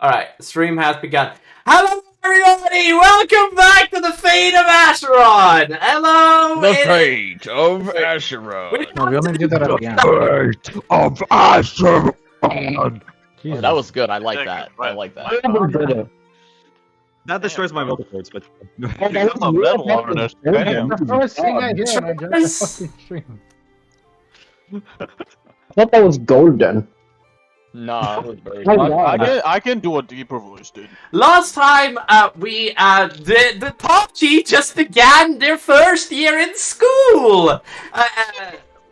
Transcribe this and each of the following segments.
Alright, stream has begun. Hello, everybody! Welcome back to the Fate of Asharon! Hello! The Fate of Asharon. No, we only do that again. Fate of Asharon. Oh, that was good. I like that. I like that. That destroys my vocal cords, but I'm a metal artist. Damn. The first thing I did, I joined the fucking stream. I thought that was golden. Nah, that was very Oh, good. wow. I can do a deeper voice, dude. Last time, the top G just began their first year in school!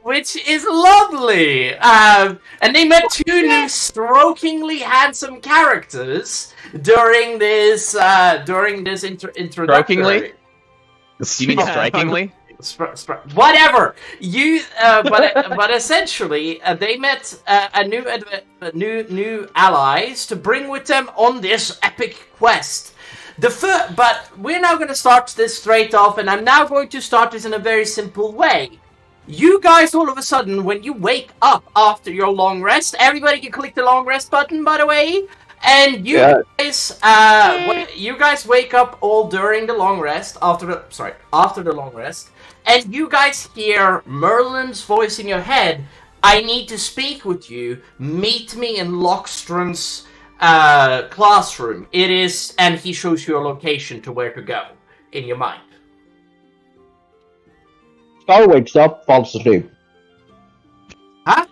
Which is lovely! And they met two new strokingly handsome characters during this, introductory... Strokingly? You mean strikingly? Whatever you, but essentially they met new allies to bring with them on this epic quest. But we're now going to start this straight off, and I'm now going to start this in a very simple way. You guys, all of a sudden, when you wake up after your long rest, everybody can click the long rest button, by the way. And you guys wake up all during the long rest, after the long rest, and you guys hear Merlin's voice in your head. I need to speak with you. Meet me in Lockstrom's classroom. It is, and he shows you a location to where to go in your mind. Star wakes up, falls asleep. Huh?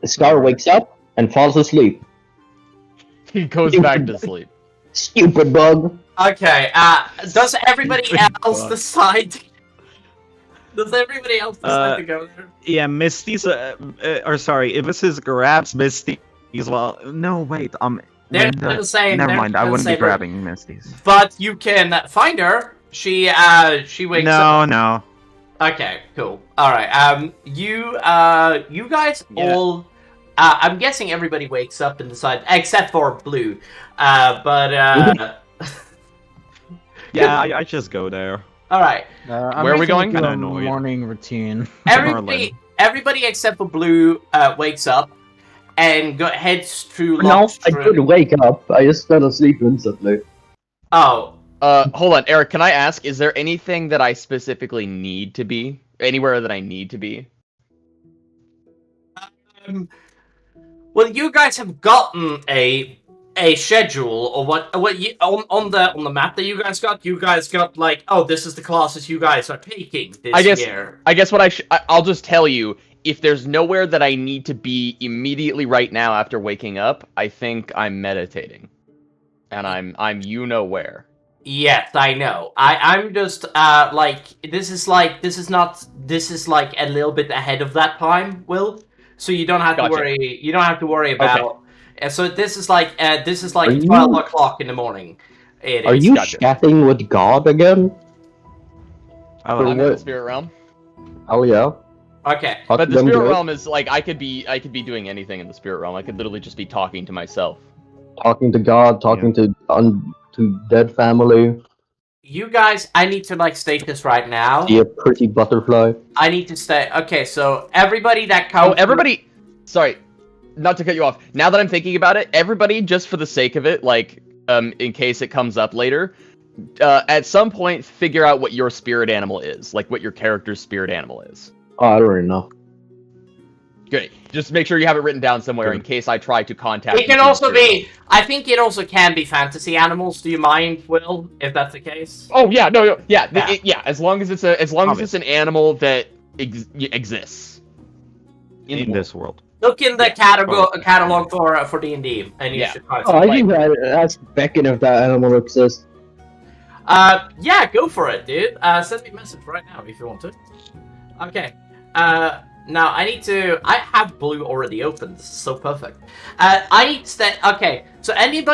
Scar wakes up and falls asleep. He goes back to sleep. Stupid bug. Okay. Does everybody else decide? Does everybody else decide to go there? yeah, Misty's. Or sorry, if this is grabs Misty as well. No, wait. They're the same. Never they're mind, I the wouldn't be same. grabbing Misty's. But you can find her. She wakes up. No. Okay, cool. All right. You guys all. I'm guessing everybody wakes up and decides, except for Blue. Yeah, I just go there. All right. Where are we going? Kinda Kinda annoyed. morning routine. Everybody except for Blue wakes up and heads to. No, I did wake up. I just fell asleep instantly. Oh. Hold on, Eric, can I ask, is there anything that I specifically need to be? Anywhere that I need to be? Well, you guys have gotten a schedule, or what you on the map that you guys got. You guys got like, oh, this is the classes you guys are taking this year. I guess what I'll just tell you, if there's nowhere that I need to be immediately right now after waking up, I think I'm meditating, and I'm you know where. Yes, I know. I'm just this is like a little bit ahead of that time, Will. So you don't have to worry. You don't have to worry about. Okay. So this is like 12 o'clock in the morning. Are you chatting with God again? I'm in the spirit realm. Oh yeah. Okay. But the spirit realm is like I could be doing anything in the spirit realm. I could literally just be talking to myself. Talking to God, talking to dead family. You guys, I need to state this right now. See a pretty butterfly. I need to stay. Okay, so everybody that comes. Oh, everybody. Sorry, not to cut you off. Now that I'm thinking about it, everybody, just for the sake of it, in case it comes up later, at some point, figure out what your spirit animal is, like what your character's spirit animal is. Oh, I don't really know. Good. Just make sure you have it written down somewhere in case I try to contact. It can also be. I think it also can be fantasy animals. Do you mind, Will, if that's the case? Oh yeah, no, yeah, yeah. As long as it's an animal that exists In this world. Look in the catalog for D&D, and you should find I think that's Beckon if that animal exists. Yeah, go for it, dude. Send me a message right now if you want to. Okay. Now I have Blue already open. This is so perfect. Okay, so I need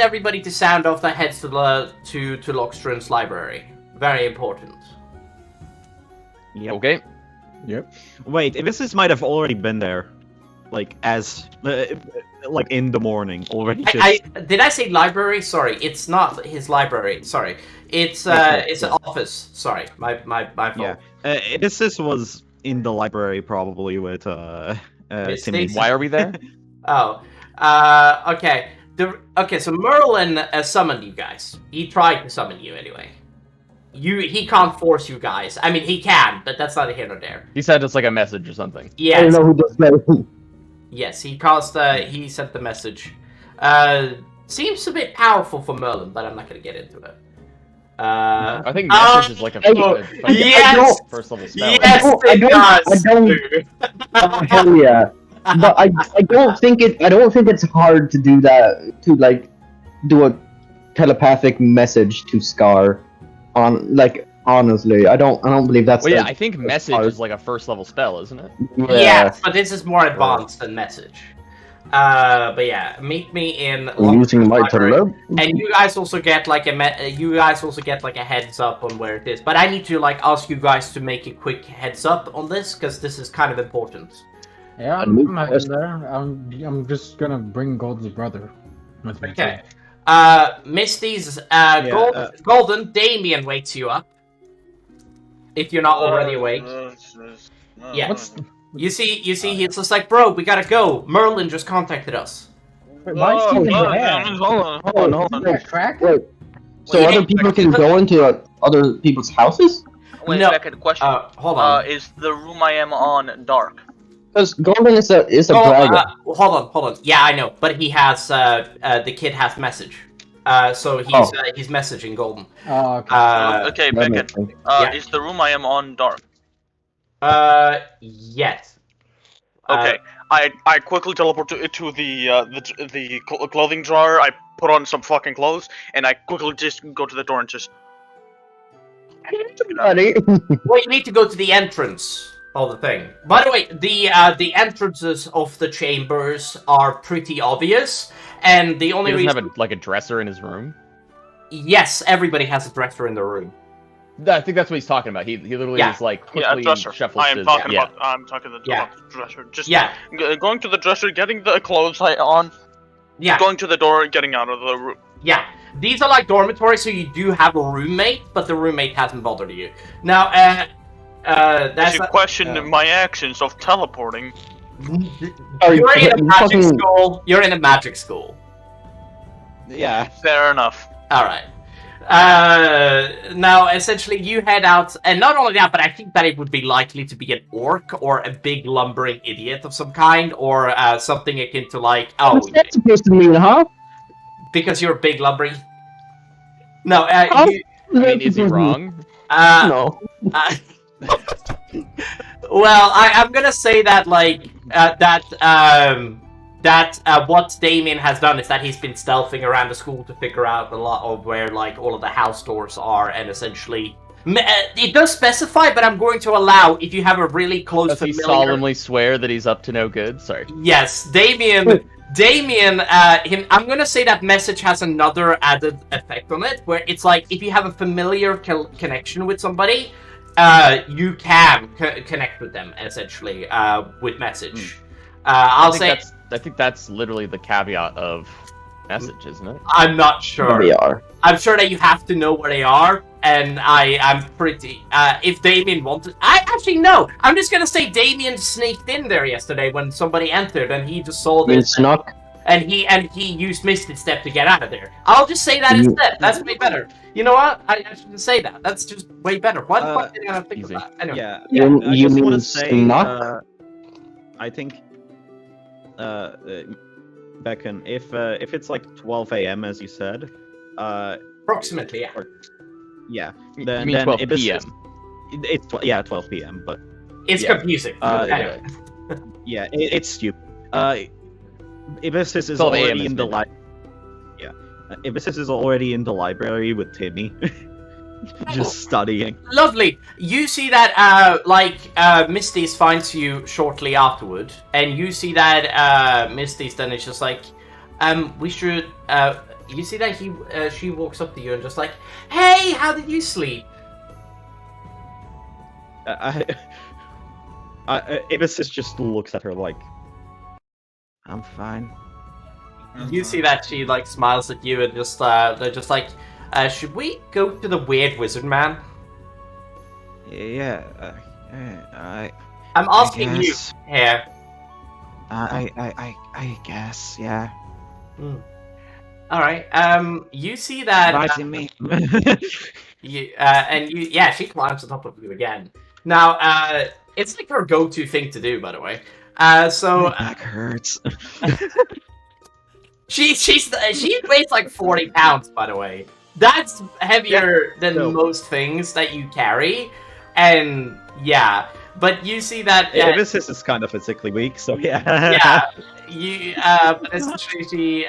everybody to sound off that heads to Lockstrom's library. Very important. Yep. Okay. Yep. Wait, this might have already been there, in the morning already. Did I say library? Sorry, it's not his library. Sorry, it's an office. Sorry, my fault. Yeah. This was in the library probably with Timmy. Why are we there? Oh, Okay. Okay, so Merlin summoned you guys. He tried to summon you anyway. He can't force you guys. I mean, he can, but that's not here nor there. He said it's like a message or something. I Yes. don't know who does that. Yes, he sent the message. Seems a bit powerful for Merlin, but I'm not gonna get into it. I think message is like a yes! first level spell. Yes, I it don't- does. Hell yeah. But I don't think it's hard to do that, to like do a telepathic message to Scar. Honestly, I don't believe that's. Well, yeah, like, I think message is like a first level spell, isn't it? Yes, but this is more advanced than message. But yeah, meet me in. I'm using my Library. tele. And you guys also get like a heads up on where it is. But I need to like ask you guys to make a quick heads up on this because this is kind of important. Yeah, I'm heading there. I'm just gonna bring Gold's brother with me. Okay. too. Misty's Golden Damien wakes you up. If you're not already awake. Yeah. You see, he's just like, bro, we gotta go. Merlin just contacted us. Wait, why is he in there? Hold on. Is there a crack? Wait, so Yeah. other people can go into other people's houses? Wait No. a second, question. Hold on. Is the room I am on dark? Because Golden is a dragon. Hold on. Yeah, I know, but he has the kid has message. So he's messaging Golden. Oh, okay. Okay, That Beckett. makes sense. Yeah. Is the room I am on dark? Yes. Okay. I quickly teleport to the clothing drawer. I put on some fucking clothes, and I quickly just go to the door and just. Buddy. Well, you need to go to the entrance of the thing. By the way, the entrances of the chambers are pretty obvious, and the He only doesn't reason... have like a dresser in his room. Yes, everybody has a dresser in their room. I think that's what he's talking about. He literally Yeah. is like Yeah, quickly dresser. shuffles I am his. talking yeah. about. I'm talking about Yeah. the dresser. Just Yeah, going to the dresser, getting the clothes on, yeah, going to the door, getting out of the room. yeah. These are like dormitories, so you do have a roommate, but the roommate hasn't bothered you. Now, that's... As you question my actions of teleporting. You're in a magic school. You're in a magic school. Yeah. Fair enough. Alright. Now, essentially, you head out, and not only that, but I think that it would be likely to be an orc, or a big lumbering idiot of some kind, or something akin to like, oh, What's that supposed to mean, huh? because you're a big lumbering... No, Huh? you... I mean, is he wrong? No. Well, I'm gonna say that, like, what Damien has done is that he's been stealthing around the school to figure out a lot of where, like, all of the house doors are, and essentially... It does specify, but I'm going to allow, if you have a really close Does he familiar... solemnly swear that he's up to no good? Sorry. Yes, Damien, I'm gonna say that message has another added effect on it, where it's like, if you have a familiar connection with somebody, you can connect with them, essentially, with message. I think that's literally the caveat of message, isn't it? I'm not sure. They are. I'm sure that you have to know where they are, and I'm pretty... if Damien wanted... Actually, no! I'm just gonna say Damien sneaked in there yesterday when somebody entered, and he just saw Mean this... snuck. And he used Misted Step to get out of there. I'll just say that instead. That's way better. You know what? I shouldn't say that. That's just way better. Why the fuck did I not think easy. of that? Anyway. Yeah. You- I you just want mean to say, snuck? I think, Beckon, if it's like 12 a.m. as you said, Approximately, yeah. yeah, You then mean 12 Ibis p.m. It's 12 p.m. But It's yeah. confusing. Yeah, it's stupid. Ibis is 12 a.m. already is in the midnight. Yeah, Ibis is already in the library with Timmy, just studying. Lovely. You see that, Misty's finds you shortly afterward, and you see that, Misty's then is just like, we should, you see that she walks up to you and just like, hey, how did you sleep? Ibis just looks at her like, I'm fine. You see that she, like, smiles at you and just, they're just like, should we go to the weird wizard man? Yeah, I'm asking you guess. here. I guess, yeah. All right. You see that. Inviting me. Yeah, she climbs on top of you again. Now, it's like her go-to thing to do, by the way. So My back hurts. she weighs like 40 pounds, by the way. That's heavier than no. most things that you carry, and yeah. But you see that. Ivisis is kind of physically weak, so yeah. Yeah, you essentially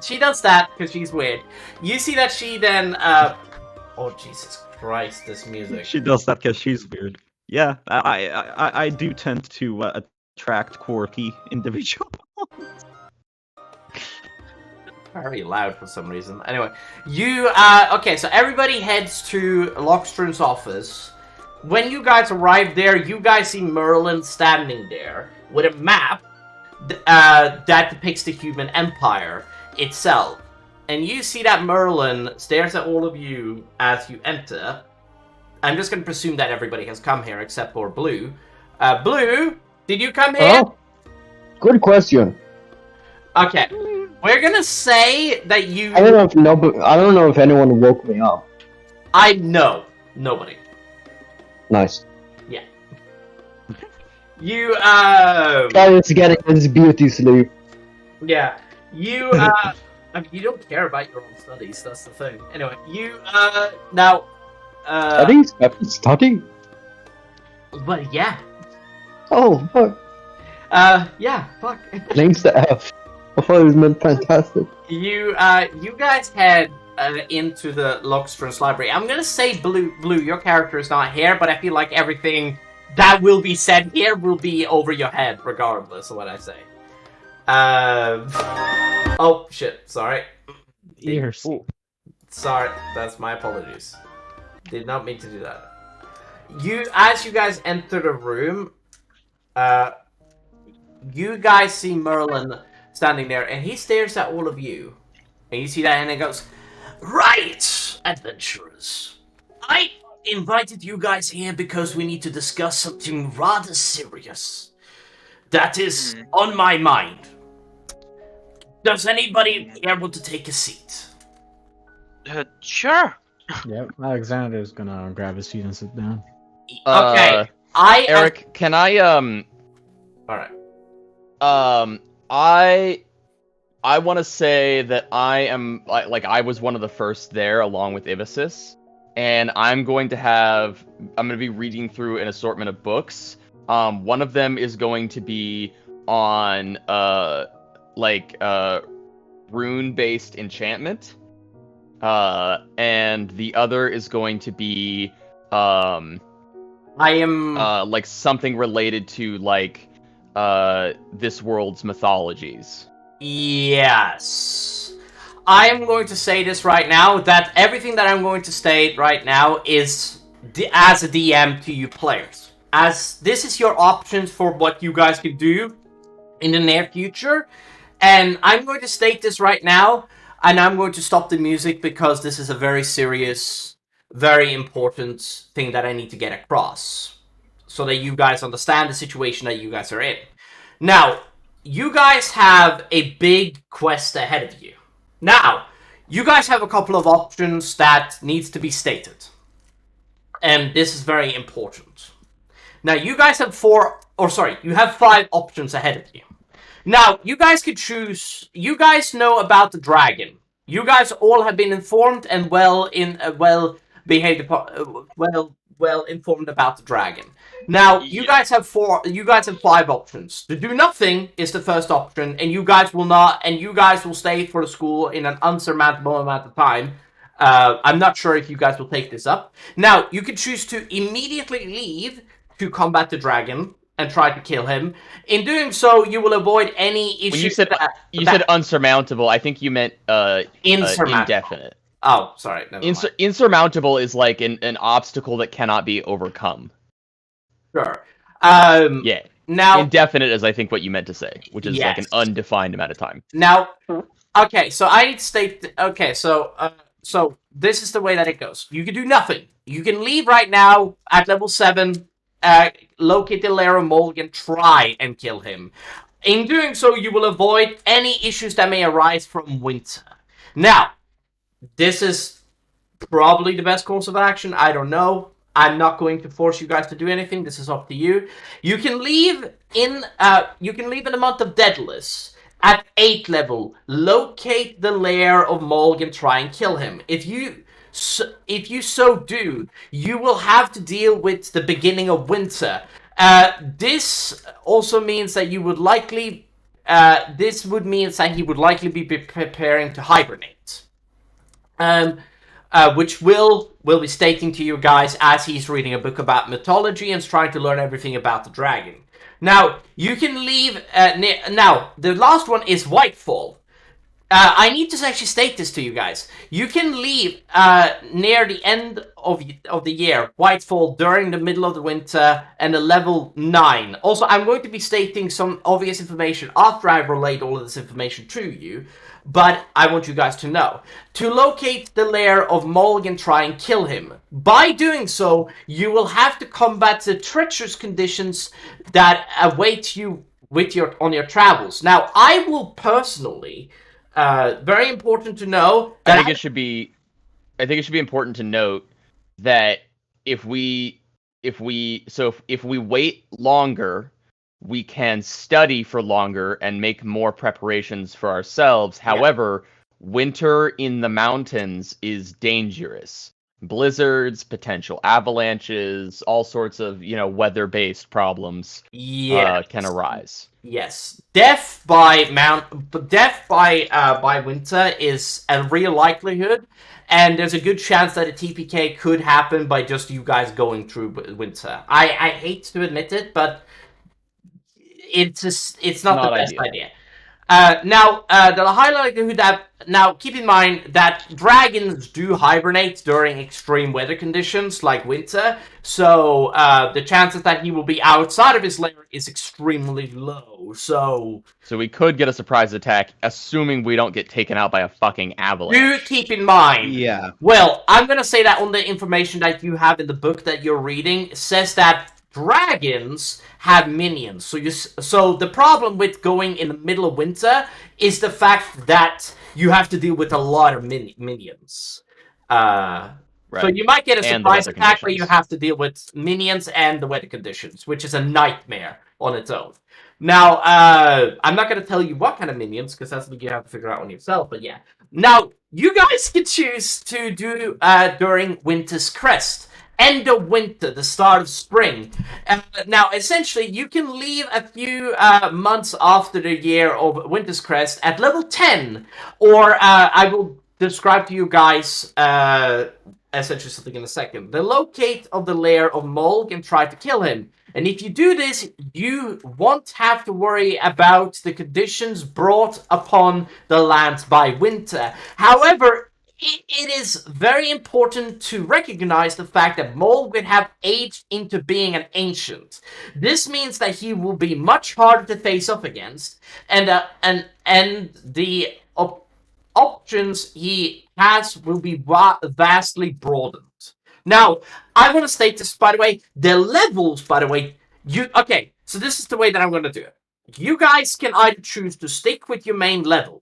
she does that because she's weird. You see that she then oh Jesus Christ, this music. She does that because she's weird. Yeah, I do tend to attract quirky individuals. Very loud for some reason. Anyway, you okay, so everybody heads to Lockstron's office. When you guys arrive there, you guys see Merlin standing there with a map that depicts the human empire itself. And you see that Merlin stares at all of you as you enter. I'm just going to presume that everybody has come here except for Blue. Blue, did you come here? Oh, good question. Okay, we're gonna say that you. I don't know if anyone woke me up. I know nobody. Nice. Yeah. You Guys, getting this beauty sleep. Yeah. You I mean, you don't care about your own studies. That's the thing. Anyway, you now. Studies? Study? But yeah. Oh, fuck. Yeah. Fuck. Links to F. I thought it was meant fantastic. You guys head into the Lockstron's library. I'm gonna say Blue, your character is not here, but I feel like everything that will be said here will be over your head, regardless of what I say. Oh, shit, sorry. Ears. Sorry, that's my apologies. Did not mean to do that. As you guys enter the room, you guys see Merlin standing there, and he stares at all of you. And you see that, and he goes, "Right, adventurers. I invited you guys here because we need to discuss something rather serious. That is on my mind. Does anybody be able to take a seat?" Sure. Yep, Alexander's gonna grab his seat and sit down. Okay, Eric, can I Alright. I want to say that I am like I was one of the first there along with Ivisis, and I'm going to be reading through an assortment of books. One of them is going to be on rune-based enchantment. And the other is going to be I am like something related to this world's mythologies. Yes. I am going to say this right now, that everything that I'm going to state right now is as a DM to you players. As this is your options for what you guys can do in the near future. And I'm going to state this right now, and I'm going to stop the music because this is a very serious, very important thing that I need to get across. So that you guys understand the situation that you guys are in. Now, you guys have a big quest ahead of you. Now, you guys have a couple of options that needs to be stated. And this is very important. Now, you guys have you have 5 options ahead of you. Now, you guys could choose, you guys know about the dragon. You guys all have been informed and well informed about the dragon. Now, you guys have 5 options. To do nothing is the first option, and you guys will stay for the school in an unsurmountable amount of time. I'm not sure if you guys will take this up. Now, you can choose to immediately leave to combat the dragon and try to kill him. In doing so, you will avoid any issues. When you said unsurmountable, I think you meant indefinite. Oh, sorry. Insurmountable is like an obstacle that cannot be overcome. Sure. Yeah. Now, indefinite is, I think, what you meant to say, which is like an undefined amount of time. Now, okay, so I need to state. Okay, so this is the way that it goes. You can do nothing. You can leave right now at level 7. Locate the lair of Mulligan, try and kill him. In doing so, you will avoid any issues that may arise from winter. Now, this is probably the best course of action. I don't know. I'm not going to force you guys to do anything. This is up to you. You can leave in the month of Daedalus at 8th level. Locate the lair of Molg and try and kill him. If you so do, you will have to deal with the beginning of winter. This also means that you would likely this would mean that he would likely be preparing to hibernate. Which will be stating to you guys as he's reading a book about mythology and trying to learn everything about the dragon. Now, you can leave... now, the last one is Whitefall. I need to actually state this to you guys. You can leave near the end of the year, Whitefall, during the middle of the winter, and a level 9. Also, I'm going to be stating some obvious information after I've relayed all of this information to you, but I want you guys to know. To locate the lair of Molg and try and kill him. By doing so, you will have to combat the treacherous conditions that await you on your travels. Now, I will personally... very important to know. I think it should be important to note that if we wait longer, we can study for longer and make more preparations for ourselves. However, winter in the mountains is dangerous. Blizzards, potential avalanches, all sorts of, weather-based problems can arise. Yes, death by winter is a real likelihood, and there's a good chance that a TPK could happen by just you guys going through winter. I hate to admit it, but it's not the best idea. Now, the high likelihood that... Now, keep in mind that dragons do hibernate during extreme weather conditions, like winter, so the chances that he will be outside of his lair is extremely low, so... So we could get a surprise attack, assuming we don't get taken out by a fucking avalanche. Do keep in mind... Yeah. Well, I'm gonna say that on the information that you have in the book that you're reading, says that dragons have minions. So the problem with going in the middle of winter is the fact that you have to deal with a lot of minions. Right. So you might get a surprise attack where you have to deal with minions and the weather conditions, which is a nightmare on its own. Now, I'm not going to tell you what kind of minions, because that's what you have to figure out on yourself, but yeah. Now, you guys can choose to do during Winter's Crest. End of winter, the start of spring. Now, essentially, you can leave a few months after the year of Winter's Crest at level 10, or I will describe to you guys essentially something in a second. The locate of the lair of Molg and try to kill him. And if you do this, you won't have to worry about the conditions brought upon the lands by winter. However, it is very important to recognize the fact that Molg will have aged into being an ancient. This means that he will be much harder to face up against, and the options he has will be vastly broadened. Now, I want to state this, by the way, the levels, by the way, okay, so this is the way that I'm going to do it. You guys can either choose to stick with your main level.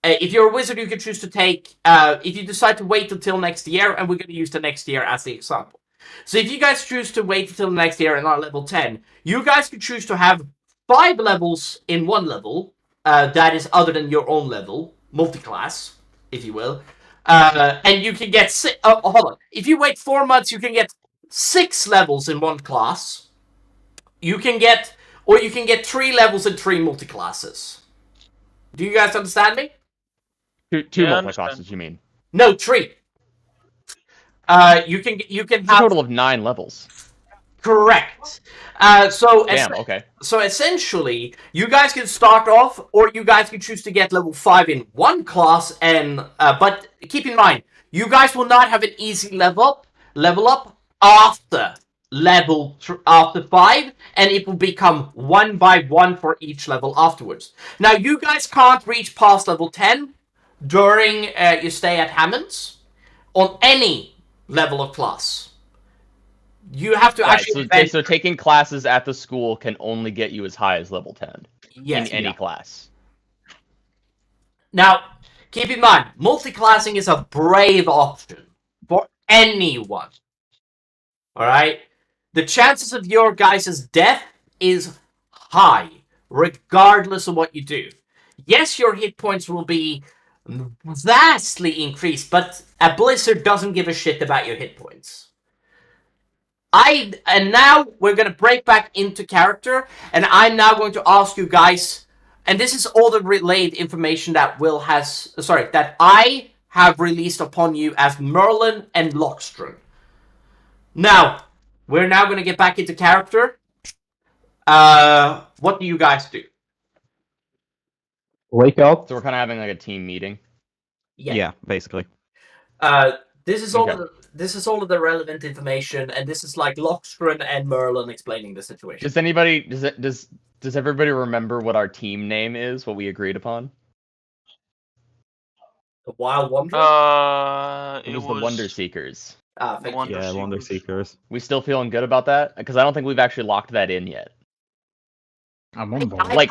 If you're a wizard, you can choose to take, if you decide to wait until next year, and we're going to use the next year as the example. So if you guys choose to wait until next year and are level 10, you guys can choose to have 5 levels in one level, that is other than your own level, multi-class, if you will. And you can get, hold on, if you wait 4 months, you can get 6 levels in one class. You can get 3 levels in 3 multi-classes. Do you guys understand me? Two multi-classes, you mean? No, 3. You can have a total of 9 levels. Correct. Okay. So essentially, you guys can start off, or you guys can choose to get level 5 in one class, and but keep in mind, you guys will not have an easy level up after after 5, and it will become 1 by 1 for each level afterwards. Now, you guys can't reach past level 10 during your stay at Hammond's on any level of class. You have to actually... So taking classes at the school can only get you as high as level 10. Yes. in any class. Now, keep in mind, multi-classing is a brave option for anyone. Alright? The chances of your guys' death is high, regardless of what you do. Yes, your hit points will be vastly increased, but a Blizzard doesn't give a shit about your hit points. And now we're gonna break back into character, and I'm now going to ask you guys, and this is all the relayed information that that I have released upon you as Merlin and Lockstrom. Now, we're now gonna get back into character. What do you guys do? Wake up. So we're kind of having like a team meeting. Yeah, basically. This is all of the relevant information, and this is like Lockstrom and Merlin explaining the situation. Does everybody remember what our team name is? What we agreed upon? The Wild Wanderer? It was the Wonder Seekers. Thank you. Yeah, Wonder Seekers. We still feeling good about that? Because I don't think we've actually locked that in yet. I'm on board. Like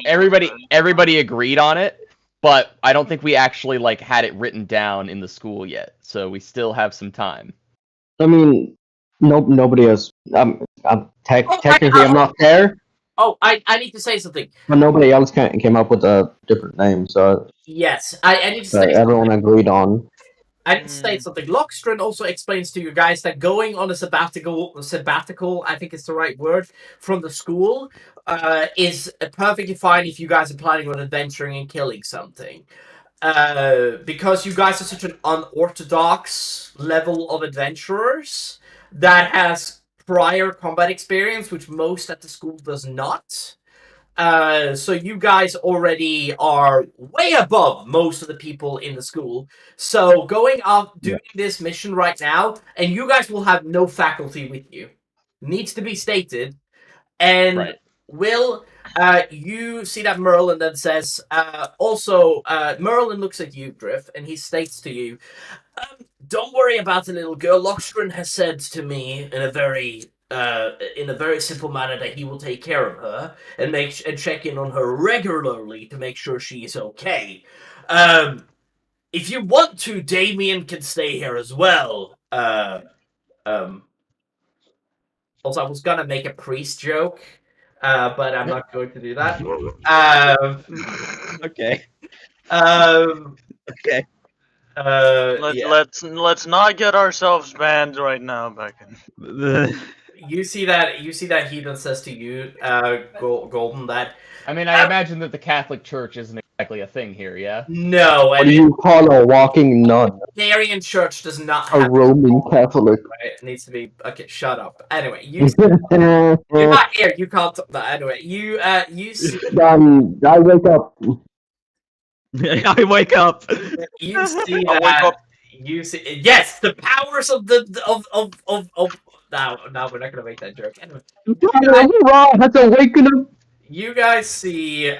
everybody agreed on it, but I don't think we actually like had it written down in the school yet. So we still have some time. I mean, nobody else. Technically, I'm not there. Oh, I need to say something. But nobody else came up with a different name, so Yes, I need to say everyone agreed on. I need to say something. Lockstrom also explains to you guys that going on a sabbatical, I think it's the right word, from the school, is perfectly fine if you guys are planning on adventuring and killing something. Because you guys are such an unorthodox level of adventurers that has prior combat experience, which most at the school does not. So you guys already are way above most of the people in the school. So going up doing this mission right now, and you guys will have no faculty with you. Needs to be stated. And Will, you see that Merlin then says, Merlin looks at you, Griff, and he states to you, don't worry about the little girl. Lockstrom has said to me in a very simple manner that he will take care of her and check in on her regularly to make sure she is okay. If you want to, Damien can stay here as well. Also, I was gonna make a priest joke, but I'm not going to do that. Okay. Okay. Let's not get ourselves banned right now, Beacon. You see that he then says to you, Golden, that I mean, I imagine that the Catholic Church isn't exactly a thing here, yeah? no, What and do you call a walking nun? the Aryan Church does not A have Roman Catholic. it needs to be okay. Shut up. Anyway, you're not here. You can't. But anyway, you see. I wake up. I wake up. You see I wake up. You see. Yes, the powers of of. Now we're not gonna make that joke. Anyway, That's a waking up. you guys see.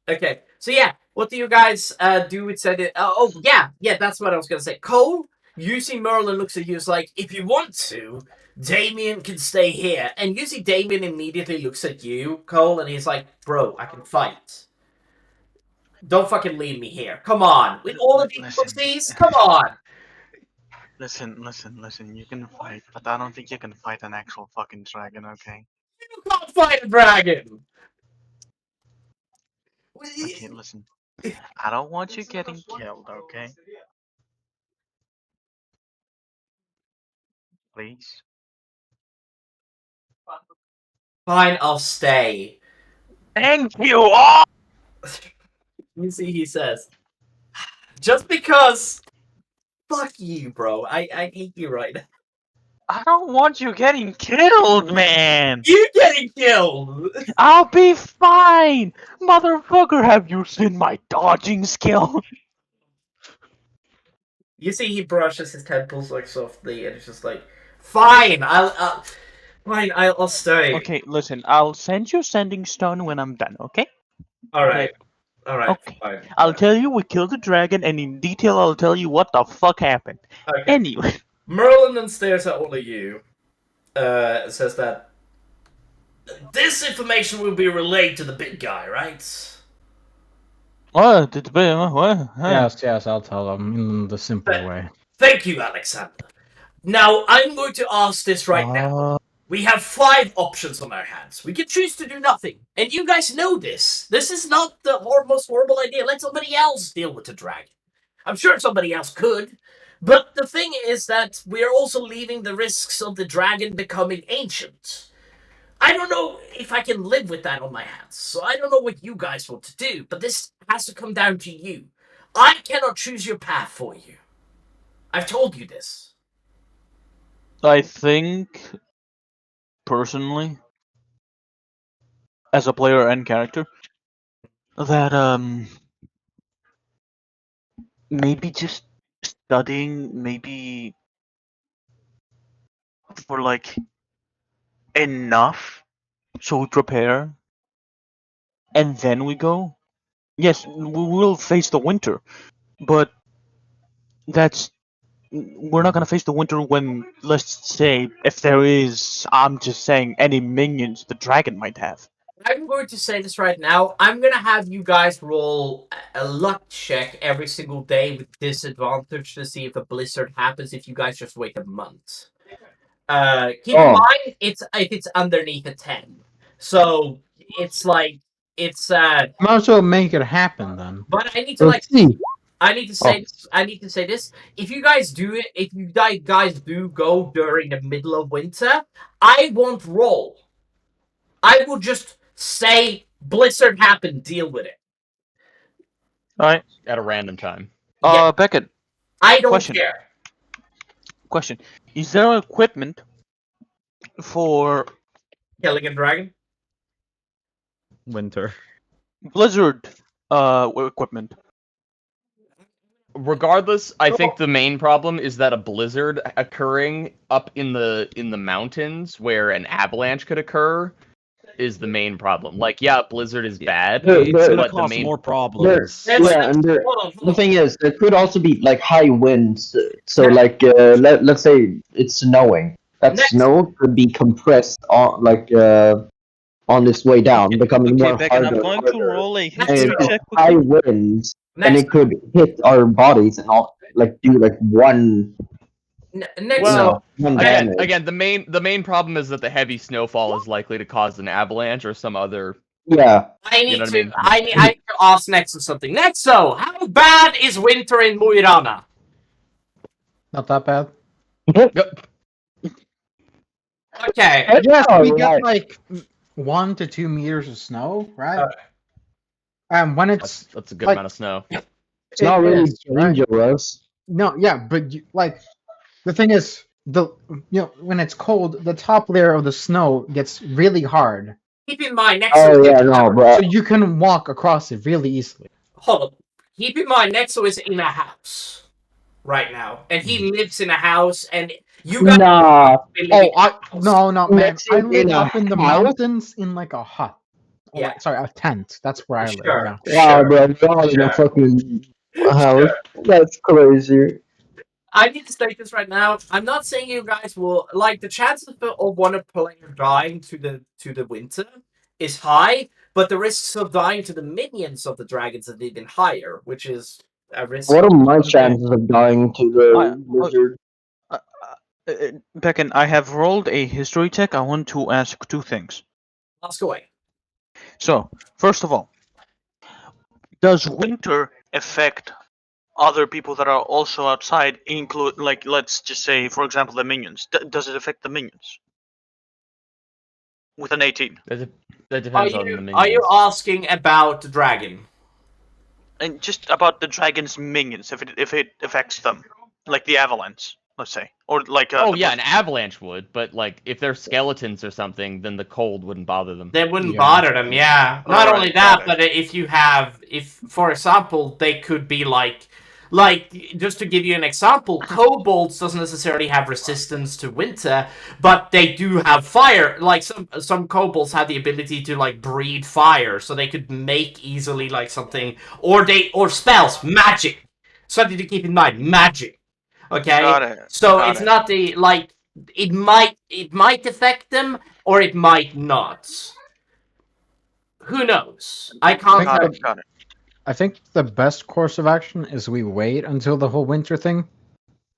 Okay, so yeah, what do you guys do? It said it. Yeah, that's what I was gonna say. Cole, you see Merlin looks at you. It's like, if you want to, Damien can stay here. And you see Damien immediately looks at you, Cole, and he's like, bro, I can fight. Don't fucking leave me here. Come on. With all of these pussies, come on. Listen. You can fight, but I don't think you can fight an actual fucking dragon, okay? You can't fight a dragon. Okay, listen. I don't want you getting killed, okay? Please. Fine, I'll stay. Thank you all! You see, he says, just because. Fuck you, bro. I hate you right now. I don't want you getting killed, man! You getting killed! I'll be fine! Motherfucker, have you seen my dodging skill? You see, he brushes his temples like softly, and it's just like, fine, I'll stay. Okay, listen, I'll send you sending stone when I'm done, okay? Alright. Okay. Fine. I'll tell you we killed the dragon, and in detail I'll tell you what the fuck happened. Okay. Anyway. Merlin then stares at all of you. Says that, This information will be relayed to the big guy, right? What? It's been what? Huh. Yes, I'll tell them in the simple way. Thank you, Alexander. Now, I'm going to ask this right now. We have 5 options on our hands. We can choose to do nothing. And you guys know this. This is not the most horrible idea. Let somebody else deal with the dragon. I'm sure somebody else could. But the thing is that we're also leaving the risks of the dragon becoming ancient. I don't know if I can live with that on my hands. So I don't know what you guys want to do. But this has to come down to you. I cannot choose your path for you. I've told you this. I think, personally, as a player and character, that maybe just studying, maybe for like enough, so we prepare, and then we go. Yes, we will face the winter, but that's we're not gonna face the winter when, let's say, if there is, I'm just saying, any minions the dragon might have. I'm going to say this right now. I'm going to have you guys roll a luck check every single day with disadvantage to see if a blizzard happens if you guys just wait a month. Keep in mind, if it's underneath a 10. So, it's like, it's, Might as well make it happen then. but I need to, Let's see. I need to say this. If you guys do it, if you guys do go during the middle of winter, I won't roll. I will just say blizzard happened, deal with it. Alright. At a random time. Yeah. Beckett, I don't Question. care. question. Is there equipment for Killing a dragon? Winter. Blizzard equipment? Regardless, I think the main problem is that a blizzard occurring up in the mountains where an avalanche could occur is the main problem. Like, yeah, blizzard is bad, It's gonna but the cause main more problems. Yeah, and Hold the on. thing is, there could also be like high winds. So, like, let's say it's snowing. That Next. snow could be compressed on its way down, becoming more Beckon, harder. I'm going to roll a Next history roll. check with High you. winds, and Next, it could hit our bodies and all, like do like one, next Well, one again, damage. again, the main problem is that the heavy snowfall is likely to cause an avalanche or some other. Yeah. I need You know what I to. mean? I need to ask Nexo something. Nexo, how bad is winter in Mo i Rana? Not that bad. Okay. Yes, we Alright. get like 1 to 2 meters of snow, right? And when it's That's a good like- amount of snow. It's not really is, right? dangerous. No, yeah, but like the thing is, when it's cold, the top layer of the snow gets really hard, Keep in mind, Nexo. Oh yeah, no, bro. so you can walk across it really easily. Hold on. Keep in mind, Nexo is in a house right now, and he lives in a house, and you guys. Nah. No, no, man. Next I in live a up in the house? mountains in like a hut. Or, Yeah. like, sorry, a tent. That's where I live. Sure. Yeah. Wow, bro, you're all in a fucking house. That's crazy. I need to state this right now. I'm not saying you guys will like the chances of one player dying to the winter is high, but the risks of dying to the minions of the dragons is even higher, which is a risk. What are my chances of dying to the lizard? Beckon, I have rolled a history check. I want to ask 2 things. Ask away. So, first of all, does winter affect other people that are also outside, include, like, let's just say, for example, the minions? Does it affect the minions? With an 18. That Are depends on the you minions. asking about the dragon? And just about the dragon's minions, if it affects them. Like the avalanche, let's say. Or like Oh yeah, an avalanche would, but like if they're skeletons or something, then the cold wouldn't bother them. They wouldn't Yeah. bother them, yeah. Not Alright, only that, got but if for example, they could be like, just to give you an example, kobolds doesn't necessarily have resistance to winter, but they do have fire. Like some kobolds have the ability to like breathe fire, so they could make easily like something, or spells, magic. Something to keep in mind, magic. Okay, Got it. so got it's it. not the like it might affect them. or it might not. Who knows? I can't. Got it. I think the best course of action is we wait until the whole winter thing.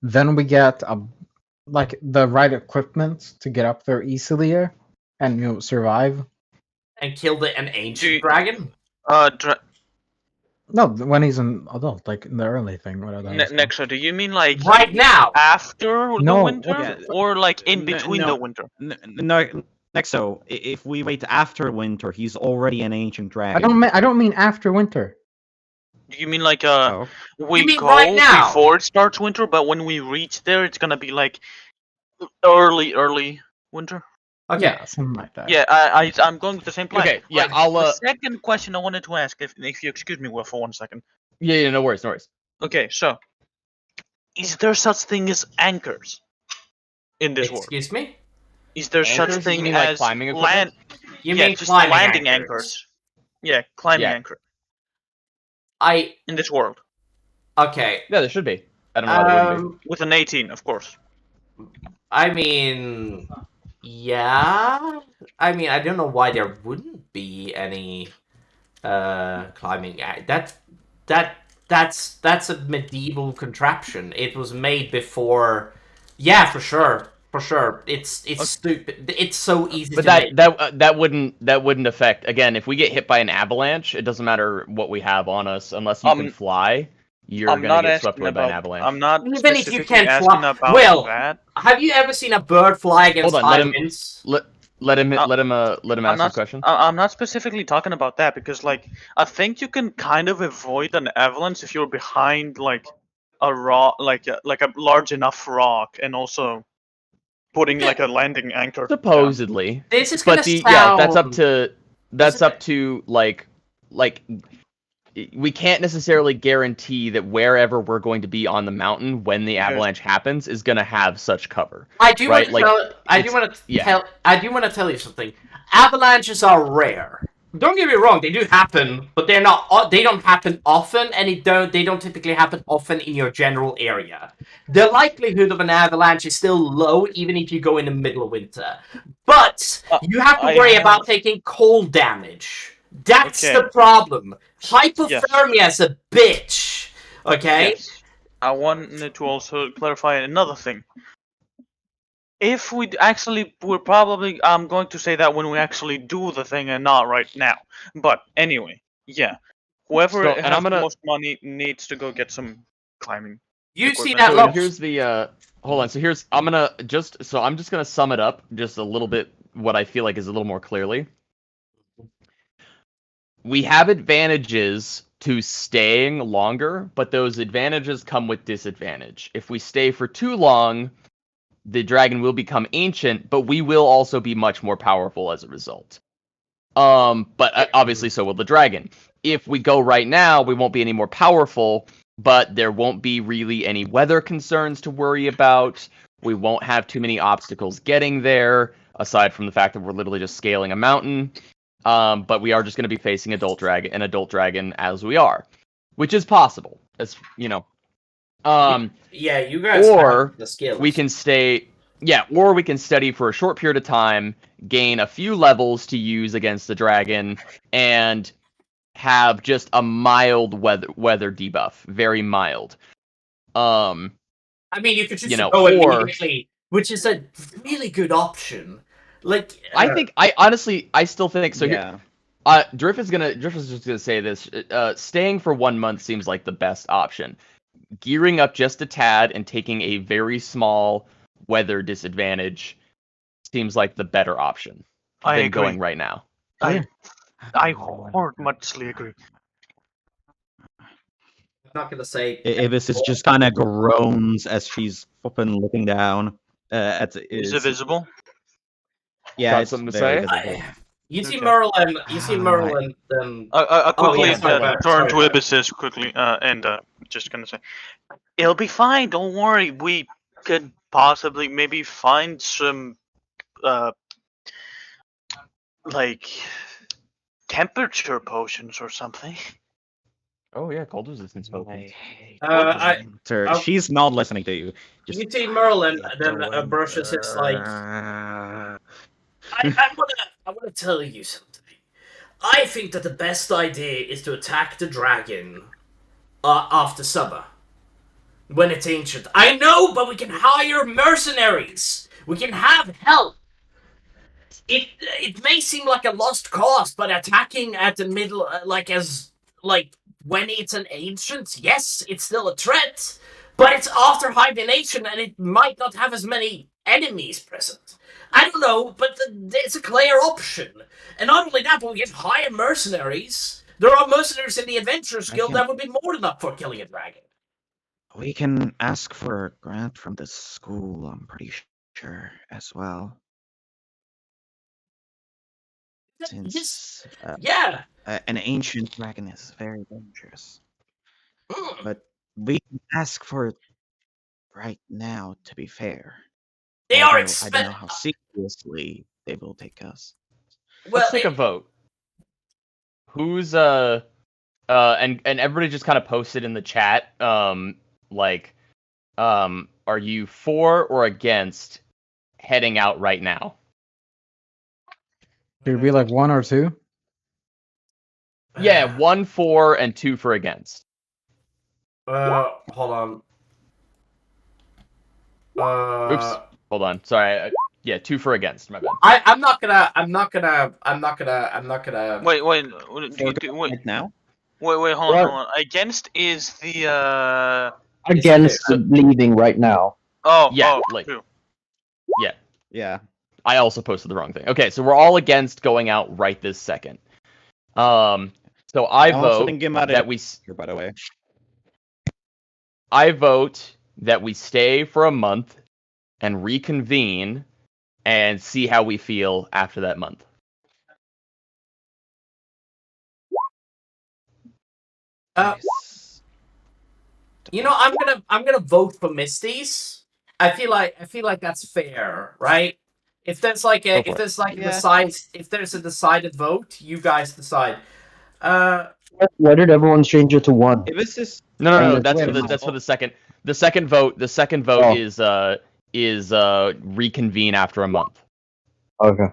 Then we get the right equipment to get up there easily and survive. And kill an ancient you- dragon. No, when he's an adult, like in the early thing. Whatever. Nexo, do you mean like Right now. after the No, winter, yeah. or like in No, between no. the winter? No, Nexo, if we wait after winter, he's already an ancient I dragon. don't mean after winter. Do you mean like Oh. we You mean go right now? before it starts winter, but when we reach there, it's gonna be like early winter? Okay. Yeah, something like that. Yeah, I'm going with the same plan. Okay, yeah, Right, I'll, The second question I wanted to ask, if you excuse me, Will, for 1 second. Yeah, no worries, no worries. Okay, so is there such thing as anchors in this world? Excuse me? Is there Anchors? such You thing mean, like, as climbing land? equipment? You yeah, mean just climbing landing anchors? Yeah, climbing Yeah. anchor I in this world okay. Yeah, there should be. I don't know why there wouldn't be. with an 18, of course. I mean, yeah. I mean, I don't know why there wouldn't be any climbing. That's a medieval contraption. It was made before. Yeah, for sure. For sure. It's stupid. It's so easy But to make. that wouldn't affect. Again, if we get hit by an avalanche, it doesn't matter what we have on us, unless you can fly. You're I'm gonna not get swept asking away by an about. avalanche. I'm not Even if you specifically can't asking fly- about Will, that. Have you ever seen a bird fly against Hold on, high let him- winds? Let him I'm ask not. the question. I'm not specifically talking about that because, like, I think you can kind of avoid an avalanche if you're behind like a rock, like a large enough rock, and also putting like a landing anchor. down. Supposedly, This is gonna but sound. that's up to like we can't necessarily guarantee that wherever we're going to be on the mountain when the avalanche happens is going to have such cover. I do right, want to like, I do want to tell you something. Avalanches are rare. Don't get me wrong; they do happen, but they're not. They don't happen often, and they don't typically happen often in your general area. The likelihood of an avalanche is still low, even if you go in the middle of winter. But you have to worry about taking cold damage. That's Okay. the problem. Hypothermia is a bitch. Okay. Yes. I wanted to also clarify another thing. If we we're probably, I'm going to say that when we actually do the thing and not right now. But anyway, yeah. Whoever So- has and I'm the gonna- most money needs to go get some climbing. You see equipment. that So look. here's the hold on. So I'm just gonna sum it up just a little bit. What I feel like is a little more clearly. We have advantages to staying longer, but those advantages come with disadvantage. If we stay for too long, the dragon will become ancient, but we will also be much more powerful as a result. But obviously so will the dragon. If we go right now, we won't be any more powerful, but there won't be really any weather concerns to worry about. We won't have too many obstacles getting there, aside from the fact that we're literally just scaling a mountain. But we are just going to be facing an adult dragon as we are, which is possible. As you know, Yeah, you guys or have the skills. we can stay. Yeah, or we can study for a short period of time, gain a few levels to use against the dragon, and have just a mild weather debuff, very mild. I mean, you could just know, go or- immediately, which is a really good option. Like, I still think so. Yeah. Drift is just gonna say this. Staying for 1 month seems like the best option. Gearing up just a tad and taking a very small weather disadvantage seems like the better option I than agree. going right now. I muchly agree. I'm not gonna say. Ibis is just kind of groans as she's fucking looking down. Is it visible? Yeah, Got it's something to very say? visible. You see Okay. Merlin. You see Ah, Merlin. I quickly yeah, sorry, turn sorry, to sorry. Ibis quickly and just gonna say, it'll be fine. Don't worry. We could possibly maybe find some like temperature potions or something. Oh yeah, cold resistance potions. Sir, I'll- she's not listening to you. You see Merlin then brushes his like I wanna tell you something. I think that the best idea is to attack the dragon after summer. When it's ancient. I know, but we can hire mercenaries. We can have help. It may seem like a lost cause, but attacking at the middle, like when it's an ancient, yes, it's still a threat. But it's after hibernation, and it might not have as many enemies present. I don't know, but it's a clear option. And not only that, but we can hire mercenaries. There are mercenaries in the Adventurers Guild that would be more than up for killing a dragon. We can ask for a grant from the school, I'm pretty sure, as well. Since Yeah. an ancient dragon is very dangerous. But we can ask for it right now, to be fair. They are Although I don't know how seriously they will take us. Well, Let's take a vote. Who's and everybody just kind of posted in the chat, are you for or against heading out right now? Should it be like 1 or 2? Yeah, 1 for and 2 for against. Hold on. Oops. Hold on. Sorry. Yeah, 2 for against. My bad. I'm not gonna. Wait. Right now? Wait, hold on. Against is the Against leaving right now. true. Yeah. Yeah. I also posted the wrong thing. Okay, so we're all against going out right this second. So I vote that we. By the way, I vote that we stay for a month and reconvene and see how we feel after that month. You know, I'm gonna vote for Misty's. I feel like that's fair, right? If there's like a decided vote, you guys decide. Why did everyone change it to 1? if this is No. That's for the second. The second vote is reconvene after a month. Okay.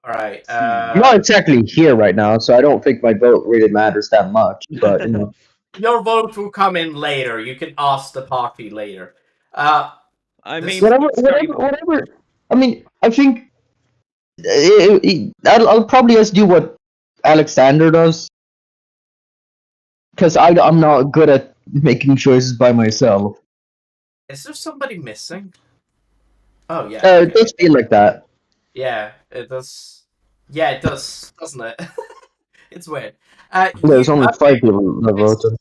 All right. I'm not exactly here right now, so I don't think my vote really matters that much. But you know, your vote will come in later. You can ask the party later. I mean, whatever. I mean, I think I'll probably just do what Alexander does, because I'm not good at making choices by myself. Is there somebody missing? Oh yeah. It does feel like that. Yeah, it does. Yeah, it does, doesn't it? It's weird. There's only 5 people that voted.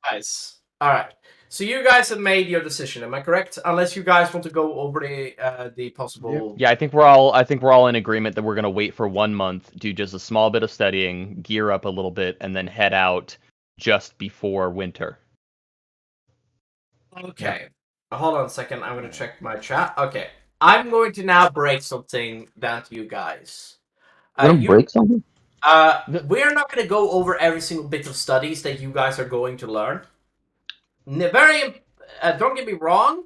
Nice. All right. So you guys have made your decision. Am I correct? Unless you guys want to go over the possible. Yeah, I think we're all in agreement that we're gonna wait for 1 month, do just a small bit of studying, gear up a little bit, and then head out just before winter. Okay. Hold on a second. I'm gonna check my chat. Okay. I'm going to now break something down to you guys. Break something? We're not going to go over every single bit of studies that you guys are going to learn. Don't get me wrong.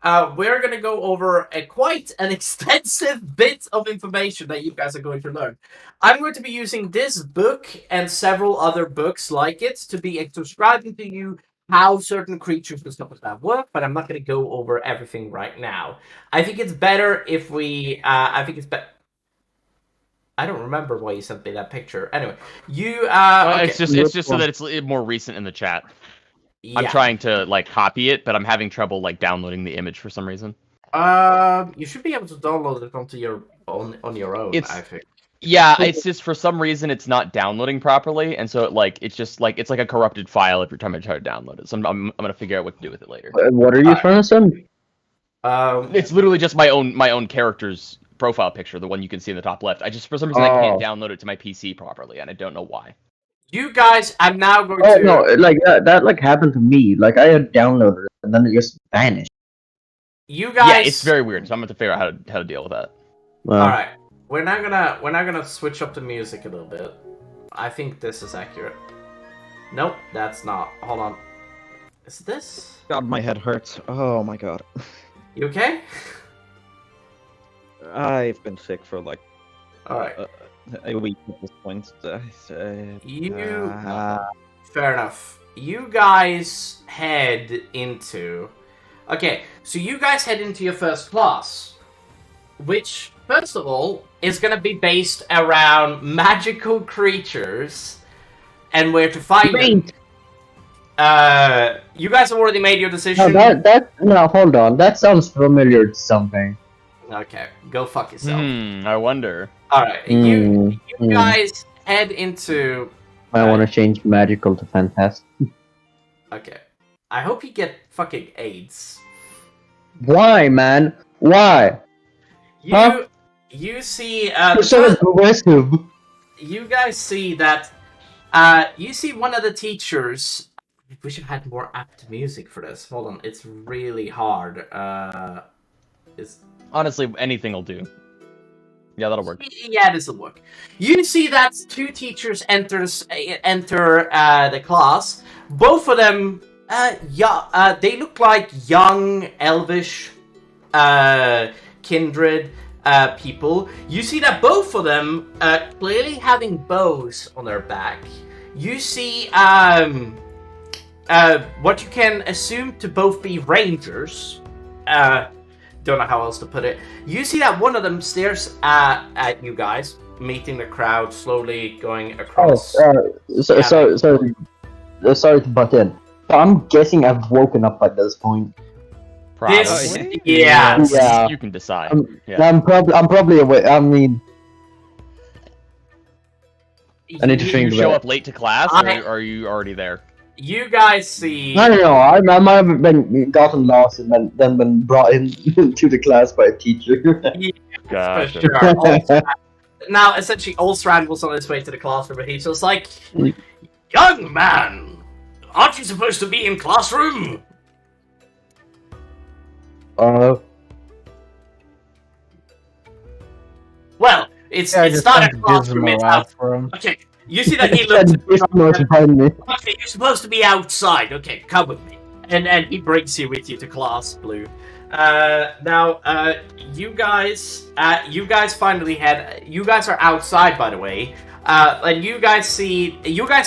We're going to go over quite an extensive bit of information that you guys are going to learn. I'm going to be using this book and several other books like it to be describing to you how certain creatures and stuff like that work, but I'm not going to go over everything right now. I think it's better if we... I don't remember why you sent me that picture. Anyway, you... okay. It's just so that it's more recent in the chat. Yeah. I'm trying to copy it, but I'm having trouble downloading the image for some reason. You should be able to download it onto your on your own. I think. Yeah, it's just for some reason it's not downloading properly, and so it's just it's like a corrupted file every time I try to download it. So I'm gonna figure out what to do with it later. What are you trying to send? It's literally just my own character's profile picture, the one you can see in the top left. I just for some reason I can't download it to my PC properly, and I don't know why. You guys, I'm now going to. No, that happened to me. Like I had downloaded it and then it just vanished. You guys. Yeah, it's very weird. So I'm going to figure out how to deal with that. All right, we're not gonna switch up the music a little bit. I think this is accurate. Nope, that's not. Hold on. Is this? God, my head hurts. Oh my god. You okay? I've been sick for like Alright. a week at this point. Fair enough. You guys head into... Okay, so you guys head into your first class, which, first of all, is going to be based around magical creatures and where to find them. You guys have already made your decision? No, hold on. That sounds familiar to something. Okay, go fuck yourself. I wonder. Alright, you guys head into... I want to change magical to fantastic. Okay. I hope you get fucking AIDS. Why, man? Why? You see... You're so aggressive. You guys see that... you see one of the teachers... I wish I had more apt music for this. Hold on, it's really hard. Honestly, anything will do. Yeah, that'll work. Yeah, this will work. You see that two teachers enter the class. Both of them, they look like young, elvish, kindred people. You see that both of them clearly having bows on their back. You see what you can assume to both be rangers. Don't know how else to put it. You see that one of them stares at you guys, meeting the crowd, slowly going across. Sorry to butt in. But I'm guessing I've woken up at this point. Probably. Yeah. You can decide. I'm probably awake. I mean, I need to think You about show it. up late to class, or are you already there? You guys see... I don't know. I might have been gotten lost and then been brought in to the class by a teacher. Gotcha. For sure. Now, essentially, Olstrand was on his way to the classroom, and he's just like, "Young man, aren't you supposed to be in classroom?" Well, it's not a classroom. It's out. Okay, you see that he looks. Okay, you're supposed to be outside. Okay, come with me, and he brings you with you to class, Blue. Now, you guys finally head. You guys are outside, by the way, and you guys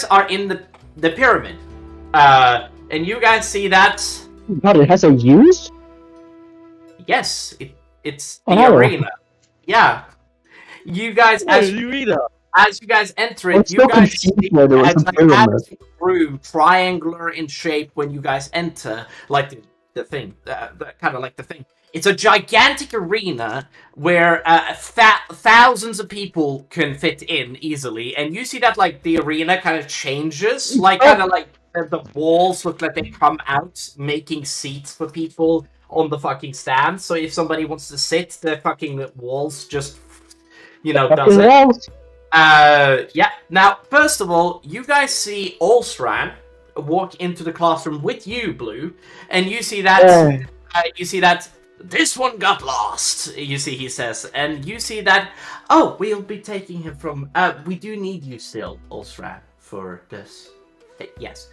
are in the pyramid, and you guys see that. God, it has a use? Yes, it's the arena. Yeah, you guys as you guys enter it, you guys see a room triangular in shape when you guys enter, like the thing, kind of like the thing. It's a gigantic arena where thousands of people can fit in easily, and you see that like the arena kind of changes, like kind of like the walls look like they come out, making seats for people on the fucking stand. So if somebody wants to sit, the fucking walls just, does it. Yeah. Now, first of all, you guys see Olstrand walk into the classroom with you, Blue, and you see that. You see that this one got lost. You see, he says, and you see that. Oh, we'll be taking him from. We do need you still, Olstrand, for this. Yes.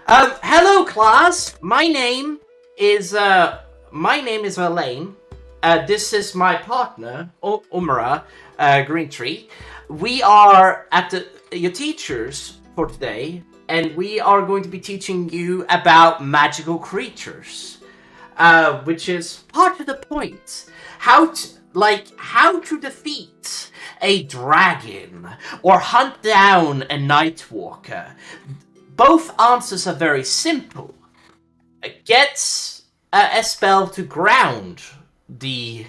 Hello, class. My name is Elaine. This is my partner, Umara Greentree. We are your teachers for today, and we are going to be teaching you about magical creatures, which is part of the point. How to defeat a dragon or hunt down a nightwalker. Both answers are very simple. Get a spell to ground the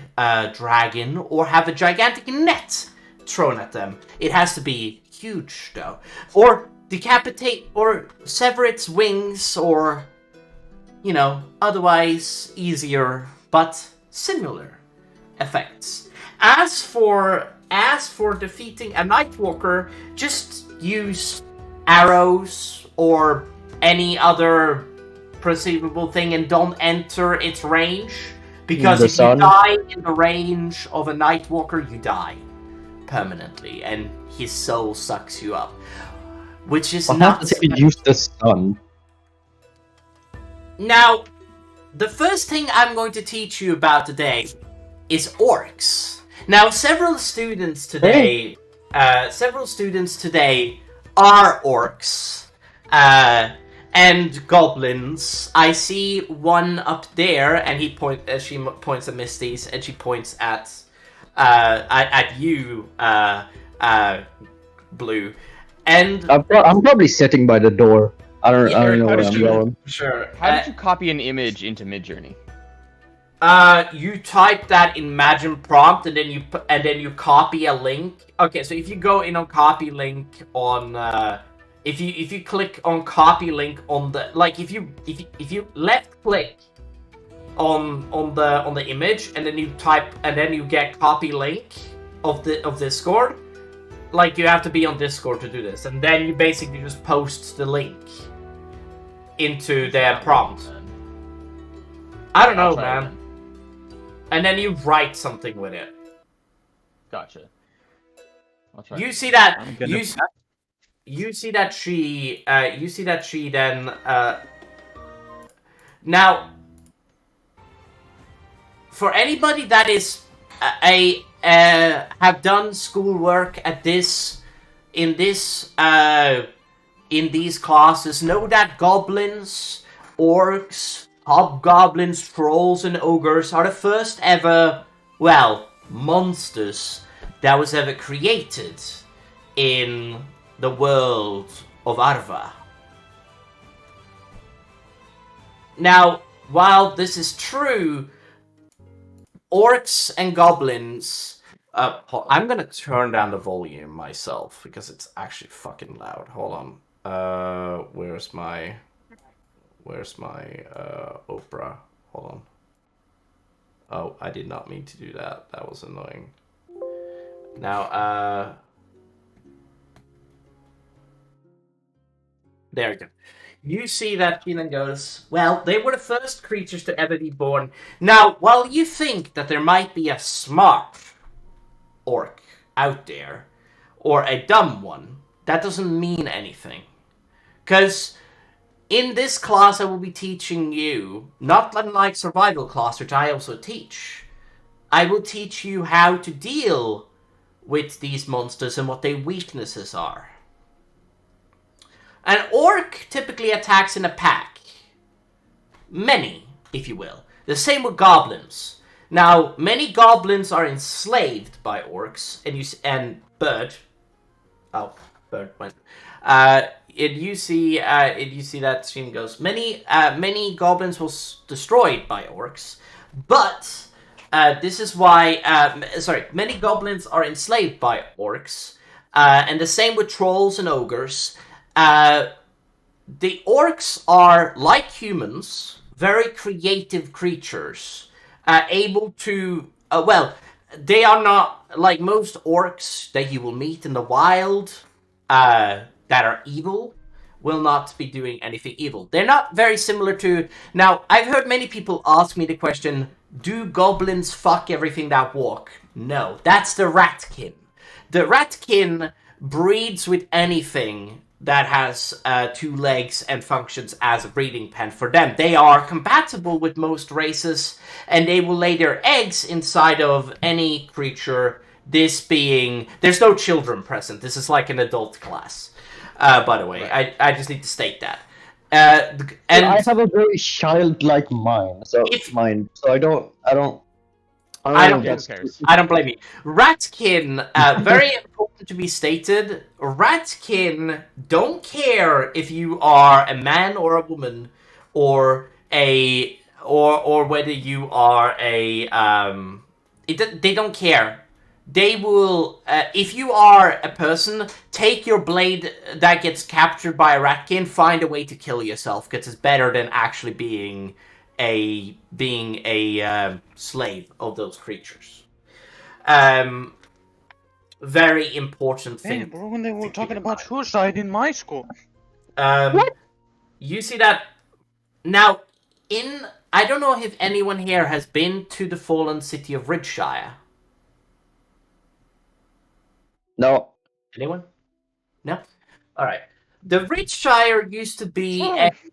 dragon, or have a gigantic net thrown at them. It has to be huge, though. Or decapitate or sever its wings, or, otherwise easier but similar effects. As for defeating a nightwalker, just use arrows or any other perceivable thing and don't enter its range, because if you die in the range of a nightwalker, you die permanently and his soul sucks you up, which is not if you use the sun. Now, the first thing I'm going to teach you about today is orcs. Now, several students today are orcs and goblins. I see one up there, and she points at Misty's, and she points at you, Blue. And I'm probably sitting by the door. I don't know where I'm going. Sure. How did you copy an image into Midjourney? You type that in Imagine prompt, and then you copy a link. Okay, so if you go in on copy link on, if you click on copy link on the, like, if you left click on the image, and then you type, and then you get copy link of Discord. Like, you have to be on Discord to do this, and then you basically just post the link into their prompt. I don't know, man. And then you write something with it. Gotcha. I'll try. You see that? You see that she. You see that she then. Now, for anybody that is have done schoolwork at this in these classes, know that goblins, orcs, hobgoblins, trolls, and ogres are the first ever, well, monsters that was ever created in the world of Arva. Now, while this is true, orcs and goblins... I'm gonna turn down the volume myself, because it's actually fucking loud. Hold on. Where's my Oprah? Hold on. Oh, I did not mean to do that. That was annoying. Now, there we go. You see that Keelan goes, well, they were the first creatures to ever be born. Now, while you think that there might be a smart orc out there, or a dumb one, that doesn't mean anything. Because in this class I will be teaching you, not unlike survival class, which I also teach, I will teach you how to deal with these monsters and what their weaknesses are. An orc typically attacks in a pack. Many, if you will. The same with goblins. Now, many goblins are enslaved by orcs, and Bird. Oh, Bird went. You see that stream goes. Many goblins was destroyed by orcs, but this is why. Many goblins are enslaved by orcs, and the same with trolls and ogres. The orcs are, like humans, very creative creatures. Able to, they are not, like most orcs that you will meet in the wild, that are evil, will not be doing anything evil. They're not very similar to, now, I've heard many people ask me the question, do goblins fuck everything that walk? No, that's the ratkin. The ratkin breeds with anything that has 2 legs and functions as a breeding pen for them. They are compatible with most races, and they will lay their eggs inside of any creature, this being... There's no children present. This is like an adult class, by the way. Right. I just need to state that. And I have a very childlike mind, so I don't blame you. Ratkin, very important to be stated. Ratkin don't care if you are a man or a woman, or whether you are a they don't care. They will, if you are a person, take your blade that gets captured by a ratkin, find a way to kill yourself, because it's better than actually being a slave of those creatures. Very important thing. Hey, bro, when they were talking about suicide in my school. What? You see that now I don't know if anyone here has been to the fallen city of Ridgeshire. No. Anyone? No? Alright. The Ridgeshire used to be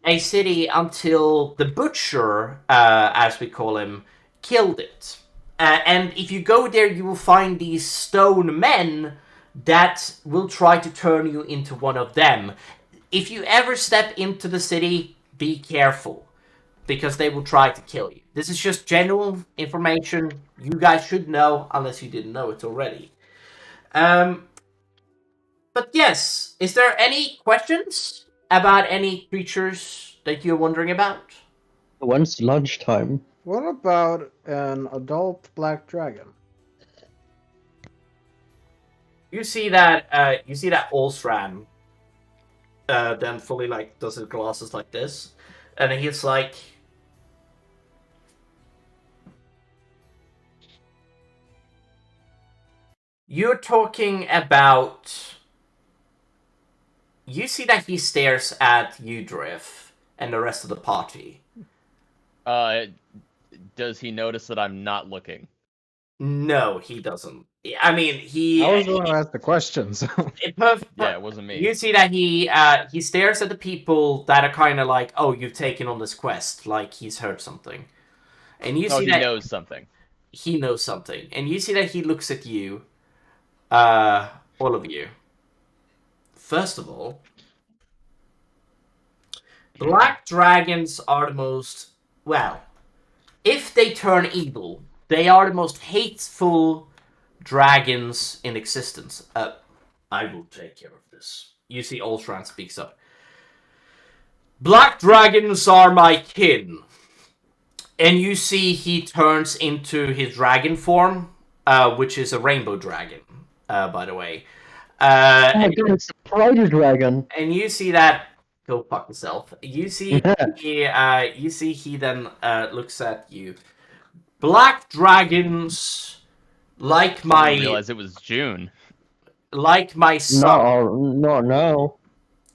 a city until the Butcher, as we call him, killed it. And if you go there, you will find these stone men that will try to turn you into one of them. If you ever step into the city, be careful, because they will try to kill you. This is just general information you guys should know, unless you didn't know it already. But yes, is there any questions about any creatures that you're wondering about? When's lunchtime? What about an adult black dragon? You see that Olsram then fully like does his glasses like this, and he's like, you're talking about. You see that he stares at you, Drift, and the rest of the party. Does he notice that I'm not looking? No, he doesn't. I mean, I was the one who asked the questions. Yeah, it wasn't me. You see that he stares at the people that are kind of like, oh, you've taken on this quest, like he's heard something, and you see he that knows something. He knows something, and you see that he looks at you, all of you. First of all, black dragons are the most, well, if they turn evil, they are the most hateful dragons in existence. I will take care of this. You see Ultron speaks up. Black dragons are my kin. And you see he turns into his dragon form, which is a rainbow dragon, by the way. Oh my god, it's a Spider Dragon. And you see that. Go fuck yourself. You see, he then looks at you. Black dragons, like I didn't realize it was June. Like my son. No.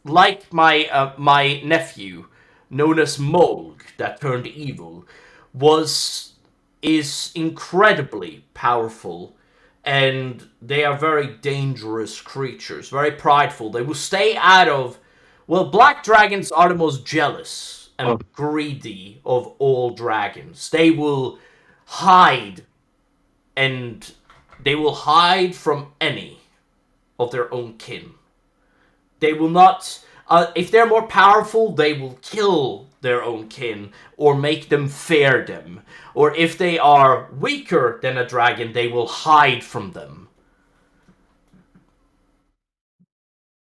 Like my nephew, known as Molg, that turned evil, is incredibly powerful. And they are very dangerous creatures, very prideful. They will stay out of... Well, black dragons are the most jealous and greedy of all dragons. They will hide, and they will hide from any of their own kin. They will not... if they're more powerful, they will kill their own kin or make them fear them. Or if they are weaker than a dragon, they will hide from them.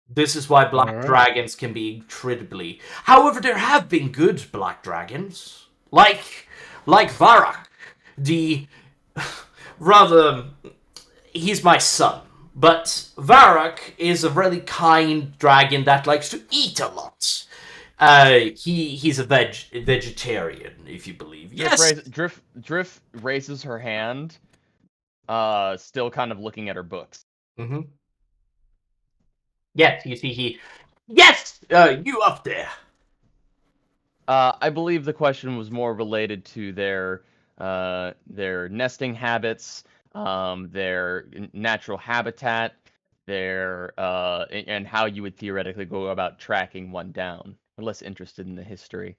This is why black dragons can be incredibly... However, there have been good black dragons. Like Varak. The... Rather... He's my son. But Varak is a really kind dragon that likes to eat a lot. He's a vegetarian, if you believe. Yes. Drift raises her hand, still kind of looking at her books. Mm-hmm. Yes, you see he. Yes, you up there. I believe the question was more related to their nesting habits, their natural habitat, and how you would theoretically go about tracking one down. I'm less interested in the history.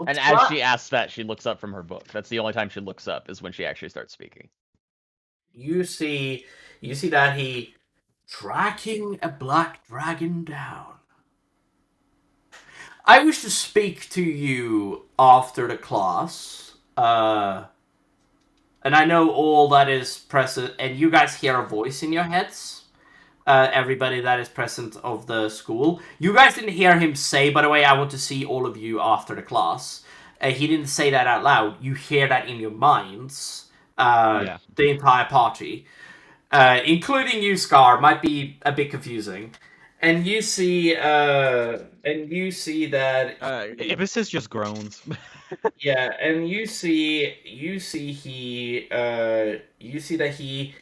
And as she asks that, she looks up from her book. That's the only time she looks up, is when she actually starts speaking. You see that he tracking a black dragon down. I wish to speak to you after the class. And I know all that is present, and you guys hear a voice in your heads. Everybody that is present of the school. You guys didn't hear him say, by the way, I want to see all of you after the class. He didn't say that out loud. You hear that in your minds. The entire party. Including you, Scar, might be a bit confusing. And you see that... Ibis is just groans. Yeah, and you see that he...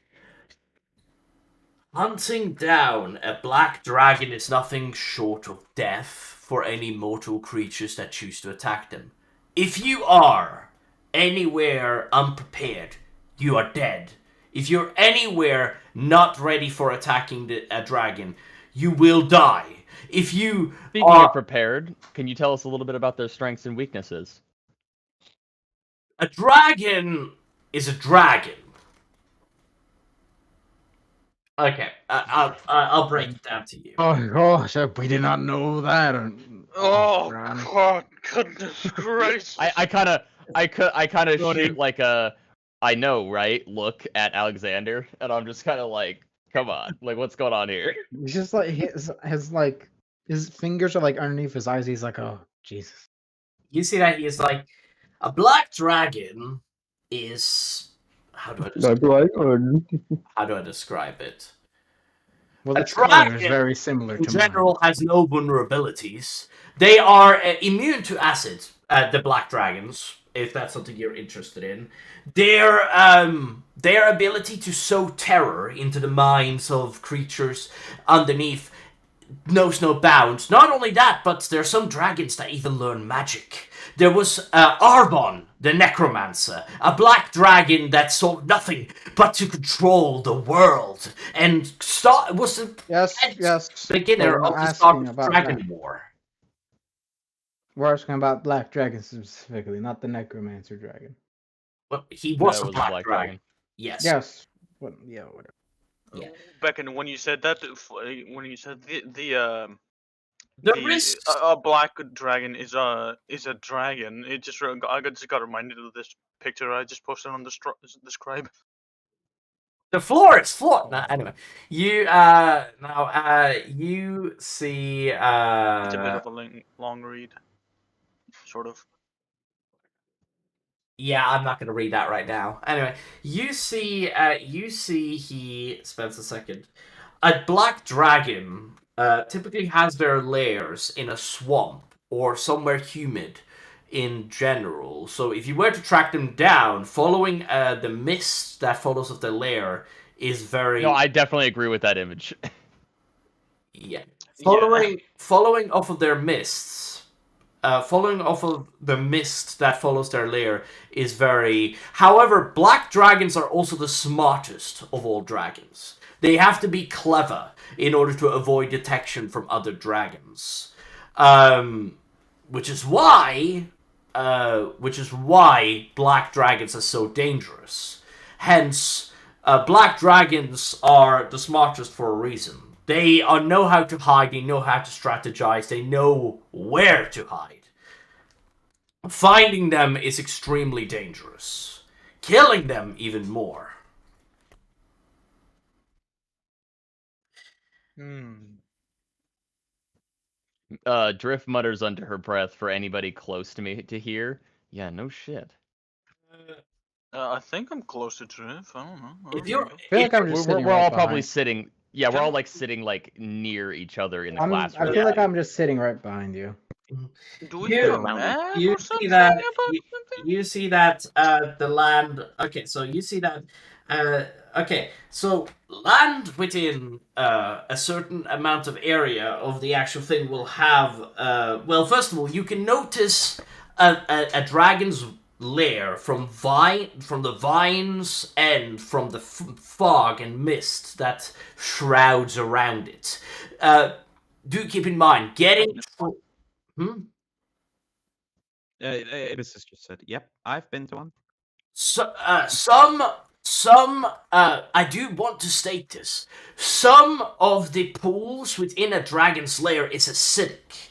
Hunting down a black dragon is nothing short of death for any mortal creatures that choose to attack them. If you are anywhere unprepared, you are dead. If you're anywhere not ready for attacking a dragon, you will die. if you Speaking are of prepared, can you tell us a little bit about their strengths and weaknesses? a dragon, is a dragon. Okay, I'll break it down to you. Oh gosh, we did not know that. Oh Ron. God, goodness gracious! I kind of Sorry. shoot like a, I know, right? Look at Alexander, and I'm just kind of like, come on, like what's going on here? He's just like his fingers are like underneath his eyes. He's like, oh Jesus. You see that he's like a black dragon is how do I describe it? Well, A its color is dragon, very similar in to mine. general, has no vulnerabilities. They are immune to acid. The black dragons, if that's something you're interested in, their ability to sow terror into the minds of creatures underneath knows no bounds. Not only that, but there are some dragons that even learn magic. There was Arbon, the necromancer, a black dragon that sought nothing but to control the world, and was the Yes. beginner But we're of the not start asking of about Dragon that. War. We're asking about Black Dragon specifically, not the Necromancer Dragon. Well, he No, was it a was black dragon. Yes. Yes. What? Yeah. Whatever. Yeah. Beckon, when you said that, when you said The risks. a black dragon is a dragon, it just I just got reminded of this picture I just posted on the scribe. The floor is flawed. Nah, anyway, you you see It's a bit of a long read, sort of. yeah, I'm not gonna read that right now. Anyway, you see he spends a second. A black dragon typically has their lairs in a swamp or somewhere humid in general. So if you were to track them down, following the mist that follows of the lair is very No, I definitely agree with that image. yeah. Yeah. Following off of their mists, following off of the mist that follows their lair is very. However, black dragons are also the smartest of all dragons. They have to be clever in order to avoid detection from other dragons, which is why black dragons are so dangerous. Hence, black dragons are the smartest for a reason. They know how to hide, they know how to strategize, they know where to hide. Finding them is extremely dangerous. Killing them even more. Drift mutters under her breath for anybody close to me to hear. Yeah, no shit. I think I'm closer to it. I don't know. If you're, I feel like I'm just We're sitting all right probably behind. sitting. Yeah, we're all like sitting like near each other in the I classroom. feel like I'm just sitting right behind you. Do we have a map you or see something that about you see that the land. Okay, so you see that. Okay, so land within a certain amount of area of the actual thing will have. Well, first of all, you can notice a dragon's lair from the vines and from the fog and mist that shrouds around it. Do keep in mind getting. Ibis just said, "Yep, I've been to one." So, I do want to state this. Some of the pools within a dragon's lair is acidic.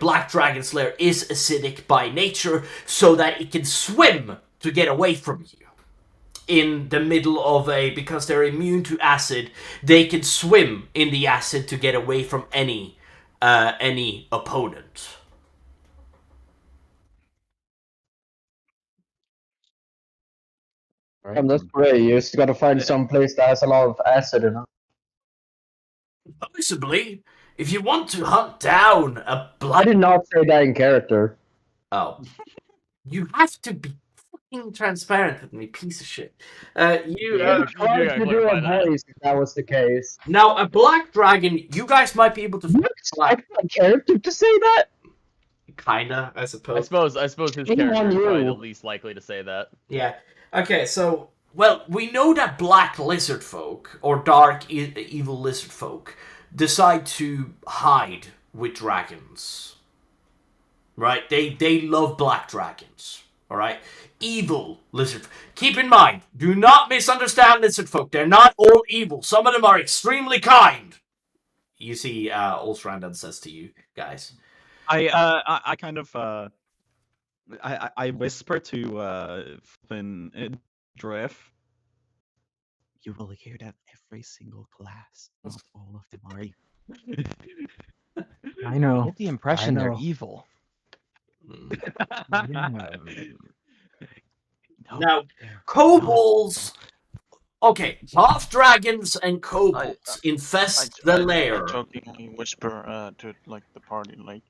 Black dragon's lair is acidic by nature, so that it can swim to get away from you. In the middle of because they're immune to acid, they can swim in the acid to get away from any opponent. And that's great. You just gotta find some place that has a lot of acid in it. Possibly, if you want to hunt down a I black. did not say that in character. Oh. You have to be fucking transparent with me, piece of shit. I tried to do a voice if that was the case. Now, a black dragon, you guys might be able to. You expect my character to say that? Kinda, I I suppose. suppose his Shame character on is probably you. the least likely to say that. Yeah. Okay, so, well, we know that black lizard folk, or dark evil lizard folk, decide to hide with dragons. Right? They love black dragons. Alright? Evil lizard. Keep in mind, do not misunderstand lizard folk. They're not all evil. Some of them are extremely kind. You see, Olstrandon says to you guys. I kind of I whisper to Flynn Drift. You will hear that every single class. Not all of them are evil. I know. I get the impression they're know. evil. Yeah. No, Now, they're kobolds. Okay, half dragons and kobolds I infest the lair. jokingly whisper to like the party, like,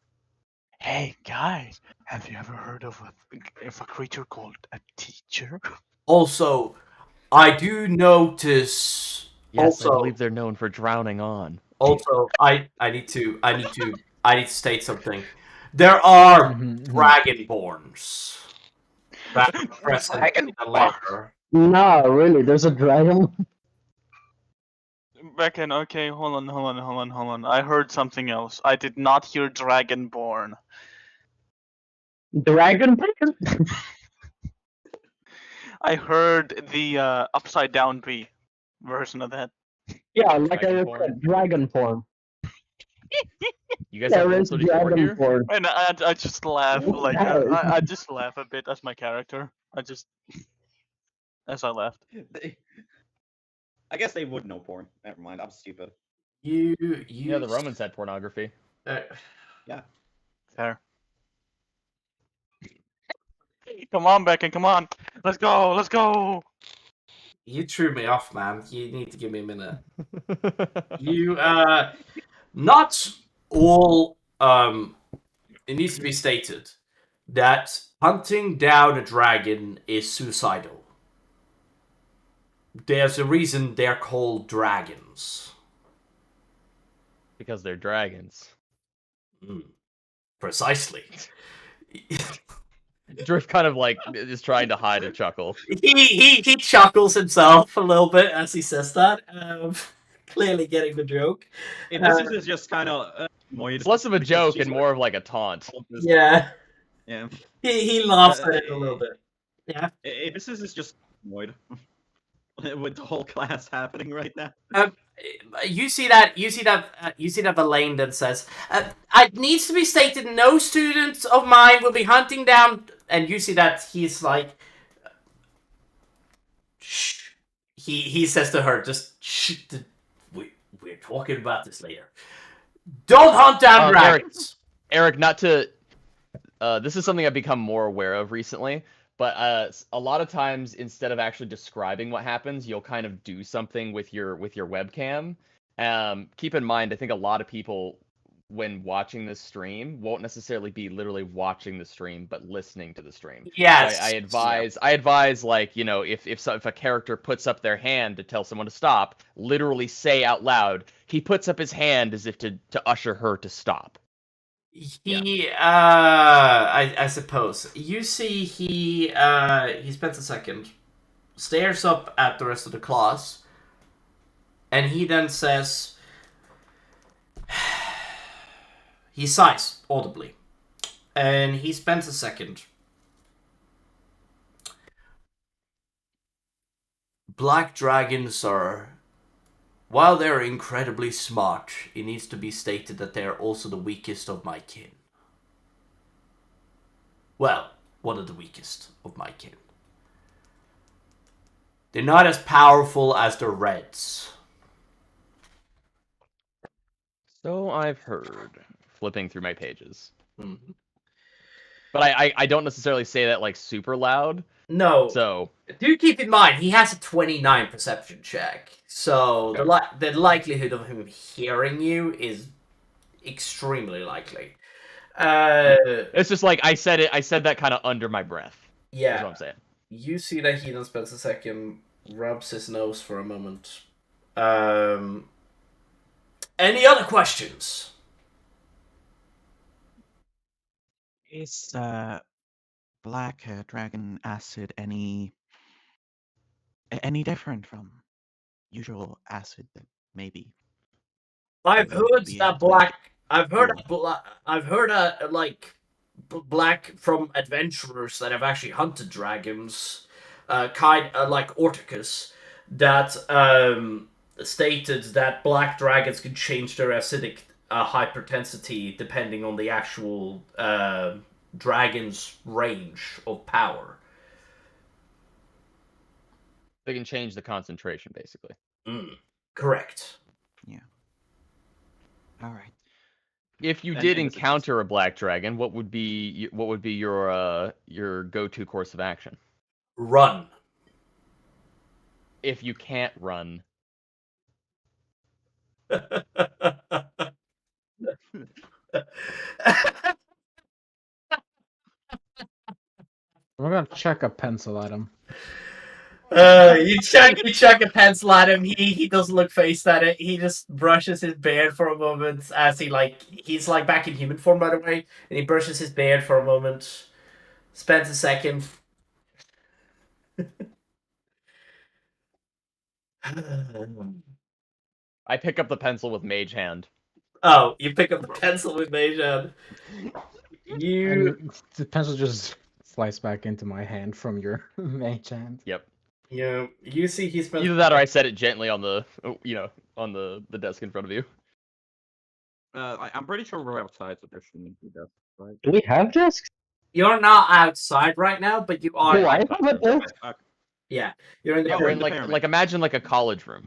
"Hey guys, have you ever heard of a creature called a teacher?" Also, I do notice. Yes, also, I believe they're known for drowning on. Also, I need to state something. There are Mhm, mhm. dragonborns that are present in the lair. Nah, really, there's a dragon. Beckon, okay, hold on. I heard something else. I did not hear Dragonborn. Dragon? I heard the upside down B version of that. Yeah, like I Dragon said, dragon form. You guys have There Rule is 34 dragon here? form. And I just laugh like Yeah. I just laugh a bit as my character. As I left. I guess they would know porn. Never mind, I'm stupid. Yeah, the Romans had pornography. Fair. Come on, Beckon, come on. Let's go. You threw me off, man. You need to give me a minute. You not all it needs to be stated that hunting down a dragon is suicidal. There's a reason they're called dragons. Because they're dragons. Precisely. Drift kind of like is trying to hide a chuckle. He chuckles himself a little bit as he says that. Clearly getting the joke. This is just kind of It's less of a joke and more of like a taunt. Yeah. Yeah. He laughs at it a little bit. Yeah. This is just annoyed with the whole class happening right now. You see that Elaine then says, "It needs to be stated, no student of mine will be hunting down." And you see that he's like, "Shh." He says to her, "Just shh. We're talking about this later. Don't hunt down dragons." Eric, not to. This is something I've become more aware of recently. But a lot of times, instead of actually describing what happens, you'll kind of do something with your webcam. Keep in mind, I think a lot of people, when watching this stream, won't necessarily be literally watching the stream, but listening to the stream. Yes. So I advise, like, you know, if a character puts up their hand to tell someone to stop, literally say out loud, he puts up his hand as if to usher her to stop. I suppose. You see he spends a second, stares up at the rest of the class, and he then says, he sighs audibly, and he spends a second. Black dragons are, while they're incredibly smart, it needs to be stated that they are also the weakest of my kin. Well, one of the weakest of my kin. They're not as powerful as the Reds. So I've heard, flipping through my pages. Mm-hmm. But I don't necessarily say that like super loud. No. So do keep in mind he has a 29 perception check, so okay. the likelihood of him hearing you is extremely likely. It's just like I said that kind of under my breath. Yeah. That's what I'm saying. You see that he then spends a second, rubs his nose for a moment. Any other questions? Is black dragon acid any different from usual acid that maybe I've Will heard be that able to make black. I've heard like black from adventurers that have actually hunted dragons, like Orticus, that stated that black dragons can change their acidic hypertensity depending on the actual dragon's range of power. They can change the concentration, basically. Correct. All right. If you And- did and this is- encounter a black dragon, what would be your go-to course of action? Run. If you can't run, We're gonna check a pencil at him. You chuck a pencil at him. He doesn't look faced at it. He just brushes his beard for a moment as he's like back in human form, by the way, and he brushes his beard for a moment, spends a second. I pick up the pencil with mage hand. Oh, you pick up the pencil with Mage Hand. You And the pencil just slides back into my hand from your mage hand. Yep. you see he spends Either that or I set it gently on the on the desk in front of you. I'm pretty sure we're outside, so there shouldn't be death. Right? Do we have desks? You're not outside right now, but you are. Do I have a desk? Yeah, you're in the. Yeah, we're we're in in the like pyramid. imagine like a college room,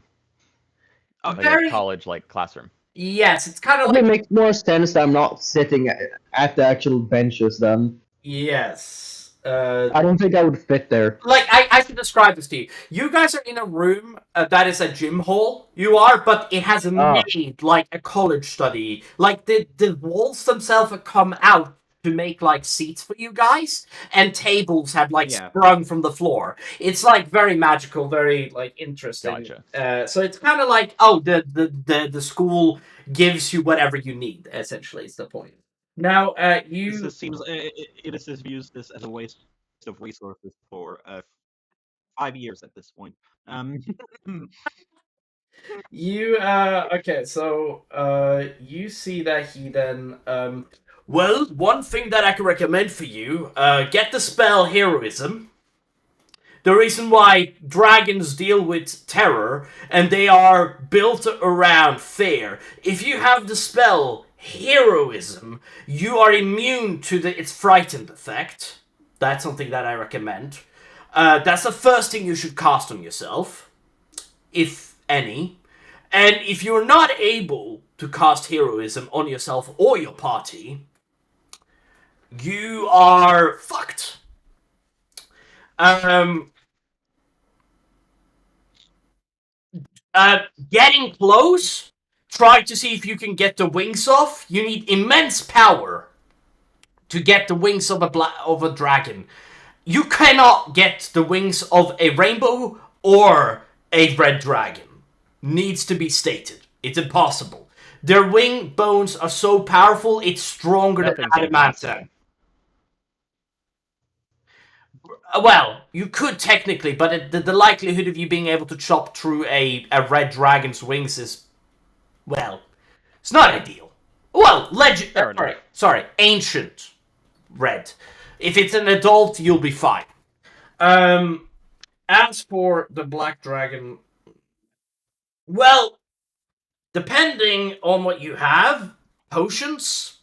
like Very- a college like classroom. Yes, it's kind of Probably like makes more sense that I'm not sitting at the actual benches then. yes. I don't think I would fit there. Like I should describe this to you. You guys are in a room that is a gym hall. You are, but it has made like a college study. Like the walls themselves have come out to make like seats for you guys, and tables have like Yeah. sprung from the floor. It's like very magical, very like interesting. Gotcha. So it's kind of like the school gives you whatever you need. Essentially, is the point. Now, you This seems it is used this as a waste of resources for 5 years at this point. You okay, so you see that he then well, one thing that I can recommend for you, get the spell heroism. The reason why dragons deal with terror and they are built around fear. If you have the spell heroism, you are immune to its frightened effect. That's something that I recommend. That's the first thing you should cast on yourself, if any. And if you're not able to cast heroism on yourself or your party, you are fucked. Getting close, try to see if you can get the wings off. You need immense power to get the wings of a dragon. You cannot get the wings of a rainbow or a red dragon. Needs to be stated. It's impossible. Their wing bones are so powerful, it's stronger than Nothing's adamantine. Well, you could technically, but the likelihood of you being able to chop through a red dragon's wings is, well, it's not ideal. Well, Fair enough. sorry, ancient red. If it's an adult, you'll be fine. As for the black dragon, well, depending on what you have, potions.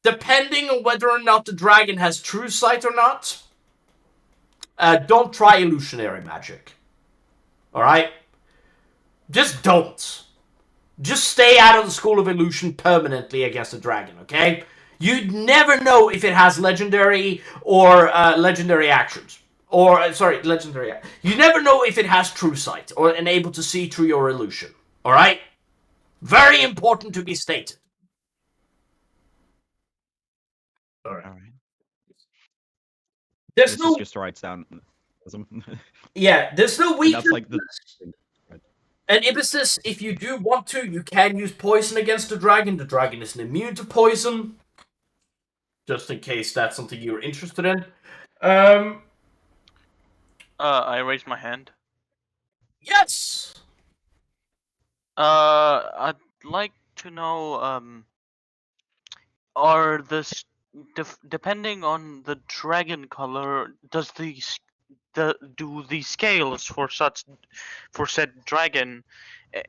Depending on whether or not the dragon has true sight or not, don't try illusionary magic. Alright? Just don't. Just stay out of the school of illusion permanently against a dragon, okay? You'd never know if it has legendary or legendary actions. Or, legendary. You never know if it has true sight or and able to see through your illusion. Alright? Very important to be stated. All right. There's This no, just writes down. yeah, there's no weakness. That's like the. And Ibissus, if you do want to, you can use poison against the dragon. The dragon isn't immune to poison. Just in case that's something you're interested in. I raised my hand. Yes! I'd like to know, are this depending on the dragon color, does do the scales for said dragon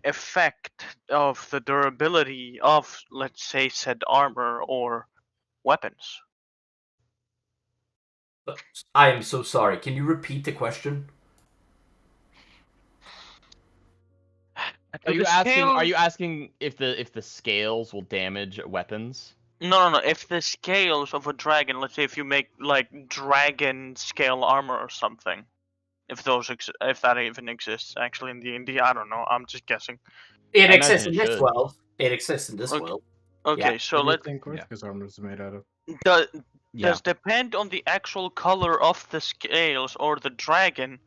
effect of the durability of, let's say, said armor or weapons? I am so sorry. Can you repeat the question? Are Do you the asking? Are scales- you asking if the scales will damage weapons? No. If the scales of a dragon, let's say, if you make like dragon scale armor or something, if if that even exists actually in D&D, I don't know. I'm just guessing. It I exists imagine in it this should. world. It exists in this Okay. world. Okay, Yeah. so What do you let think Yeah. Ortha's armor is made out of? does Yeah. depend on the actual color of the scales or the dragon.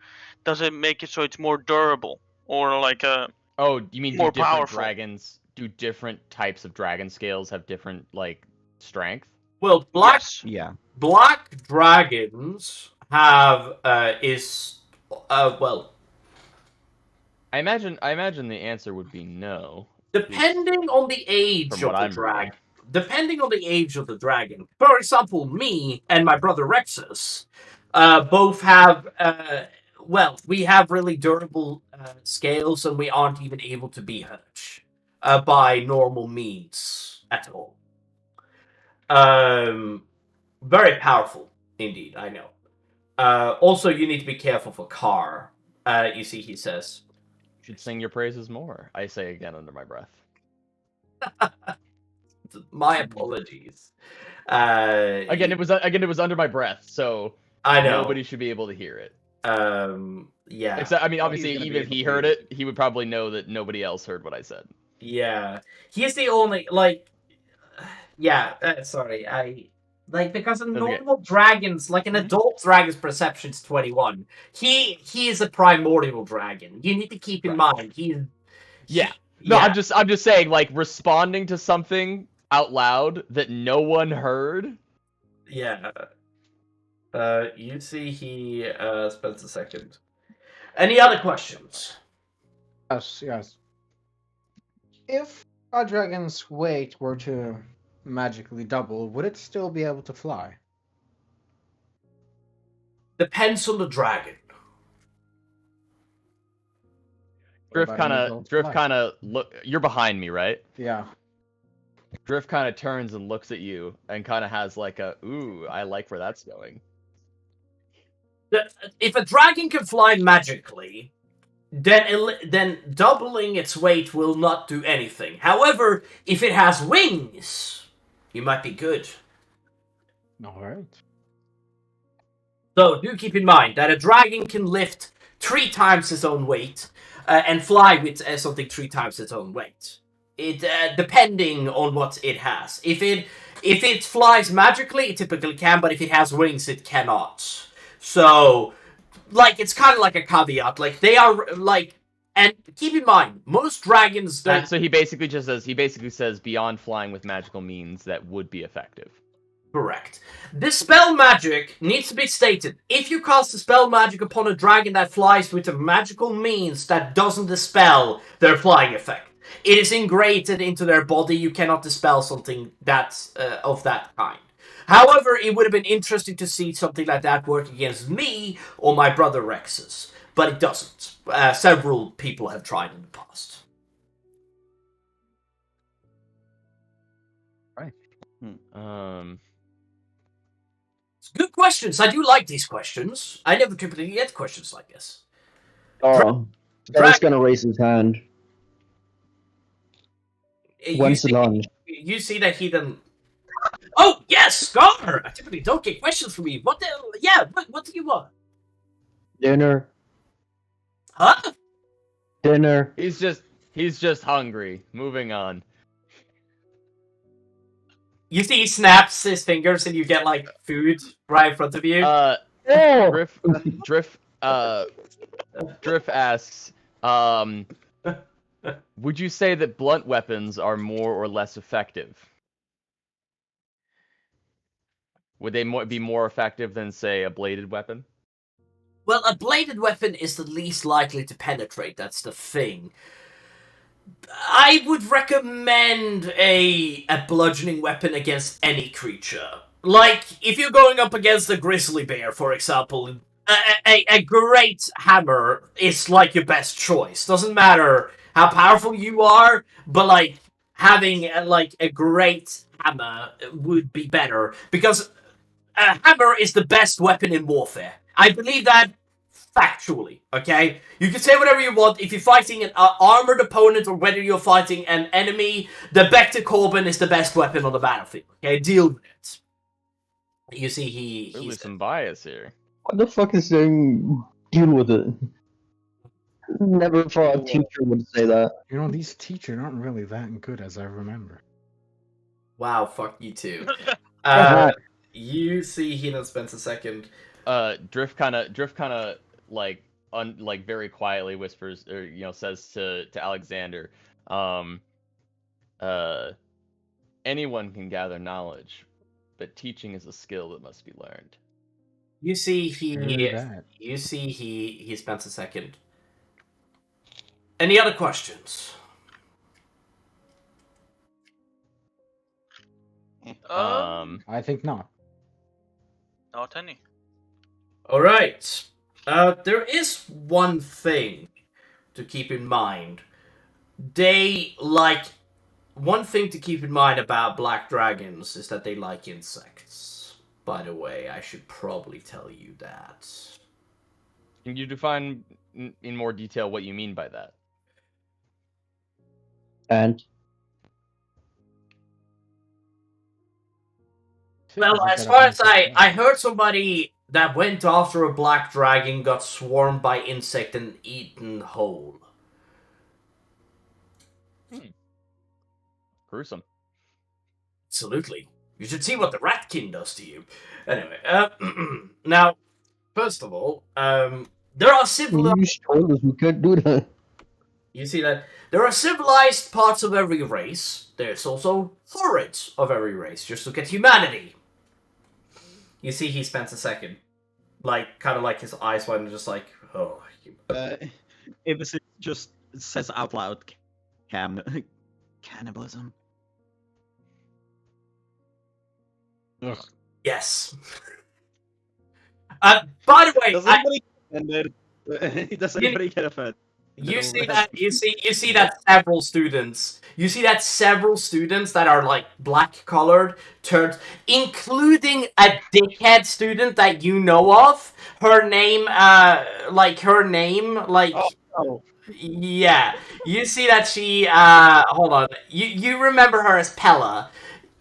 Does it make it so it's more durable or like a Oh, you mean more do different powerful? dragons? Do different types of dragon scales have different like strength? Well, Yes. Yeah. black dragons have well, I imagine the answer would be no. depending on the age From of what the I'm dragon. reading. Depending on the age of the dragon. For example, me and my brother Rexus both have well, we have really durable scales, and we aren't even able to be hurt by normal means at all. Very powerful indeed. I know. Also, you need to be careful for Car. You see, he says. Should sing your praises more. I say again under my breath. My apologies. Again, it was under my breath, so I know. nobody should be able to hear it. Yeah. Except, I mean, Well, obviously, he's gonna be even if able he to heard hear it, he would probably know that nobody else heard what I said. Yeah. He's the only yeah. Sorry, because a okay. normal dragon's like an adult dragon's perception's 21. He is a primordial dragon. You need to keep in mind Yeah. No, I'm just saying, like, responding to something out loud that no one heard. Yeah. You see, he spends a second. Any other questions? Yes. If a dragon's weight were to magically double, would it still be able to fly? Depends on the dragon. What about an adult Drift fly? kind of look. You're behind me, right? Yeah. Drift kind of turns and looks at you and kind of has like a, ooh, I like where that's going. If a dragon can fly magically, then doubling its weight will not do anything. However, if it has wings, you might be good. All right. So do keep in mind that a dragon can lift 3 times its own weight and fly with something 3 times its own weight. It depending on what it has. If it flies magically, it typically can, but if it has wings, it cannot. So, like, it's kind of like a caveat. Like, they are like, and keep in mind, most dragons. So he basically says beyond flying with magical means that would be effective. Correct. This spell magic needs to be stated. If you cast a spell magic upon a dragon that flies with a magical means, that doesn't dispel their flying effect. It is ingrained into their body. You cannot dispel something that's of that kind. However, it would have been interesting to see something like that work against me or my brother Rexus, but it doesn't. Several people have tried in the past. Right. Good questions. I do like these questions. I never typically get questions like this. Oh, Derek's gonna raise his hand. When's the lunch? You see that he didn't. Oh yes, Scar! I typically don't get questions from you. What the? Yeah, what do you want? Dinner. Huh? Dinner. He's just hungry. Moving on. You see, he snaps his fingers, and you get like food right in front of you. Drift asks, would you say that blunt weapons are more or less effective? Would they be more effective than, say, a bladed weapon? Well, a bladed weapon is the least likely to penetrate. That's the thing. I would recommend a bludgeoning weapon against any creature. Like, if you're going up against a grizzly bear, for example, a great hammer is like your best choice. Doesn't matter how powerful you are, but like having like a great hammer would be better because a hammer is the best weapon in warfare. I believe that factually, okay? You can say whatever you want. If you're fighting an armored opponent or whether you're fighting an enemy, the Bector Corbin is the best weapon on the battlefield, okay? Deal with it. You see, Clearly he's... some bias here. What the fuck is saying? Deal with it. Never thought a teacher would say that. You know, these teachers aren't really that good as I remember. Wow, fuck you too. You see, he now spends a second. Drift kind of like very quietly whispers, or says to Alexander, anyone can gather knowledge, but teaching is a skill that must be learned. You see, That. he spends a second. Any other questions? I think not. Not any. All right. There is one thing to keep in mind. One thing to keep in mind about black dragons is that they like insects. By the way, I should probably tell you that. Can you define in more detail what you mean by that? And Well, as far as I heard somebody that went after a black dragon got swarmed by insect and eaten whole. Gruesome. Absolutely. You should see what the ratkin does to you. Anyway, now, first of all, there are civilized... you told us we could do that. You see that there are civilized parts of every race. There's also horrids of every race. Just look at humanity. You see, he spends a second, like kind of like his eyes wide and just like, oh. If it just says out loud, cannibalism. Ugh. Yes. By the way, Does anybody get offended? Does anybody get offended? you see that several students. You see that several students that are like black colored turned, including a dickhead student that you know of. Her name, Oh. yeah. You see that she, hold on. You remember her as Pella.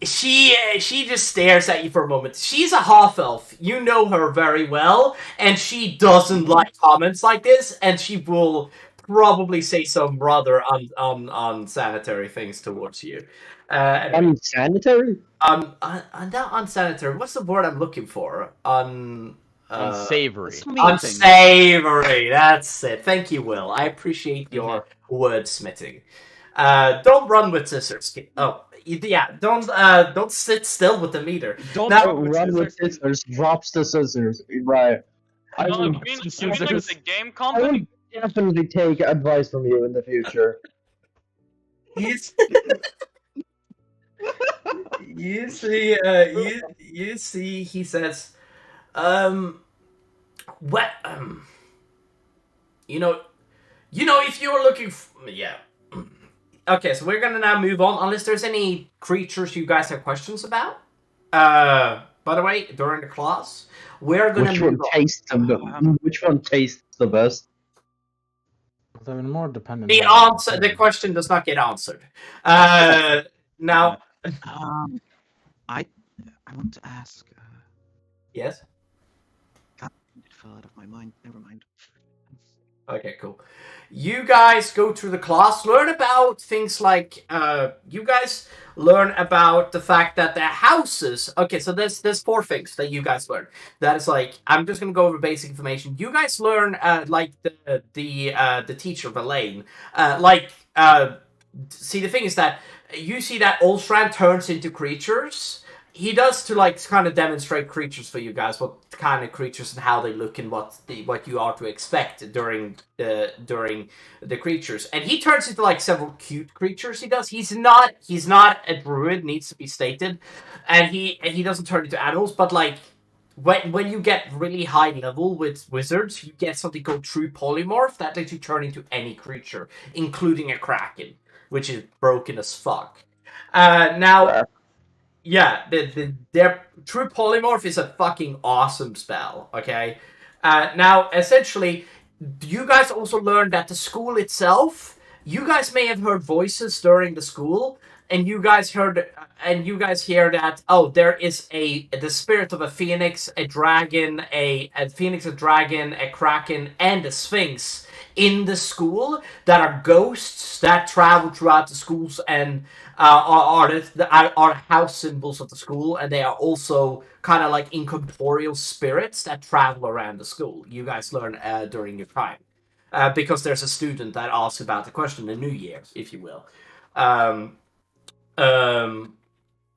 She just stares at you for a moment. She's a half elf. You know her very well, and she doesn't like comments like this, and she will probably say some rather unsanitary things towards you. Anyway, Unsanitary? not unsanitary. What's the word I'm looking for? Unsavory. Unsavory. That's it. Thank you, Will. I appreciate your wordsmithing. Don't run with scissors. Oh, yeah. Don't sit still with the meter. Don't Run with scissors. Drops the scissors. Right. I You would, mean like scissors. the game I would company? definitely take advice from you in the future. You see, he says, what, if you're looking yeah. Okay, so we're gonna now move on, unless there's any creatures you guys have questions about. By the way, during the class, we're gonna Which one move on. tastes the best? They're more dependent. The question does not get answered. Now, I want to ask. yes? God, it fell out of my mind. Never mind. Okay, cool. You guys go through the class, learn about things like, you guys learn about the fact that the houses... Okay, so there's 4 things that you guys learn. That is like, I'm just gonna go over basic information. You guys learn, like, the teacher, Verlaine, see, the thing is that you see that Olstrand turns into creatures. he does to like kind of demonstrate creatures for you guys, what kind of creatures and how they look and what you are to expect during the creatures. And he turns into like several cute creatures. He does. He's not a druid, needs to be stated, and he doesn't turn into animals. But like when you get really high level with wizards, you get something called True Polymorph that lets you turn into any creature, including a kraken, which is broken as fuck. Now. Yeah, their True Polymorph is a fucking awesome spell, okay? Now, essentially, you guys also learned that the school itself, you guys may have heard voices during the school, and you guys hear that, oh, there is the spirit of a phoenix, a dragon, a phoenix, a dragon, a kraken, and a sphinx in the school that are ghosts that travel throughout the schools and are house symbols of the school, and they are also kind of like incorporeal spirits that travel around the school. You guys learn during your time. Because there's a student that asks about the question, the New Year, if you will.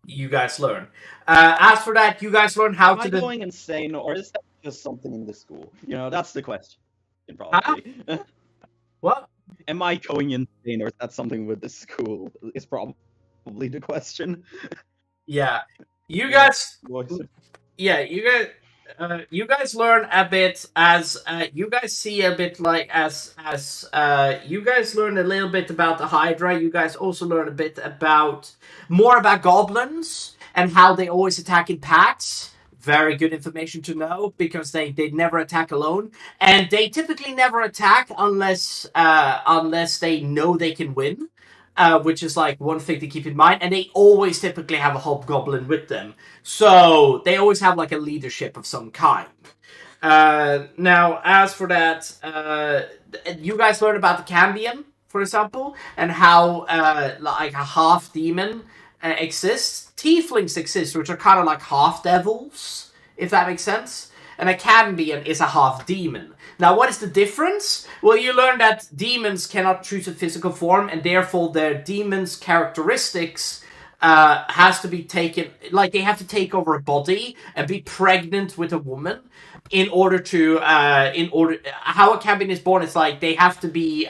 You guys learn. As for that, you guys learn how Am I going insane, or is that just something in the school? You know, that's the question, probably. What? Am I going insane, or is that something with the school? Is probably the question. Yeah, you guys. Voice. Yeah, you guys learn a bit as you guys see a bit like as you guys learn a little bit about the Hydra. You guys also learn a bit more about goblins and how they always attack in packs. Very good information to know because they never attack alone, and they typically never attack unless they know they can win. Which is like one thing to keep in mind, and they always typically have a hobgoblin with them, so they always have like a leadership of some kind. Now, as for that, you guys learn about the Cambion, for example, and how like a half demon exists. Tieflings exist, which are kind of like half devils, if that makes sense. And a Cambion is a half demon. Now, what is the difference? Well, you learn that demons cannot choose a physical form, and therefore their demons' characteristics has to be taken, like they have to take over a body and be pregnant with a woman in order to, how a Cambion is born is like they have to be,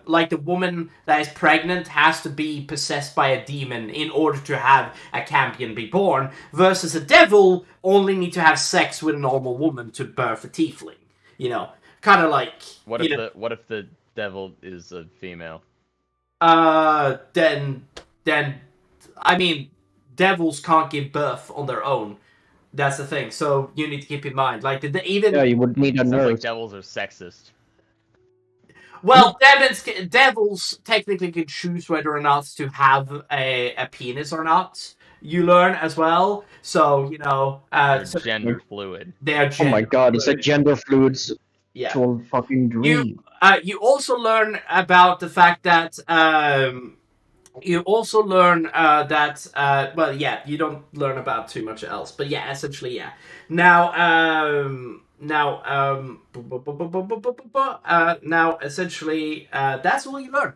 like the woman that is pregnant has to be possessed by a demon in order to have a Cambion be born, versus a devil only need to have sex with a normal woman to birth a tiefling, you know? Kind of like what if the devil is a female? Then I mean, devils can't give birth on their own. That's the thing. So you need to keep in mind, like even you would need a Sounds nurse. like devils are sexist. Well, devils technically can choose whether or not to have a penis or not. You learn as well, so you know. They're gender fluid. They're Oh my god, it's a gender fluid sexual fucking dream. You also learn about the fact that you also learn that well, yeah, you don't learn about too much else, but yeah, essentially, yeah. Now, essentially, that's all you learn.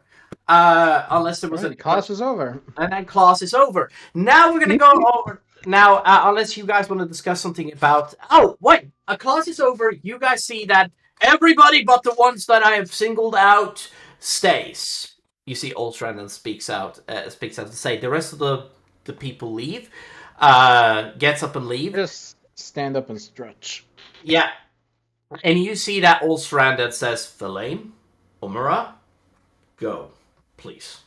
Unless there was a class is over. And then class is over. Now we're gonna go over. Now, unless you guys want to discuss something about. Oh, wait! A class is over. You guys see that everybody but the ones that I have singled out stays. You see, Ulstrand speaks out to say the rest of the people leave. Gets up and leave. Just stand up and stretch. Yeah, and you see that Ulstrand that says, "Verlaine, Umara, go, please."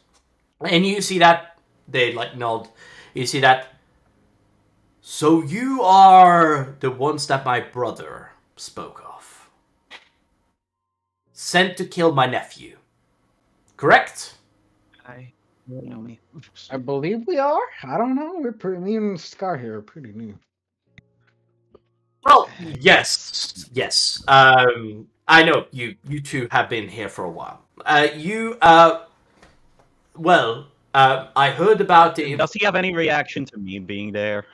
And you see that they like nod. You see that. So you are the ones that my brother spoke of. Sent to kill my nephew. Correct? I know me. I believe we are. I don't know. Me and Scar here are pretty new. Well, yes. I know you two have been here for a while. I heard about the. Does he have any reaction to me being there?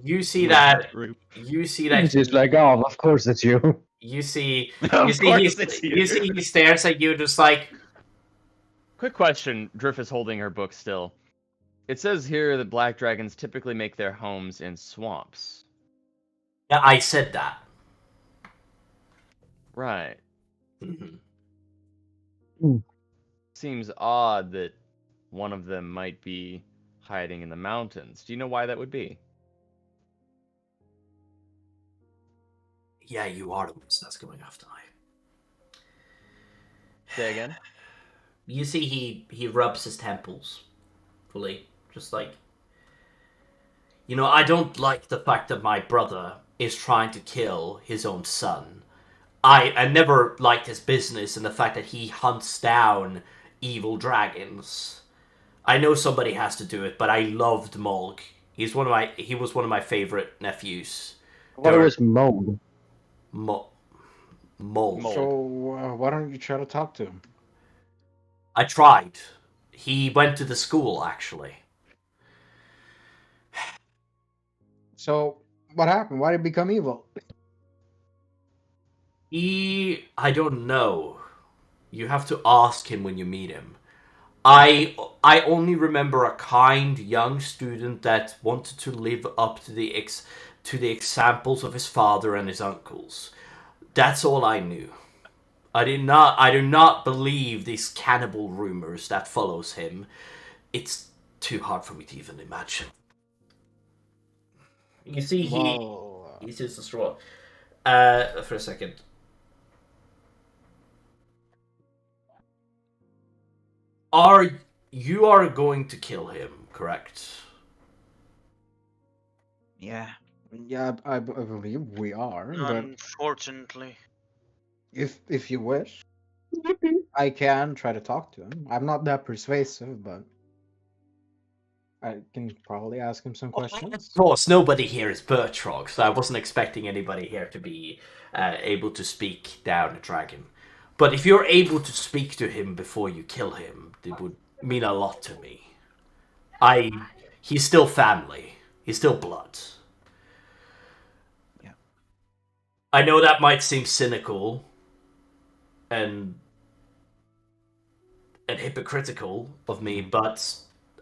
You see that. He's just like, oh, of course it's you. You see Of course it's you. you see he stares at you just like. Quick question. Drift is holding her book still. It says here that black dragons typically make their homes in swamps. Yeah, I said that. Right. Mhm. Seems odd that one of them might be hiding in the mountains. Do you know why that would be? Yeah, you are the ones that's going after me. Say again? You see, he rubs his temples fully, just like, I don't like the fact that my brother is trying to kill his own son. I never liked his business and the fact that he hunts down evil dragons. I know somebody has to do it, but I loved Mulg. He was one of my favorite nephews. I thought it was Mold. Mulg. Mold. So why don't you try to talk to him? I tried. He went to the school, actually. So what happened? Why did he become evil? I don't know. You have to ask him when you meet him. I only remember a kind young student that wanted to live up to the examples of his father and his uncles. That's all I knew. I do not believe these cannibal rumors that follows him. It's too hard for me to even imagine. You see, he's just a straw. For a second. You are going to kill him, correct? Yeah. Yeah, I believe we are. But Unfortunately. if you wish, I can try to talk to him. I'm not that persuasive, but I can probably ask him some questions. Of course, nobody here is Bertrog, so I wasn't expecting anybody here to be able to speak down a dragon. But if you're able to speak to him before you kill him, it would mean a lot to me. He's still family. He's still blood. Yeah. I know that might seem cynical and hypocritical of me, but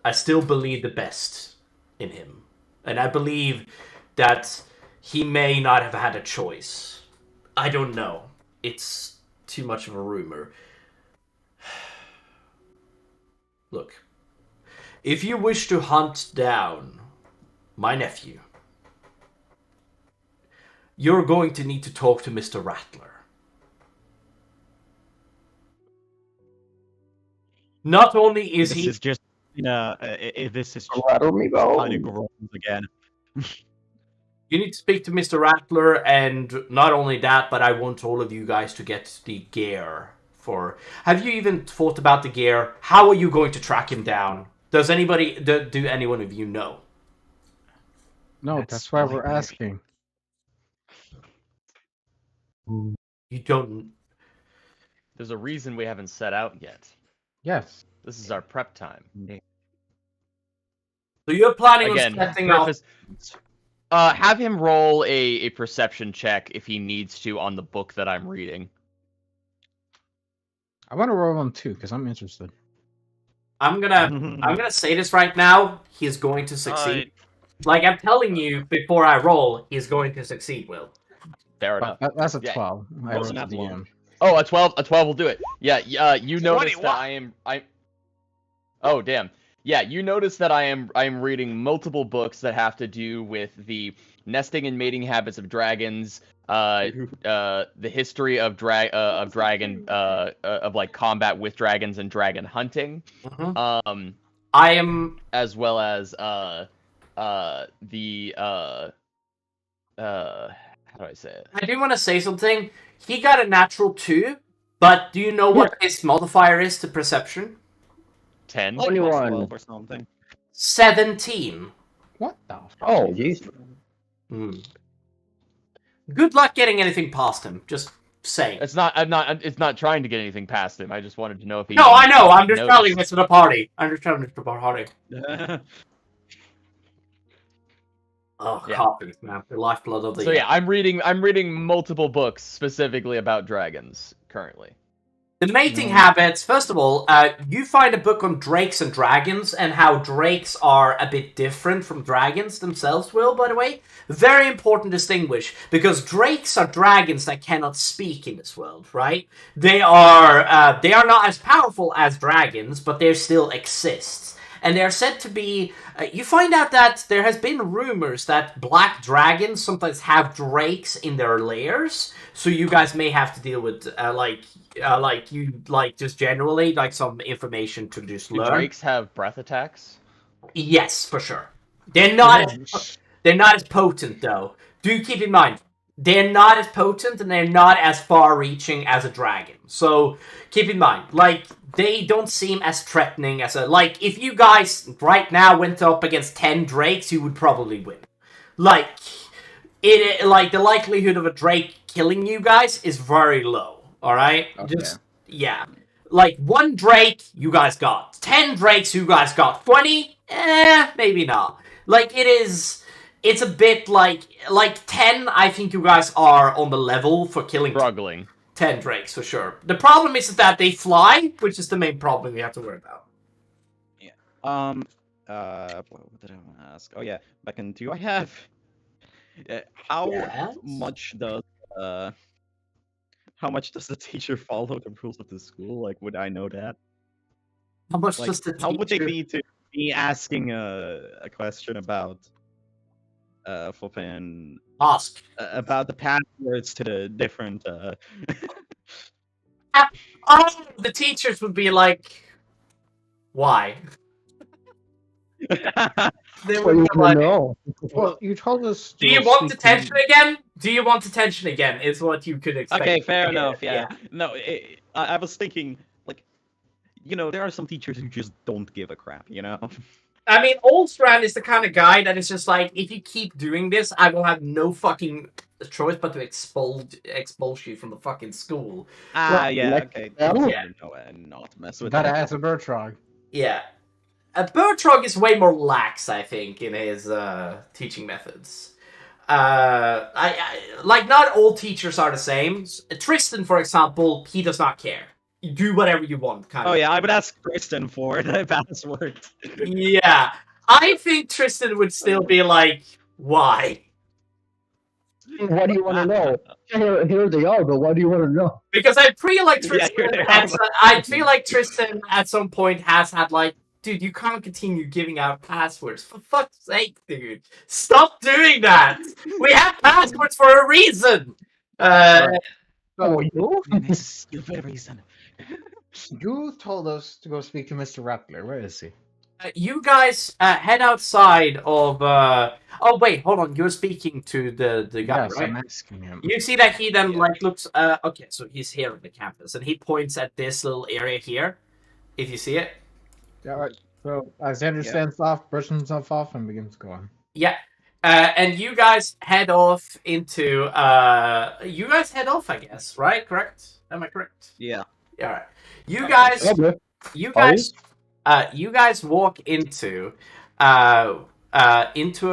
I still believe the best in him. And I believe that he may not have had a choice. I don't know. It's too much of a rumor. Look, if you wish to hunt down my nephew, you're going to need to talk to Mr. Rattler. Not only is This he... is just, this is Rattle me, tiny bro. groans again. You need to speak to Mr. Rattler, and not only that, but I want all of you guys to get the gear for... Have you even thought about the gear? How are you going to track him down? Does anybody... Do any one of you know? No, that's why we're asking. You don't... There's a reason we haven't set out yet. Yes. This is our prep time. So you're planning Again, on setting off... have him roll a perception check if he needs to on the book that I'm reading. I want to roll one too because I'm interested. I'm gonna say this right now. He's going to succeed. Like I'm telling you before I roll, he's going to succeed. Will. Fair enough. That's a Yeah. 12. I rolled the DM. Oh, a 12 will do it. Yeah, you notice 20, that I Oh, damn. Yeah, you notice that I am reading multiple books that have to do with the nesting and mating habits of dragons, the history of dragon of like combat with dragons and dragon hunting. Mm-hmm. I am as well as how do I say it? I do want to say something. He got a natural 2, but do you know what his modifier is to perception? 10. 21. Or something. 17. What the? Oh, jeez. Good luck getting anything past him. Just saying. It's not trying to get anything past him. I just wanted to know if he. No, I know. I'm just noticed. telling this to the party. Oh, Yeah. coffee, man. The lifeblood of the... So yeah, I'm reading multiple books specifically about dragons currently. The mating habits, first of all, you find a book on drakes and dragons and how drakes are a bit different from dragons themselves, Will, by the way. Very important to distinguish, because drakes are dragons that cannot speak in this world, right? They are not as powerful as dragons, but they still exist. And they're said to be... you find out that there has been rumors that black dragons sometimes have drakes in their lairs, so you guys may have to deal with, just generally, like, some information to just Do learn. drakes have breath attacks? Yes, for sure. They're not as potent, though. Do keep in mind, they're not as potent and they're not as far-reaching as a dragon. So, keep in mind, like, they don't seem as threatening as a... Like, if you guys right now went up against 10 drakes, you would probably win. Like, the likelihood of a drake killing you guys is very low, alright? Okay. Yeah. Like, 1 drake, you guys got. 10 drakes, you guys got. 20? Maybe not. Like, it's a bit like 10, I think you guys are on the level for killing Struggling. 10 drakes, for sure. The problem is that they fly, which is the main problem we have to worry about. What did I want to ask? Oh yeah, Beckon, do I have... how Yes? much does the teacher follow the rules of the school? Like, would I know that? How much Like, does the how would they teacher- be to me asking a question about flipping Ask. about the passwords to the different The teachers would be like, why? They What would do you be want like, to know? Well, you told us. do you want attention again? Do you want attention again? Is what you could expect. Okay, fair enough. Yeah. No, I was thinking, like, there are some teachers who just don't give a crap. I mean, Oldstrand is the kind of guy that is just like, if you keep doing this, I will have no fucking choice but to expulse you from the fucking school. Yeah. like, Okay. yeah. No, and not mess with Gotta that. ask a Bertrog. Yeah. Bertrog is way more lax, I think, in his teaching methods. Like, not all teachers are the same. Tristan, for example, he does not care. You do whatever you want, kind of. Oh yeah, I would ask Kristen for the password. Yeah. I think Tristan would still be like, why? What do you want to know? Here they are, but what do you want to know? Because I feel like Yeah, Tristan at some point has had like, dude, you can't continue giving out passwords. For fuck's sake, dude. Stop doing that! We have passwords for a reason! So This stupid reason. you told us to go speak to Mr. Rattler. Where is he? You guys head outside of... Oh, wait, hold on. You're speaking to the guy, Yes, right? I'm asking him. You see that he then, like, looks... okay, so he's here on the campus, and he points at this little area here, if you see it. Yeah, right. So Alexander stands off, brushes himself off, and begins going. Yeah. And you guys head off into... you guys head off, I guess, right? Correct? Am I correct? Yeah. All right. You guys... Okay. You guys walk into a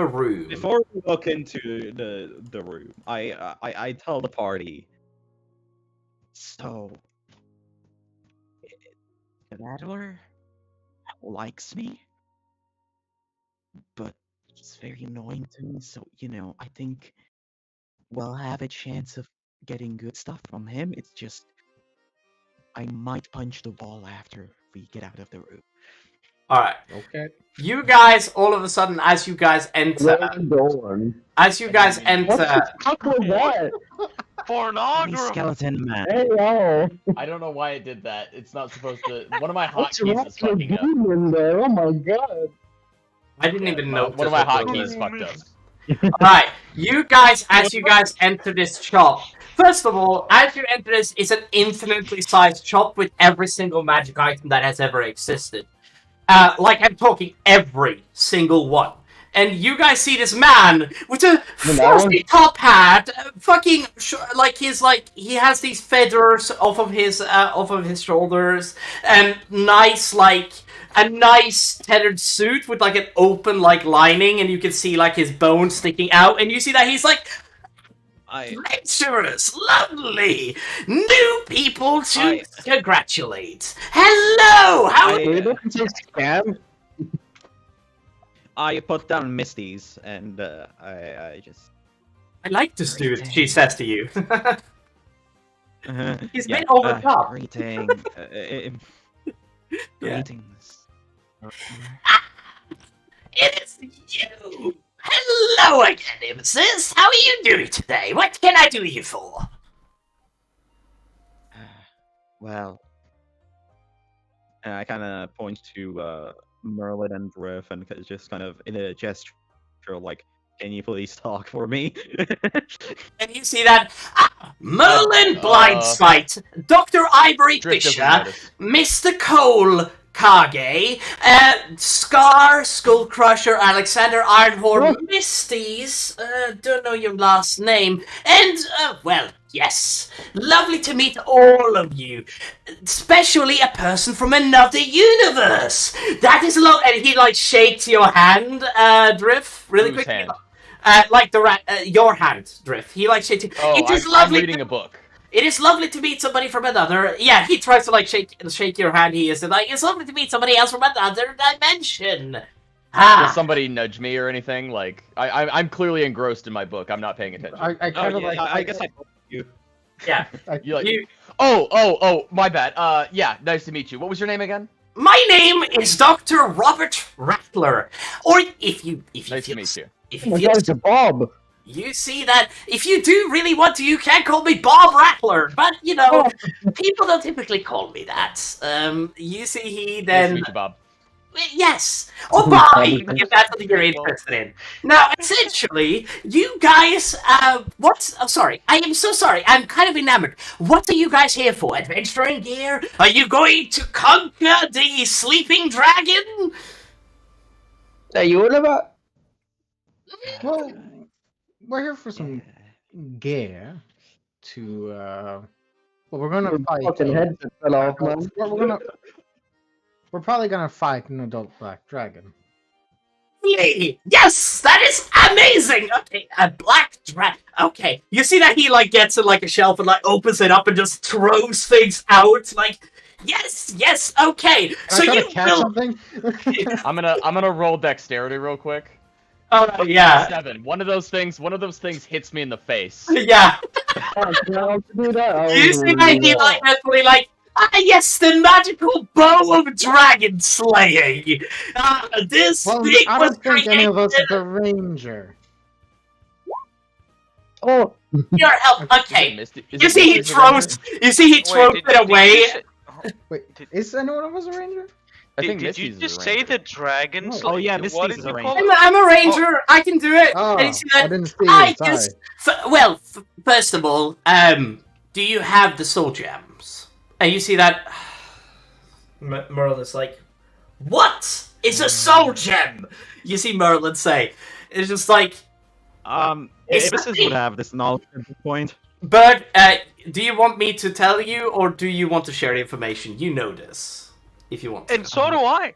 room. Before we look into the room, I tell the party. So, Rattler likes me, but he's very annoying to me. So, I think we'll have a chance of getting good stuff from him. It's just I might punch the wall after we get out of the room. All right. Okay. You guys, all of a sudden, as you guys enter, Where are you going? as you guys What enter, the fuck was that? Hey, Pornography. skeleton man. Hey, yo. I don't know why it did that. It's not supposed to. One of my What's hotkeys is wrong fucking up. in there? Oh my god. I didn't even know. One of my hotkeys fucked up. All right, you guys, as you guys enter this shop. First of all, as you enter this, it's an infinitely sized shop with every single magic item that has ever existed. Like, I'm talking every single one. And you guys see this man with a frosty top hat, he has these feathers off of his shoulders, and a nice tethered suit with like an open lining, and you can see like his bones sticking out, and you see that he's like, Adventurous, lovely, new people to congratulate. Hello, how are Wait, you? don't say scam. I put down Misty's, and I just. I like this dude, she says to you. He's Yeah, been over the top. Greeting. Greetings. It is you! Hello again, Nemesis! How are you doing today? What can I do you for? Well, I kind of point to Merlin and Drift and just kind of in a gesture like, "Can you please talk for me?" And you see that Merlin Blindsight, Dr. Ivory Drift doesn't Fisher, notice. Mr. Cole Kage, Scar, Skull Crusher, Alexander Ironhorn, Misty's, don't know your last name, and, well, yes, lovely to meet all of you, especially a person from another universe. That is and he, like, shakes your hand, Drift, really Whose quickly. hand? Like your hand, Drift. He like shakes it. Oh, It is I'm lovely. reading a book. It is lovely to meet somebody from another. Yeah, he tries to like shake your hand. He is like, it's lovely to meet somebody else from another dimension. Does somebody nudge me or anything? Like, I'm clearly engrossed in my book. I'm not paying attention. I kind of like. I guess I told you. Yeah. You like? Oh, my bad. Yeah, nice to meet you. What was your name again? My name is Dr. Robert Rattler. Or if you Nice feel, to meet you. if Oh you my feel, god, it's a Bob. you see that if you do really want to, you can call me Bob Rattler. But you know, people don't typically call me that. You see, he Nice then. to meet you, Bob. Yes, or Bobby, if that's something you're interested in. Now, essentially, you guys, what? I'm sorry. I am so sorry. I'm kind of enamored. What are you guys here for? Adventuring gear? Are you going to conquer the sleeping dragon? Are you all about? Well, we're here for some gear to. Well, we're gonna fight. Fucking heads that fell off, man. We're probably gonna fight an adult black dragon. Yay! Yes, that is amazing. Okay, a black dragon. Okay, you see that he like gets in like a shelf and like opens it up and just throws things out. Like, yes. Okay, so Can I you try to catch will. something? I'm gonna roll dexterity real quick. Oh yeah, 7. One of those things hits me in the face. yeah. Can I also do that? You see that he like definitely like. Yes, the magical bow of dragon slaying. This Well, thing I was don't think any of us created are the ranger. Oh, your help. Okay, Misty- is you it see he Misty's Avenger? throws. You see he throws Wait, it away. Wait, is anyone of us a ranger? I think Did you Misty's just is a say ranger. the dragons? Oh, yeah, What Misty's did is you a call ranger. it? I'm a ranger. I can do it. Oh, And you see I that? didn't see I it. Sorry. just. First of all, do you have the soul gems? And you see that. Merlin's like, what is a soul gem? You see Merlin say, it's just like, It's Ibis nothing. would have this knowledge at this point. Bird, do you want me to tell you, or do you want to share the information? You know this, if you want to. And so do I.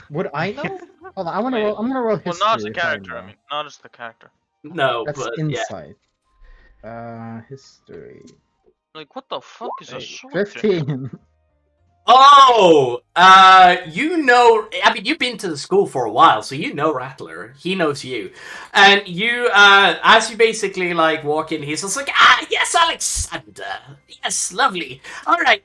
Would I know? Hold on, I'm gonna roll history. Well, not as a if I character. know. I mean, not as the character. No, That's but yeah. insight. History. Like, what the fuck is a sword? 15. Oh, you know, I mean, you've been to the school for a while, so you know Rattler. He knows you. And you, as you basically, like, walk in, he's just like, yes, Alexander. Yes, lovely. All right,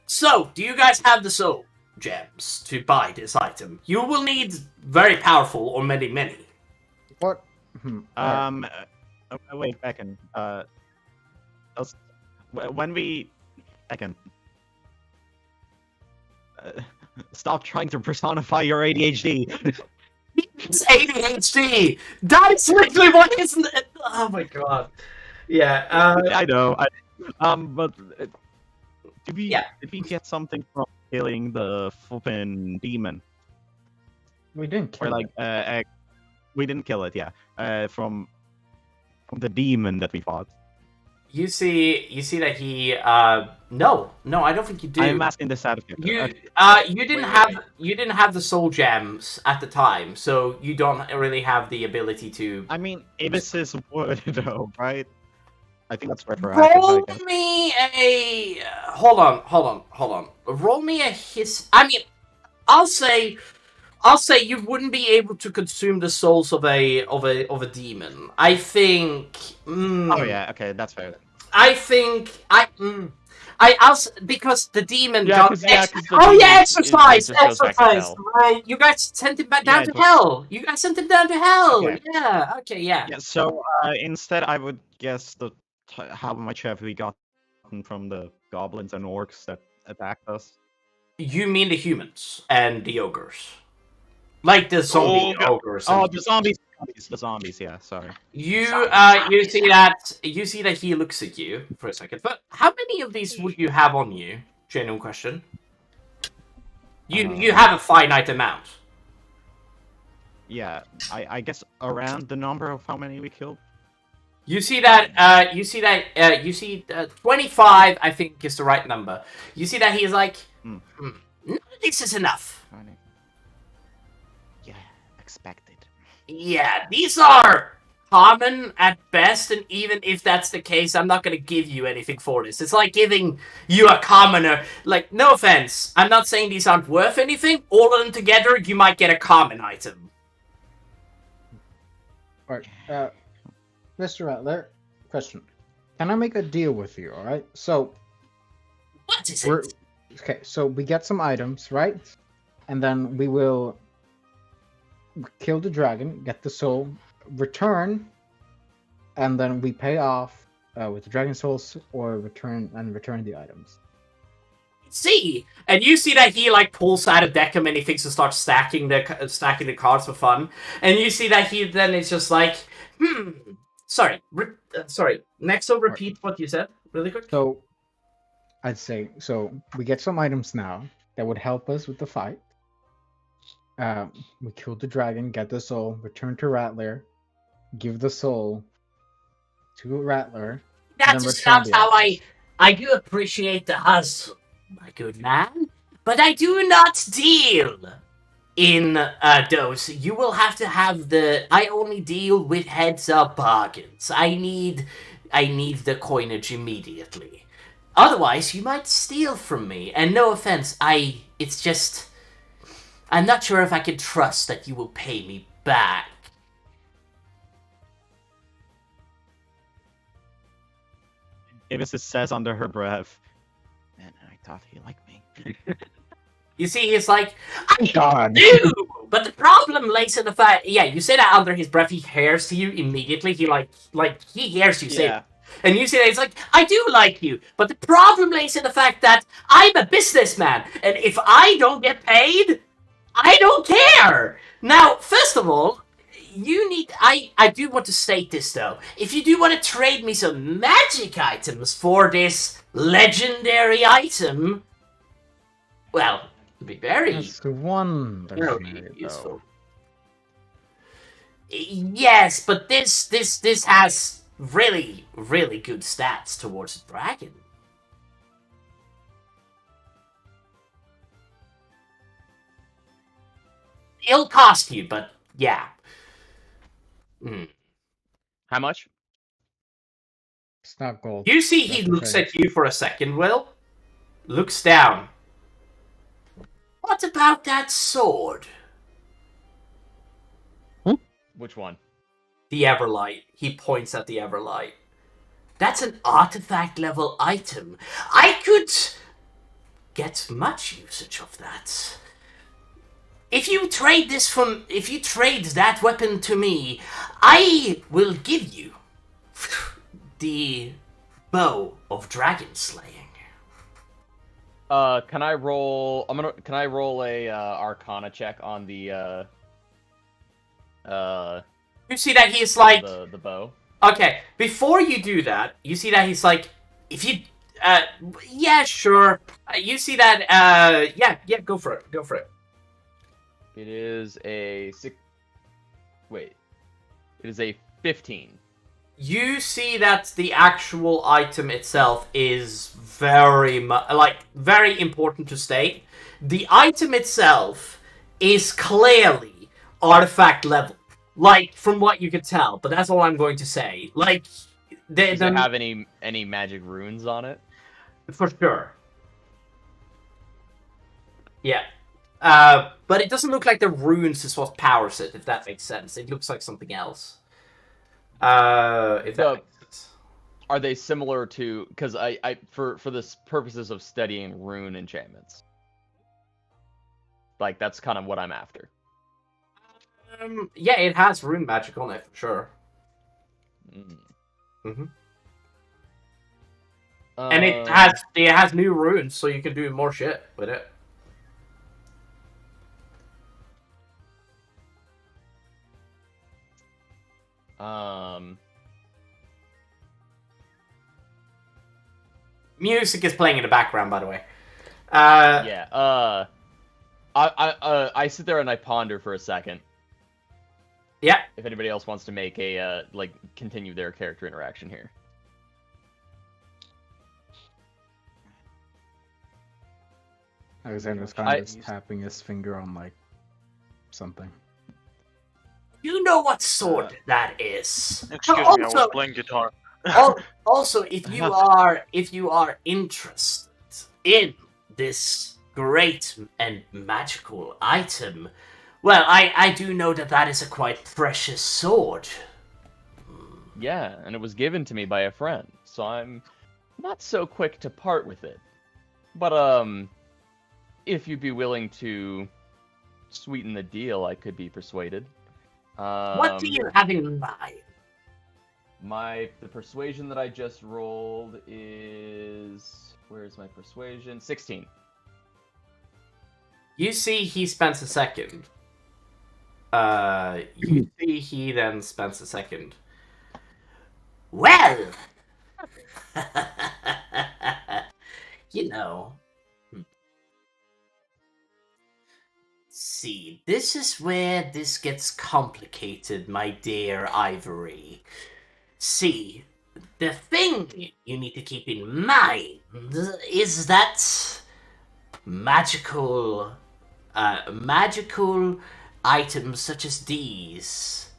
so, do you guys have the soul gems to buy this item? You will need very powerful or many. What? Wait, Beckon. When we, Beckon. Stop trying to personify your ADHD. It's ADHD! That's literally what isn't it? Oh my god. Yeah, I know. But did we get something from killing the flippin' demon? We didn't kill Or like, we didn't kill it. Yeah. From the demon that we fought. you see that he, no, I don't think you do. I'm asking this out of character. You didn't have the soul gems at the time, so you don't really have the ability to. I mean, Ibis's would though, right? I think that's retroactive, I Roll guess. me a. Hold on. Roll me a his. I mean, I'll say you wouldn't be able to consume the souls of a demon. I think. Oh yeah, okay, that's fair. I think because the demon Yeah, got 'cause the oh demon yeah, it exercise. just goes back to hell. Right, you guys sent him back Yeah, down it to was- hell. You guys sent him down to hell. Okay. Yeah. Okay. Yeah. Yeah, so instead I would guess how much have we gotten from the goblins and orcs that attacked us? You mean the humans and the ogres, like the zombie ogres. Oh, and- the zombies, yeah, sorry. You see that he looks at you for a second. But how many of these would you have on you? Genuine question. You have a finite amount. Yeah, I guess around the number of how many we killed. You see that 25, I think, is the right number. You see that he's like, Hmm. none of this is enough. Yeah, expected. Yeah, these are common at best, and even if that's the case, I'm not gonna give you anything for this. It's like giving you a commoner. Like, no offense, I'm not saying these aren't worth anything. All of them together, you might get a common item. Alright, Mr. Rattler, question. Can I make a deal with you, alright? So, What is we're... it? Okay, so we get some items, right? And then we will kill the dragon, get the soul, return, and then we pay off with the dragon souls or return the items. See, and you see that he like pulls out a deck of many things and starts stacking the cards for fun, and you see that he then is just like, sorry. Next, so repeat what you said really quick. So, I'd say we get some items now that would help us with the fight. We kill the dragon, get the soul, return to Rattler, give the soul to Rattler. That then is return not the how items. I do appreciate the hustle, my good man, but I do not deal in those. You will have to have I only deal with heads-up bargains. I need the coinage immediately. Otherwise, you might steal from me. And no offense, it's just, I'm not sure if I can trust that you will pay me back. Ibis says under her breath. Man, I thought he liked me. You see, he's like, I God. do! But the problem lays in the fact, yeah, you say that under his breath, he hears you immediately. He he hears you say it. And you say that he's like, I do like you. But the problem lays in the fact that I'm a businessman. And if I don't get paid, I don't care. Now, first of all, I do want to state this though. If you do want to trade me some magic items for this legendary item, well, it'd be very That's one useful. Yes, but this has really, really good stats towards the dragon. It'll cost you, but yeah. How much? It's not gold. You see he That's looks okay. at you for a second, Will. Looks down. What about that sword? Which one? The Everlight. He points at the Everlight. That's an artifact level item. I could get much usage of that. If you trade that weapon to me, I will give you the bow of dragon slaying. Can I roll? Can I roll a Arcana check on the You see that he's like, the bow? okay, before you do that, you see that he's like, if you, yeah, sure. You see that, yeah, go for it. It is a Wait. It is a 15. You see that the actual item itself is very important to state. The item itself is clearly artifact level. Like, from what you could tell, but that's all I'm going to say. Like, Does it have any magic runes on it? For sure. Yeah. But it doesn't look like the runes is what powers it, if that makes sense. It looks like something else. If that makes sense. Are they similar to... Because for the purposes of studying rune enchantments. Like, that's kind of what I'm after. Yeah, it has rune magic on it, for sure. Mm-hmm. And it has new runes, so you can do more shit with it. Music is playing in the background, by the way. Yeah. I sit there and I ponder for a second. Yeah. If anybody else wants to make a continue their character interaction here. Alexander's kind of tapping his finger on like something. You know what sword that is. Excuse me, I was playing guitar. Also, if you are interested in this great and magical item, well, I do know that is a quite precious sword. Yeah, and it was given to me by a friend, so I'm not so quick to part with it. But if you'd be willing to sweeten the deal, I could be persuaded. What do you have in mind? The persuasion that I just rolled is... Where's my persuasion? 16. You see he spends a second. You see he then spends a second. Well! You know... See, this is where this gets complicated, my dear Ivory. See, the thing you need to keep in mind is that magical items such as these.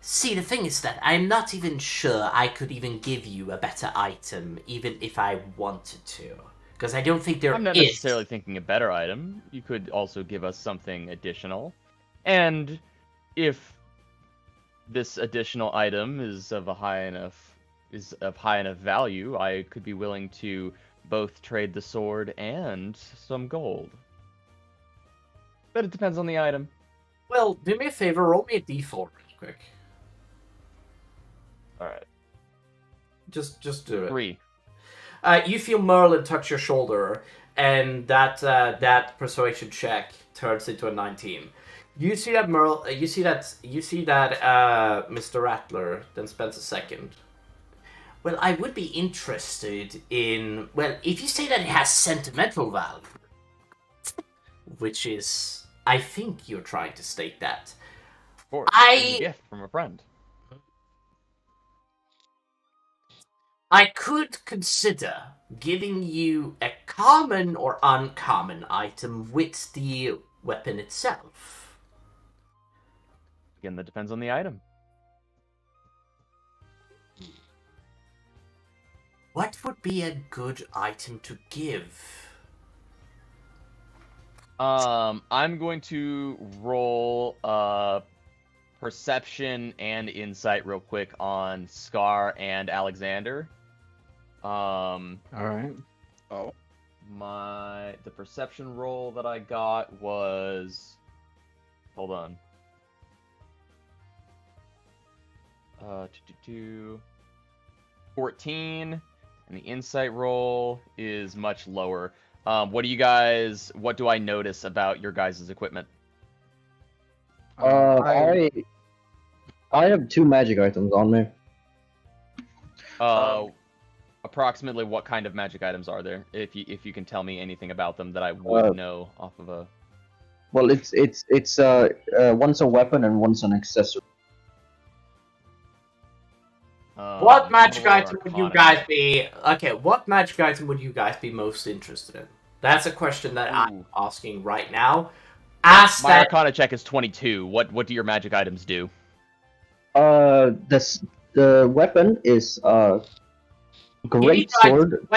See, the thing is that I'm not even sure I could even give you a better item, even if I wanted to. Because I don't think there is. I'm not necessarily thinking a better item. You could also give us something additional. And if this additional item is of high enough value, I could be willing to both trade the sword and some gold. But it depends on the item. Well, do me a favor, roll me a d4 real quick. Alright. Just do it. 3. You feel Merlin touch your shoulder, and that persuasion check turns into a 19. You see that Mr. Rattler then spends a second. Well, I would be interested in... Well, if you say that it has sentimental value, which is... I think you're trying to state that. Of course, it's a gift from a friend. I could consider giving you a common or uncommon item with the weapon itself. Again, that depends on the item. What would be a good item to give? I'm going to roll perception and insight real quick on Scar and Alexander. Alright. Oh. The perception roll that I got was... Hold on. 14, and the insight roll is much lower. What do I notice about your guys' equipment? I have 2 magic items on me. Approximately what kind of magic items are there? If you can tell me anything about them that I wouldn't know off of a... Well, it's one's a weapon and one's an accessory. What magic item would you guys be... Okay, what magic item would you guys be most interested in? That's a question that I'm asking right now. My Arcana check is 22. What do your magic items do? The the weapon is a You need great to sword.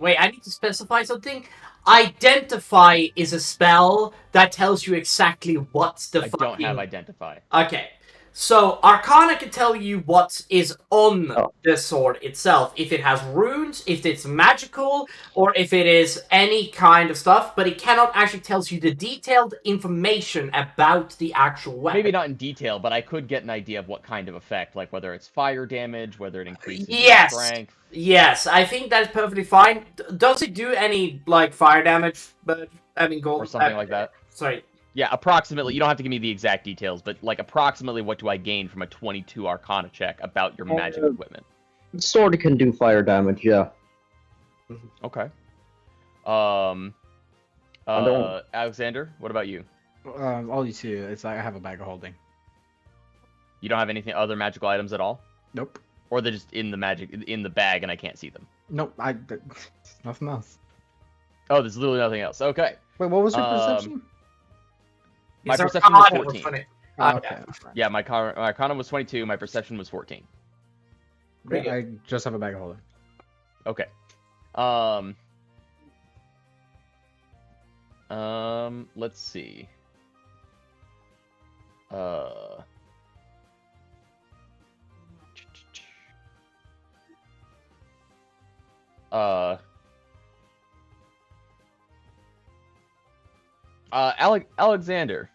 wait. I need to specify something. Identify is a spell that tells you exactly what's the I fucking... don't have identify. Okay. So, Arcana can tell you what is on Oh. the sword itself. If it has runes, if it's magical, or if it is any kind of stuff, but it cannot actually tell you the detailed information about the actual weapon. Maybe not in detail, but I could get an idea of what kind of effect, like whether it's fire damage, whether it increases your Yes. strength. Yes, I think that's perfectly fine. Does it do any, like, fire damage? But, I mean, gold... Or something like that. Sorry. Yeah, approximately. You don't have to give me the exact details, but like approximately what do I gain from a 22 Arcana check about your magic equipment? Sword can do fire damage, yeah. Okay. Alexander, what about you? All you see is I have a bag of holding. You don't have anything other magical items at all, Nope. or they're just in the bag and I can't see them. Nope. Nothing else. Oh, there's literally nothing else. Okay. Wait, what was your perception? My Is perception was Arcana 14. funny? Okay. Yeah, my Arcana was 22. My perception was 14. Pretty I just have a bag of holding. Okay. Let's see. Alexander,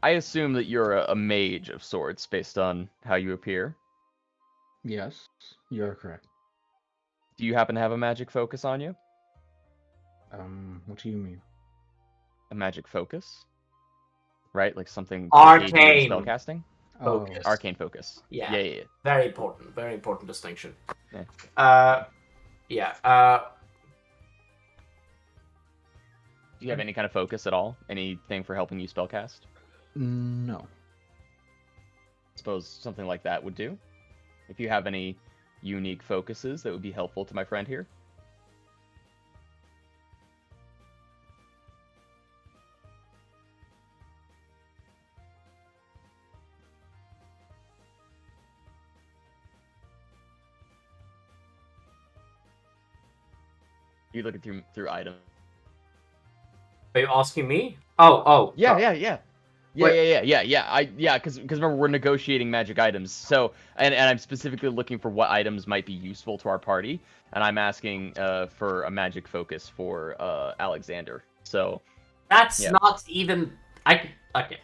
I assume that you're a mage of sorts based on how you appear. Yes, you're correct. Do you happen to have a magic focus on you? What do you mean? A magic focus? Right? Like something Arcane. spellcasting? Oh, Focus. Arcane focus. Yeah. Yeah. Very important distinction. Yeah. Yeah. Do you have any kind of focus at all? Anything for helping you spellcast? no. Suppose something like that would do. If you have any unique focuses that would be helpful to my friend here. You looking through items. Are you asking me? Oh. Yeah. Because remember we're negotiating magic items. So and I'm specifically looking for what items might be useful to our party, and I'm asking for a magic focus for Alexander. So That's yeah. not even... Okay.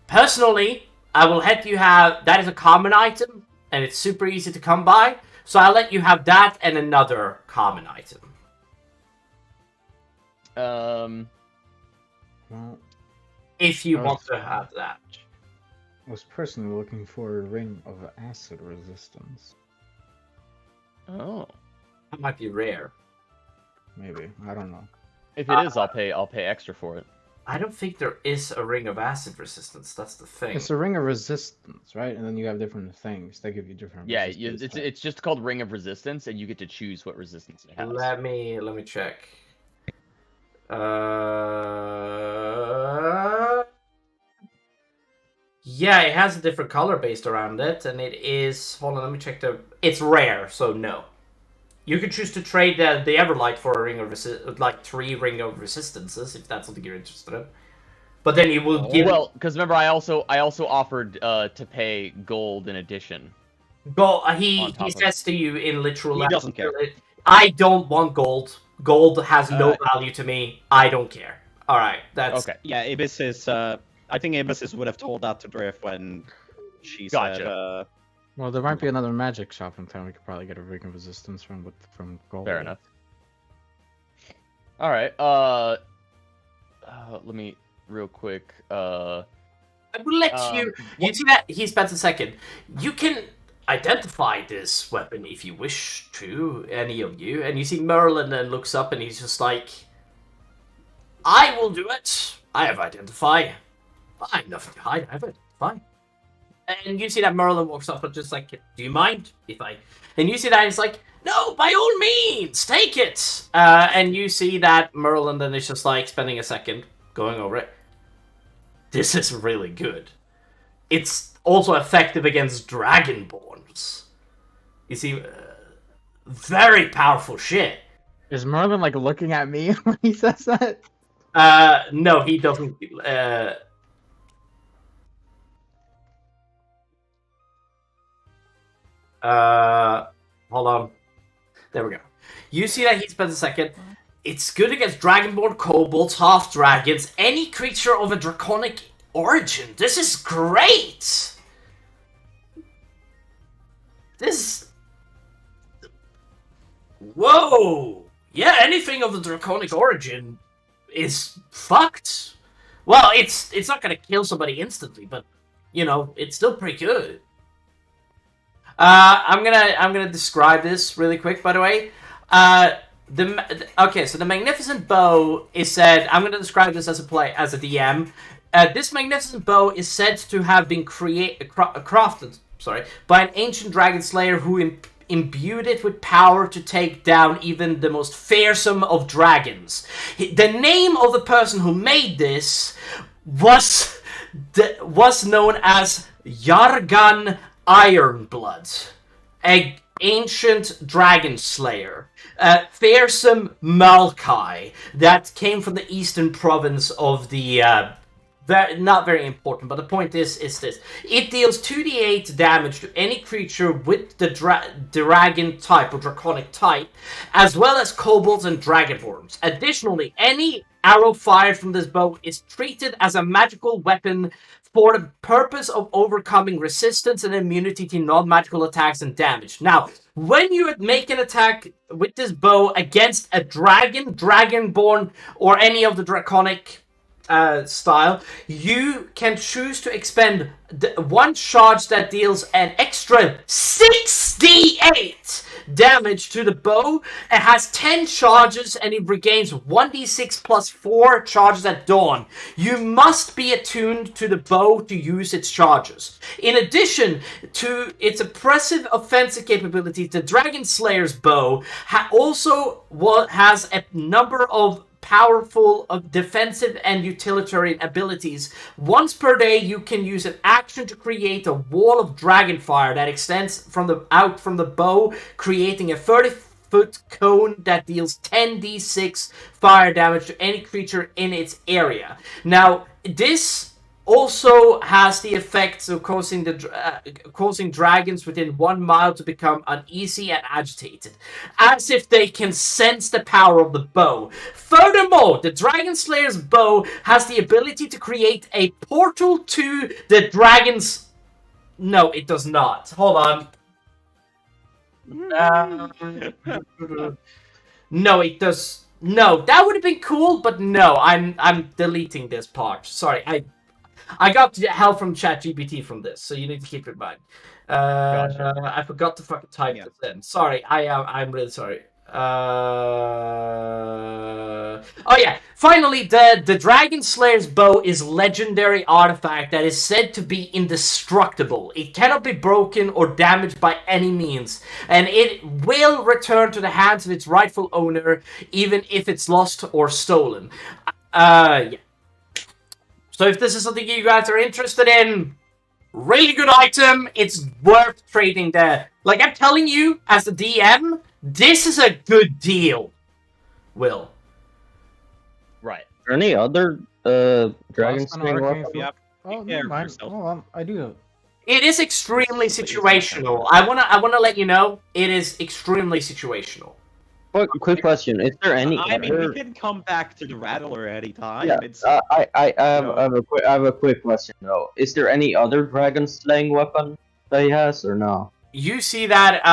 Personally, I will let you have... That is a common item, and it's super easy to come by. So I'll let you have that and another common item. Well, If you Oh. want to have that. I was personally looking for a ring of acid resistance. Oh, That might be rare. Maybe, I don't know. if it is, I'll pay extra for it. I don't think there is a ring of acid resistance. That's the thing. It's a ring of resistance, right? And then you have different things that give you different. Yeah, resistance types. it's just called Ring of Resistance, and you get to choose what resistance it has. Let me check. Yeah, it has a different color based around it, and it is... Hold on, let me check the... It's rare, so no. You can choose to trade the Everlight for a ring of like 3 ring of resistances, if that's something you're interested in. But then you will give... Well, because remember, I also offered to pay gold in addition. Go. On He top of says to you in literal... He doesn't care. I don't want gold. Gold has no Uh, value to me. I don't care. Alright, that's... Okay. Yeah, Ibis is. I think Ibis would have told that to Drift when she Gotcha. said. Well, there might be another magic shop in town. We could probably get a ring of resistance from gold. Fair enough. All right. Let me real quick. I will let you... You see that? He spends a second. You can identify this weapon if you wish to, any of you. And you see Merlin then looks up and he's just like... I will do it. I have identify. I have nothing to hide. I have it. Fine. And you see that Merlin walks up and just like, do you mind if I... And you see that he's like, no, by all means, take it. And you see that Merlin then is just like spending a second going over it. This is really good. It's also effective against Dragonborns. You see, very powerful shit. Is Merlin like looking at me when he says that? No, he doesn't. Hold on. There we go. You see that he spends a second. It's good against Dragonborn, Kobolds, Half-Dragons, any creature of a draconic origin. This is great! This... Whoa! Yeah, anything of the draconic origin is fucked. Well, it's not gonna kill somebody instantly, but, you know, it's still pretty good. I'm gonna describe this really quick, by the way. Okay, so the Magnificent Bow is said. I'm gonna describe this as a DM. This Magnificent Bow is said to have been crafted, by an ancient dragon slayer who imbued it with power to take down even the most fearsome of dragons. The name of the person who made this was known as Yargan Ironblood, an ancient dragon slayer. Fearsome Malkai, that came from the eastern province of the... not very important, but the point is this. It deals 2d8 damage to any creature with the dragon type or draconic type, as well as kobolds and dragonborns. Additionally, any arrow fired from this bow is treated as a magical weapon for the purpose of overcoming resistance and immunity to non-magical attacks and damage. Now, when you make an attack with this bow against a dragonborn, or any of the draconic style, you can choose to expend one charge that deals an extra 6d8 damage to the bow. It has 10 charges and it regains 1d6 plus 4 charges at dawn. You must be attuned to the bow to use its charges. In addition to its impressive offensive capabilities, the Dragon Slayer's bow also has a number of powerful defensive and utilitarian abilities. Once per day, you can use an action to create a wall of dragon fire that extends out from the bow, creating a 30-foot cone that deals 10d6 fire damage to any creature in its area. Now, this also has the effect of causing dragons within 1 mile to become uneasy and agitated, as if they can sense the power of the bow. Furthermore, the Dragon Slayer's bow has the ability to create a portal to the dragon's... No, it does not. Hold on. No, it does... No, that would have been cool, but no, I'm deleting this part. Sorry, I got help from ChatGPT from this, so you need to keep it in mind. Gotcha. I forgot to fucking type this in. Sorry, I'm really sorry. Oh yeah, finally, the Dragon Slayer's bow is legendary artifact that is said to be indestructible. It cannot be broken or damaged by any means, and it will return to the hands of its rightful owner, even if it's lost or stolen. Yeah. So if this is something you guys are interested in, really good item, it's worth trading there. Like, I'm telling you, as the DM, this is a good deal, Will. Right. Are there any other dragon slaying weapons? Yeah. Oh, Yeah, never mind. yourself. Hold on, I do. It is extremely situational. I wanna let you know, it is extremely situational. Quick question: is there any? I mean, other... we can come back to the Rattler anytime. Yeah, It's, I have a quick question though. Is there any other dragon slaying weapon that he has, or no? You see that,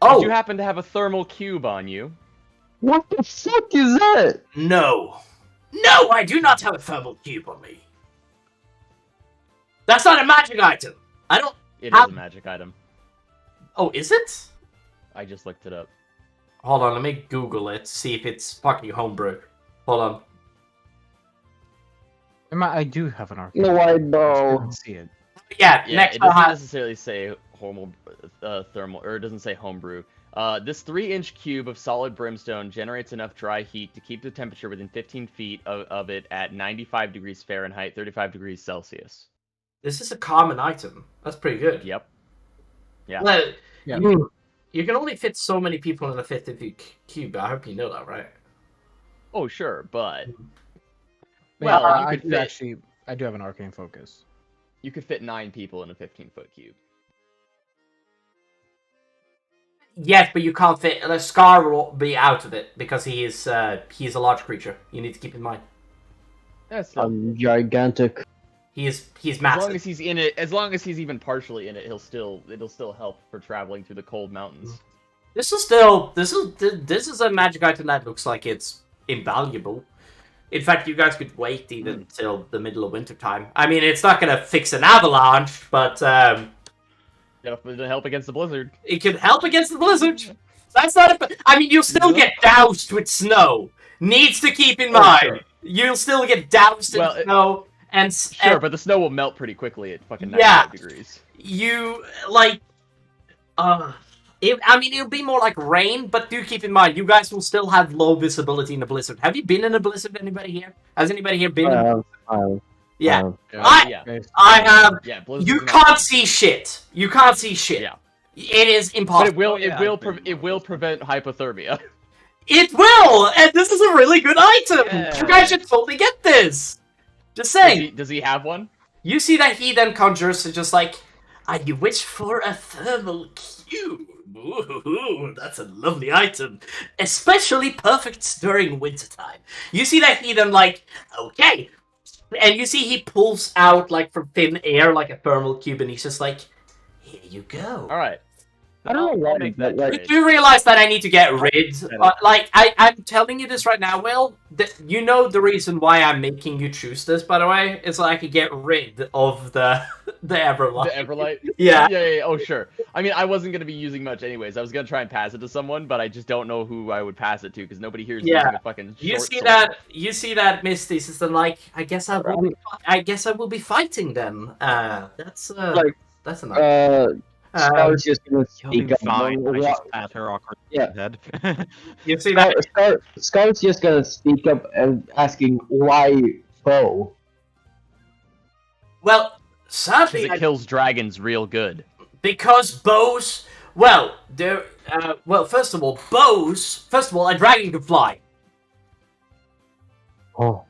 Did you happen to have a thermal cube on you? What the fuck is that? No. No, I do not have a thermal cube on me. That's not a magic item. I don't... It is a magic item. Oh, is it? I just looked it up. Hold on, let me Google it, see if it's fucking homebrew. Hold on. I do have an arcane. No, I I don't. can see it. Yeah, Yeah, next it doesn't I'll have... necessarily say thermal, or it doesn't say homebrew. This 3-inch cube of solid brimstone generates enough dry heat to keep the temperature within 15 feet of it at 95 degrees Fahrenheit, 35 degrees Celsius. This is a common item. That's pretty good. Yep. Yeah. Well, Yeah. you can only fit so many people in a 50-foot cube. I hope you know that, right? Oh, sure, but Well, well, you I could do fit- actually. I do have an arcane focus. you could fit 9 people in a 15-foot cube. Yes, but you can't fit. Scar will be out of it because he is a large creature. You need to keep in mind. That's still, I'm gigantic. He's as massive. long as he's in it, as long as he's even partially in it, it'll still help for traveling through the cold mountains. This is a magic item that looks like it's invaluable. In fact, you guys could wait even till the middle of winter time. I mean, it's not gonna fix an avalanche, but It'll help against the blizzard. it can help against the blizzard. That's not a. I mean, you'll still get doused with snow. Needs to keep in mind. Sure. You'll still get doused in snow, and Sure, but the snow will melt pretty quickly at fucking 95 Yeah. degrees. you like. I mean, it'll be more like rain, but do keep in mind, you guys will still have low visibility in a blizzard. Have you been in a blizzard? Anybody here? Has anybody here been? Yeah, Yeah. I have. Yeah, blizzards You are not- can't see shit. You can't see shit. Yeah. It is But impossible. it will prevent hypothermia. It will, and this is a really good item. Yeah. You guys should totally get this. Just saying. Does he have one? You see that he then conjures to just like, you wish for a thermal cube. Ooh, that's a lovely item. Especially perfect during wintertime. You see that he then like, okay. And you see he pulls out like from thin air like a thermal cube and he's just like, here you go. Alright. I don't know I'll why, make but, that like, You trade. do realize that I need to get rid. I'm telling you this right now, Will. You know the reason why I'm making you choose this, by the way, is so I could get rid of the Everlight. The Everlight? Yeah. Yeah. Oh, sure. I mean, I wasn't going to be using much anyways. I was going to try and pass it to someone, but I just don't know who I would pass it to, because nobody here is Yeah. using a fucking You short see sword. that? You see that Misty system? Like, I guess I will be fighting them. That's Like, that's enough. Scar's just gonna You'll speak be up. fine. I Wa- just pat her awkward Yeah. head. You see that? Scar's just gonna speak up and asking why bow. Well, Because sadly, it kills dragons real good. because bows. Well, there. Well, first of all, bows. First of all, a dragon can fly. Oh.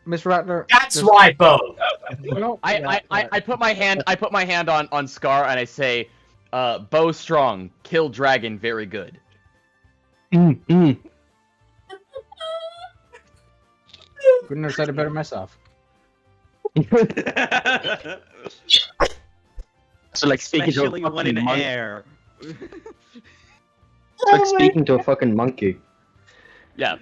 Miss Rattler. That's just- why bow. No, I put my hand on Scar and I say, bow strong, kill dragon very good. Couldn't have said it better myself. So like speaking to a Especially one in fucking monkey. air. It's like speaking to a fucking monkey. Yeah.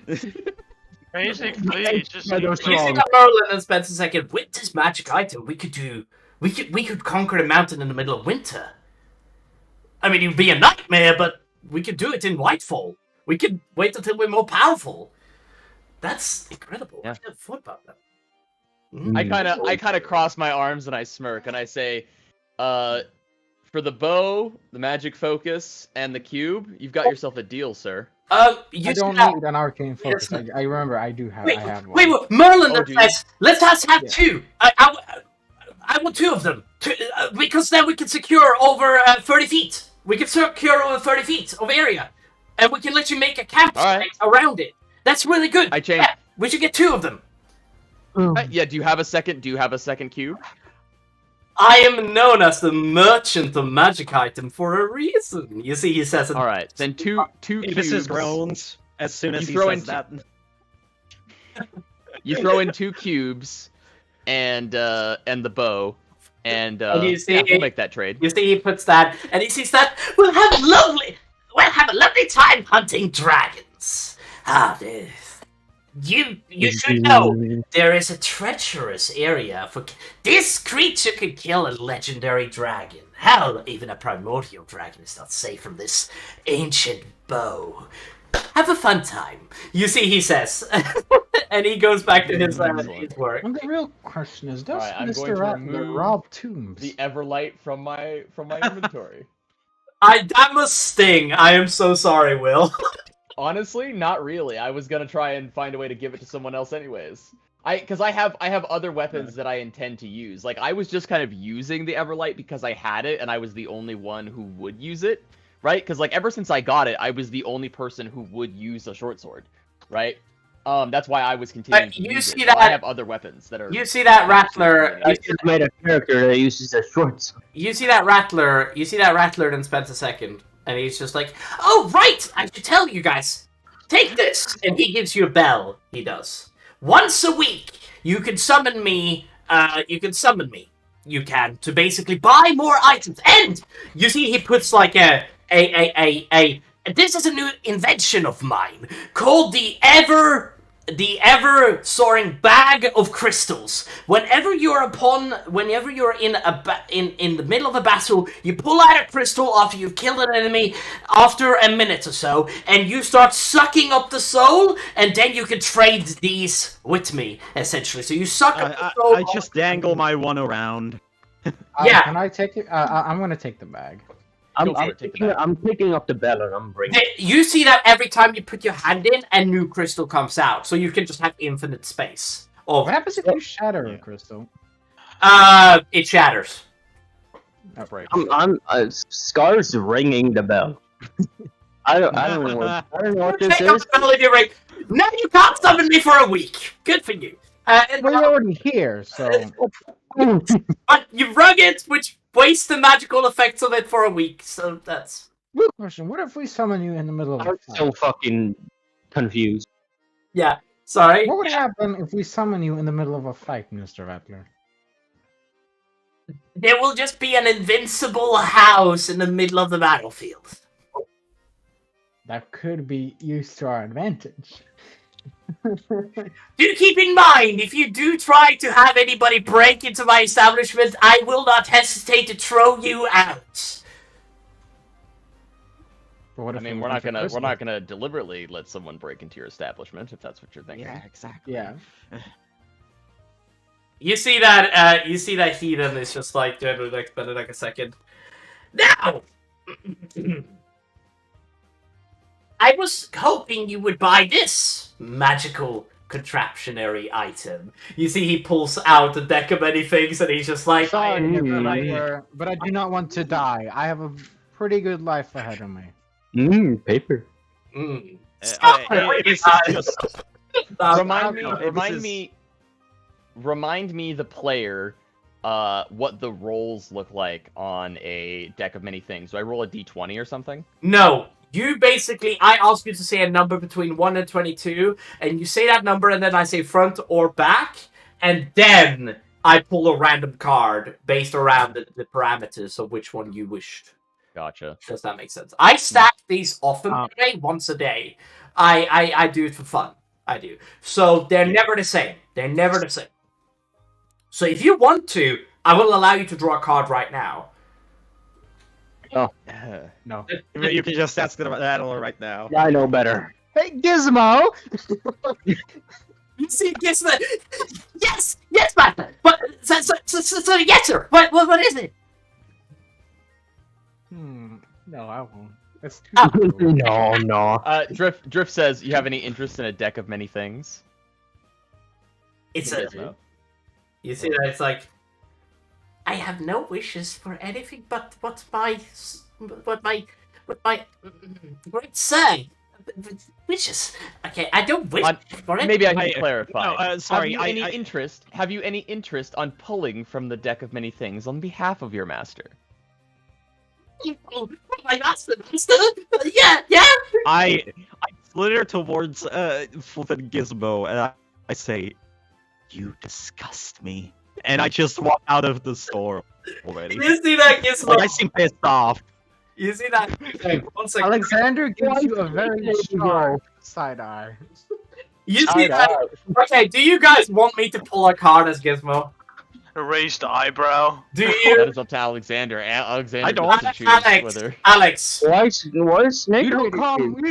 Basically, just You see that Merlin and Spencer second with this magic item we could conquer a mountain in the middle of winter. I mean, it'd be a nightmare, but we could do it in Whitefall. We could wait until we're more powerful. That's incredible. Yeah. I never thought about that. I kind of cross my arms and I smirk and I say, for the bow, the magic focus, and the cube, you've got yourself a deal, sir. You I don't see that- need an arcane focus. I remember I do have. Wait, I have one. wait, Merlin Oh, that do you? says, let us have Yeah. two. I want two of them. Because then we can secure over 30 feet. We can secure over 30 feet of area. And we can let you make a campsite around it. That's really good. I changed. Yeah, we should get two of them. Yeah, do you have a second cube? I am known as the merchant of magic item for a reason. You see, he says it. All right, then two Davis cubes. groans as soon as You he throw says in- that. You throw in 2 cubes, and the bow, and you see- yeah, we'll make that trade. You see, he puts that, and he sees that we'll have a lovely time hunting dragons. You should know there is a treacherous area for this creature could kill a legendary dragon. Hell, even a primordial dragon is not safe from this ancient bow. Have a fun time. You see, he says, and he goes back to his work. And the real question is, does Alright, I'm going Mr. to Rattler remove rob tombs? The Everlight from my inventory. That must sting. I am so sorry, Will. Honestly, not really. I was gonna try and find a way to give it to someone else anyways. Because I have other weapons that I intend to use. Like I was just kind of using the Everlight because I had it and I was the only one who would use it, right? Because like ever since I got it, I was the only person who would use a short sword, right? That's why I was continuing to you use see it. So that- I have other weapons that are. You see that Rattler? I just made a character that uses a short sword. You see that Rattler? You see that Rattler? Then spends a second, and he's just like, "Oh right, I should tell you guys. Take this," and he gives you a bell. He does. Once a week, you can summon me. You can to basically buy more items, and you see he puts like a. This is a new invention of mine called the ever soaring bag of crystals. Whenever you're in in the middle of a battle, you pull out a crystal after you've killed an enemy after a minute or so, and you start sucking up the soul, and then you can trade these with me, essentially. So you suck up the soul. I just dangle my one around. Yeah. Can I take it? I'm gonna take the bag. Go for it, take the bag. I'm picking up the bell and I'm bringing. You see that every time you put your hand in, a new crystal comes out, so you can just have infinite space. What happens if you shatter a crystal? It shatters. Oh, right. Scar's ringing the bell. I don't know what this Take up is. the melody ring. No, you can't summon me for a week. Good for you. And Well, you're already here, so but you rung it, which wastes the magical effects of it for a week. So that's. good question. What if we summon you in the middle of a I'm fight? so fucking confused. Yeah. Sorry. What would happen if we summon you in the middle of a fight, Mr. Rattler? There will just be an invincible house in the middle of the battlefield. That could be used to our advantage. Do keep in mind, if you do try to have anybody break into my establishment, I will not hesitate to throw you out. But what I if mean, we we're want not your crystal? gonna deliberately let someone break into your establishment if that's what you're thinking. Yeah, exactly. Yeah. You see that? Heathen is just like doing like spending like a second. Now, I was hoping you would buy this magical contraptionary item. You see, he pulls out a deck of many things, and he's just like, Sorry, Mr. Rattler, but I do not want to die. I have a pretty good life ahead of me. Paper. mm. This is just Remind me, the player, what the rolls look like on a deck of many things. Do I roll a d20 or something? No, you basically, I ask you to say a number between 1 and 22, and you say that number, and then I say front or back, and then I pull a random card based around the parameters of which one you wished. Gotcha. Does that make sense? I stack these often, once a day. I do it for fun. I do. So they're never the same. They're never the same. So if you want to, I will allow you to draw a card right now. No. you can just ask the Rattler right now. Yeah, I know better. Hey, Gizmo! You see, Gizmo. Yes, Batman. But so yes, sir. What is it? No, I won't. That's too difficult. No. Drift says, you have any interest in a deck of many things? It's He a. does know. You see that it's like, I have no wishes for anything but what my great sir wishes. Okay, I don't wish for it. Maybe I can clarify. No, sorry, Have you any interest on pulling from the deck of many things on behalf of your master? Oh, my master. Yeah. I slither towards flippin' Gizmo and I say, "You disgust me," and I just walk out of the store already. You see that, Gizmo? Like I seem pissed off. You see that? Okay, 1 second. Alexander gives you a very sharp side eye. You see that? Okay, do you guys want me to pull a card as Gizmo? A raised eyebrow. Do That you? is up to Alexander. Alexander I don't. gets to choose whether. Alex. Why is Snake? You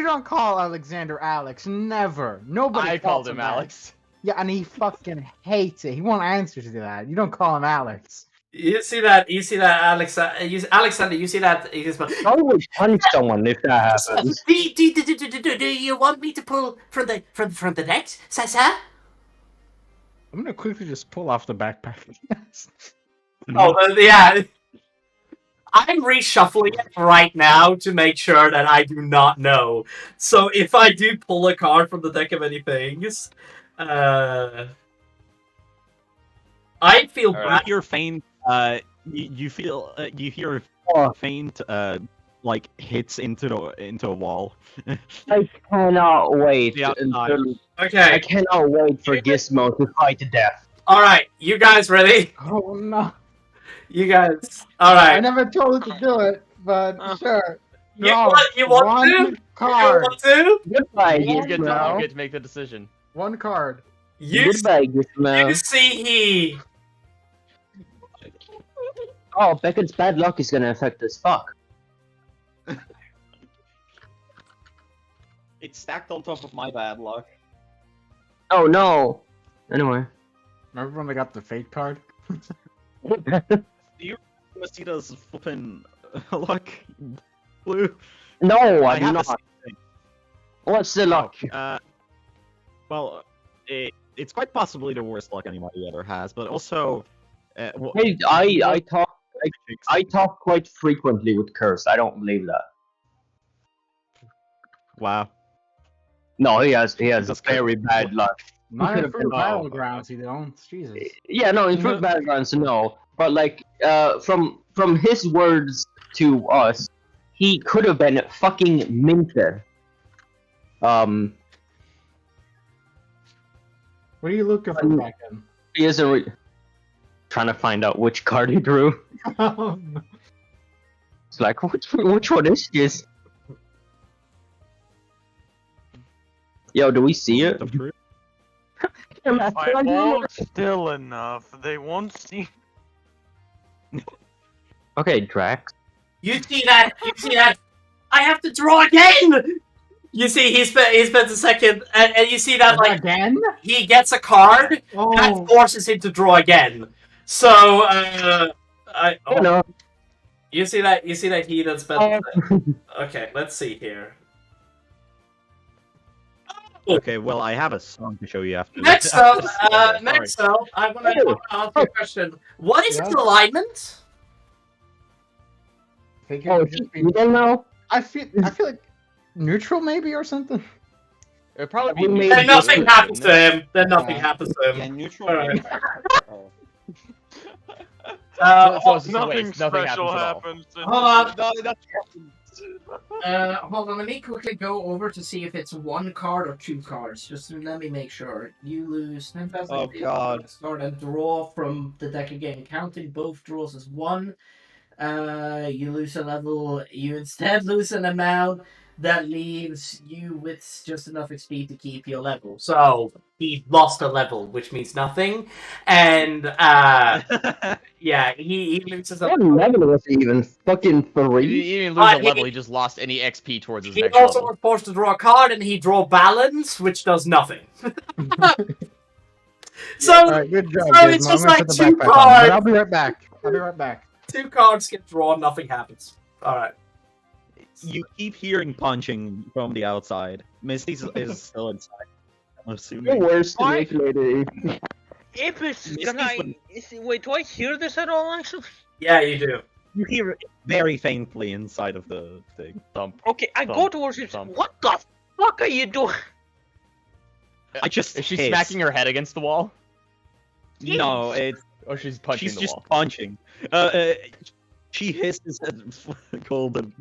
don't call Alexander Alex. Never. Nobody I calls called him that. Alex. Yeah, and he fucking hates it. He won't answer to that. You don't call him Alex. You see that, Alex? Alexander, you see that? I always punch someone if that happens. Do you want me to pull from the deck, Sasa? I'm gonna quickly just pull off the backpack. Oh, yeah. I'm reshuffling it right now to make sure that I do not know. So if I do pull a card from the deck of any things, I feel All right. bad. You hear faint. You feel. You hear faint. Like hits into a wall. I cannot wait Yeah, until I Okay, cannot wait for Gizmo to fight to death. alright, you guys ready? Oh no! You guys, I alright. never told you to do it, but sure. You Draw want to? one You card. want to? Goodbye, You get Gizmo. to make the decision. One card. You Goodbye, Gizmo. see he... Oh, Beckett's bad luck is gonna affect us. Fuck. It's stacked on top of my bad luck. Oh no. Anyway. Remember when I got the fate card? Mosquito's flipping luck blue. No, I I'm have the not. same thing. What's the luck? Well, it's quite possibly the worst luck anybody ever has, but also, well, Hey, I talk quite frequently with Curse. I don't believe that. wow. No, he has That's very bad luck. Not could've in Fruit been- Battlegrounds, you don't. Jesus. Yeah, no, in Fruit Battlegrounds, no. But like, from his words to us, he could have been fucking minted. What are you looking for back then? He isn't trying to find out which card he drew. It's like, which one is this? Yo, do we see it? The fruit? If I hold still enough, they won't see. Okay, Drax. You see that? You see that? I have to draw again! You see, he spends a second, and you see that, like, Again? he gets a card, Oh. that forces him to draw again. So, Oh no. you see that he then spends... Okay, let's see here. Okay, well, I have a song to show you after. Next after up, this. Sorry. next up, I want to ask you a question. What is Yeah. its alignment? Think it Oh, would just be- you don't know? I feel like neutral maybe or something. It would probably We be. made Then Neutral, nothing happens to him. Then nothing Yeah. happens to him. Yeah, neutral. Alright. Oh. So it's just a Nothing waste. Nothing special happens happens. Hold on. No, that's Hold on, let me quickly go over to see if it's one card or two cards. Just let me make sure. You lose 10,000. Oh, God. Start and draw from the deck again. Counting both draws as one. You lose a level. You instead lose an amount that leaves you with just enough XP to keep your level. So he lost a level, which means nothing. And yeah, he loses a What level was he even? Fucking He 3? didn't lose a he- level. He just lost any XP towards his He next also level. was forced to draw a card, and he draw balance, which does nothing. So Alright, good job, so Gizmo. it's I'm just gonna like put the two backpack on, cards. but I'll be right back. I'll be right back. two cards get drawn, nothing happens. All right. You keep hearing punching from the outside. Misty is still inside. I'm The assuming. worst Why? make lady. Apis, can I? Wait, do I hear this at all? Actually, Yeah, you do. You hear it very faintly inside of the thing. Thump. okay, I go Thump, towards it. thump. What the fuck are you doing? I just Is she hissed. smacking her head against the wall? No, it's Or she's punching she's the just wall? punching. She hisses at Golden.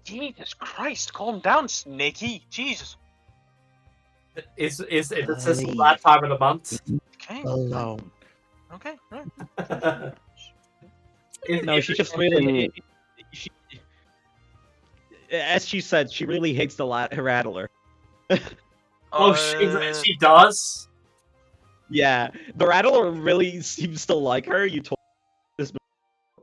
Jesus Christ, calm down, Snakey. Jesus. Is it this that time of the month? Okay, Alone. okay, right. No, she just really. She, as she said, she really hates the Rattler. Oh, she does. Yeah, the Rattler really seems to like her. You told this,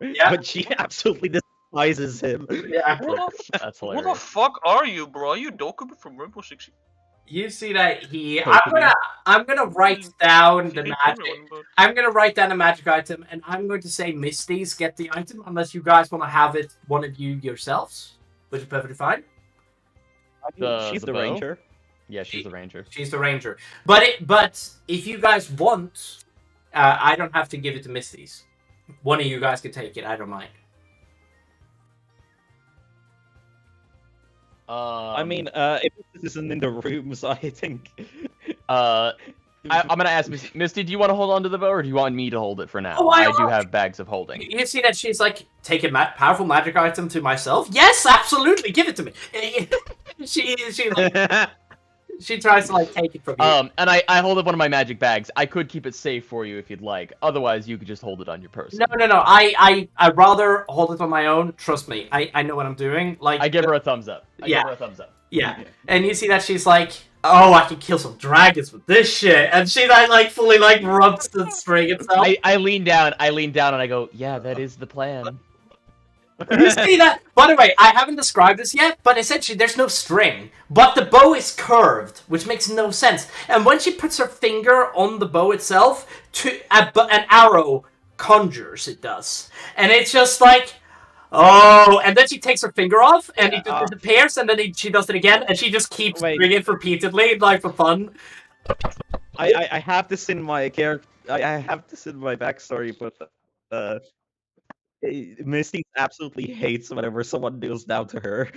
Yeah. but she absolutely despises him. Yeah. Who the, That's who the hilarious. fuck are you, bro? Are you Dokubo from Rainbow Six? You see that he. Pokemon. I'm gonna write down the Hate magic. everyone, but- I'm gonna write down a magic item, and I'm going to say Misty's get the item, unless you guys want to have it one of you yourselves, which is perfectly fine. She's the the bow? ranger. Yeah, she's a ranger. She's the ranger. But if you guys want, I don't have to give it to Misty's. One of you guys can take it. I don't mind. I mean, if this isn't in the room, so I think. I'm gonna ask Misty, do you want to hold on to the bow, or do you want me to hold it for now? Oh, I do have bags of holding. You see that she's like, take a powerful magic item to myself? Yes, absolutely, give it to me. She tries to like take it from you. And I hold up one of my magic bags. I could keep it safe for you if you'd like. Otherwise, you could just hold it on your person. No. I'd rather hold it on my own. Trust me, I know what I'm doing. Like I give her a thumbs up. I give her a thumbs up. Yeah, and you see that she's like, oh, I can kill some dragons with this shit, and she like fully like rubs the string itself. I lean down, and I go, yeah, that is the plan. You see that? By the way, I haven't described this yet, but essentially there's no string, but the bow is curved, which makes no sense. And when she puts her finger on the bow itself, an arrow conjures. It does, and it's just like. Oh, and then she takes her finger off, and it just disappears, and then she does it again, and she just keeps doing it repeatedly, like for fun. I have this in my character. I have this in my backstory, but Misty absolutely hates whenever someone kneels down to her.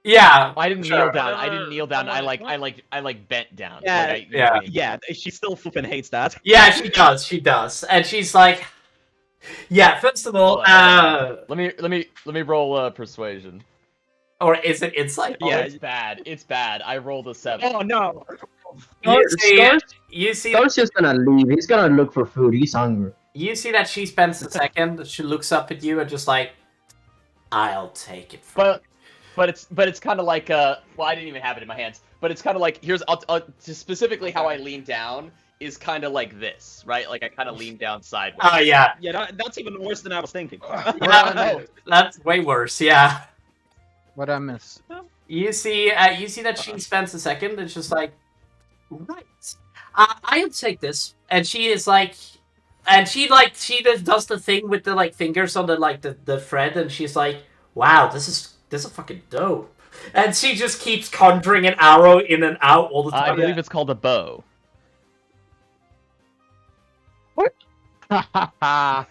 Yeah, I didn't kneel down. I didn't kneel down. I like bent down. Yeah, like, yeah. She still flipping hates that. Yeah, she does. She does, and she's like. Yeah, first of all, let me roll persuasion. Or is it insight? Yeah, it's bad. It's bad. I rolled a 7. Oh no! You see, Scar's just gonna leave. He's gonna look for food. He's hungry. You see that she spends a second. She looks up at you and just like, I'll take it. But it's kind of like well, I didn't even have it in my hands. But it's kind of like I'll specifically how I lean down. Is kind of like this, right? Like I kind of lean down sideways. Oh yeah. Yeah, that's even worse than I was thinking. Yeah, that's way worse. Yeah. What I miss? You see that she spends a second. And it's just like, right. I'll take this, and she is like, and she just does the thing with the like fingers on the like the thread, and she's like, wow, this is fucking dope. And she just keeps conjuring an arrow in and out all the time. I believe it's called a bow.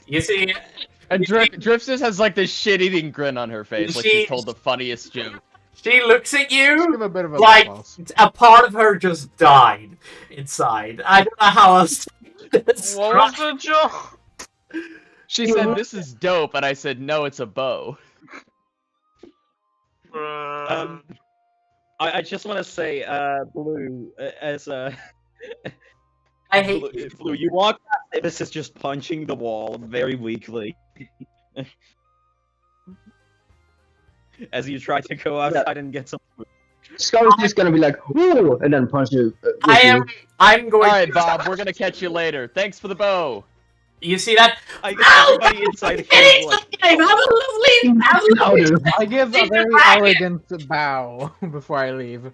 You see, and Drift just has like this shit-eating grin on her face, like she's told the funniest joke. She looks at you Give a bit of a like applause. a part of her just died inside. I don't know how else to describe. What was the joke? She said, "This is dope," and I said, "No, it's a bow." I just want to say, Blue, as a. I hate Blue, you walk past this is just punching the wall very weakly. As you try to go outside and get some food. Scar's just gonna be like, ooh, and then punch you. I'm going. All right, Bob, we're gonna catch you later. Thanks for the bow. You see that? Everybody inside the cave is like, Have a lovely. I give a very arrogant bow before I leave.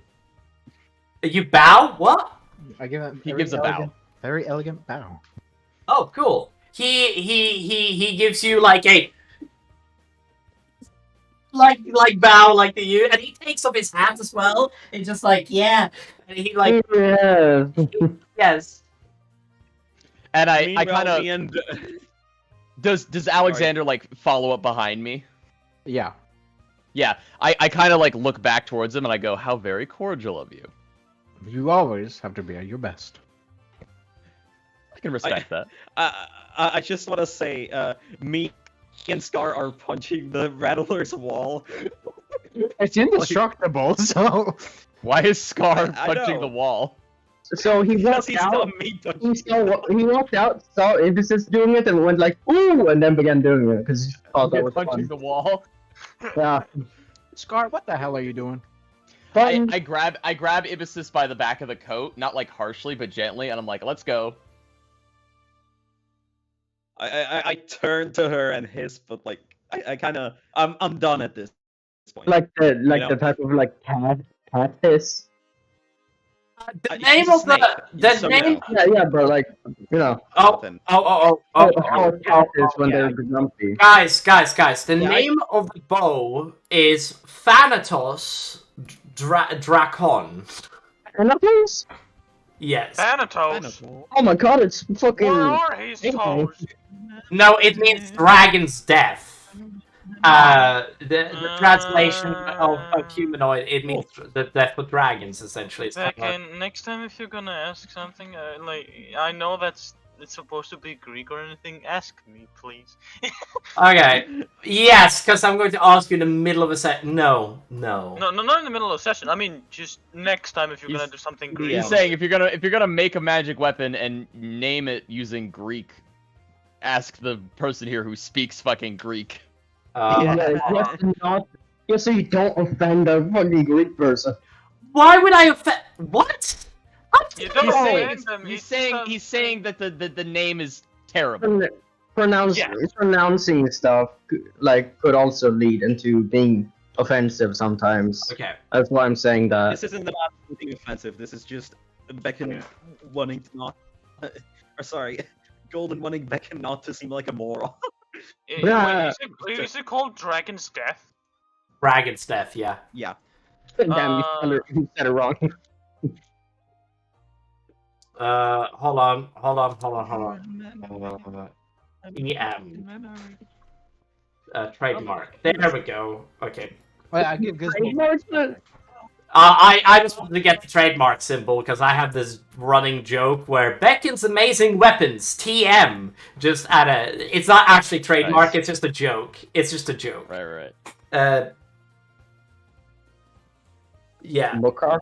You bow? What? I give a He gives a bow. Very elegant bow. Oh, cool. He gives you like a like bow like to you, and he takes off his hat as well. And just like yeah, and he like Yeah. yes. And I kind of and does Alexander like follow up behind me? Yeah. Yeah, I kind of like look back towards him and I go, "How very cordial of you." You always have to be at your best. I can respect that. I just want to say, me and Scar are punching the Rattler's wall. It's indestructible, so... Why is Scar I punching know. the wall? So he Because walked he's out. still me punching. He walked out, saw Impetus doing it, and went like, ooh, and then began doing it because he thought that You're was punching fun. the wall. Yeah. Scar, what the hell are you doing? I grab Ibisus by the back of the coat, not like harshly, but gently, and I'm like, "Let's go." I turn to her and hiss, but like I kind of I'm done at this point. Like the know? the type of like cat hiss. The She's name a of snake, the so name. Yeah, but like Oh, Nothing. how a cat is when yeah. they're grumpy. Guys. The Yeah, name of the bow is Thanatos Dracon. Thanatos? Yes. Thanatos. Oh my god, it's fucking. Where are his toes? No, it means dragon's death. The translation of humanoid, it means the death of dragons, essentially. It's kind of like, Becken, next time if you're gonna ask something, I know it's supposed to be Greek or anything, ask me, please. okay. Yes, because I'm going to ask you in the middle of a set. No. No, not in the middle of a session. I mean, just next time if you're gonna do something Greek. He's saying if you're gonna make a magic weapon and name it using Greek, ask the person here who speaks fucking Greek. Just so you don't offend a fucking Greek person. Why would I offend? What? You don't offend them. He's saying that the name is terrible. Pronouncing stuff could also lead into being offensive sometimes. Okay. That's why I'm saying that. This isn't about anything offensive. This is just Becken wanting to not. Or sorry, Golden wanting Becken not to seem like a moron. Yeah. Is it called Dragon's Death? Dragon's death, yeah. Yeah. Damn, you said it wrong. Hold on. Trademark. There we go. Okay. Wait, I give Gizmo. I just wanted to get the trademark symbol because I have this running joke where Beckon's Amazing Weapons TM just at a. It's not actually trademark. Nice. It's just a joke. It's just a joke. Right. Yeah. Mokar?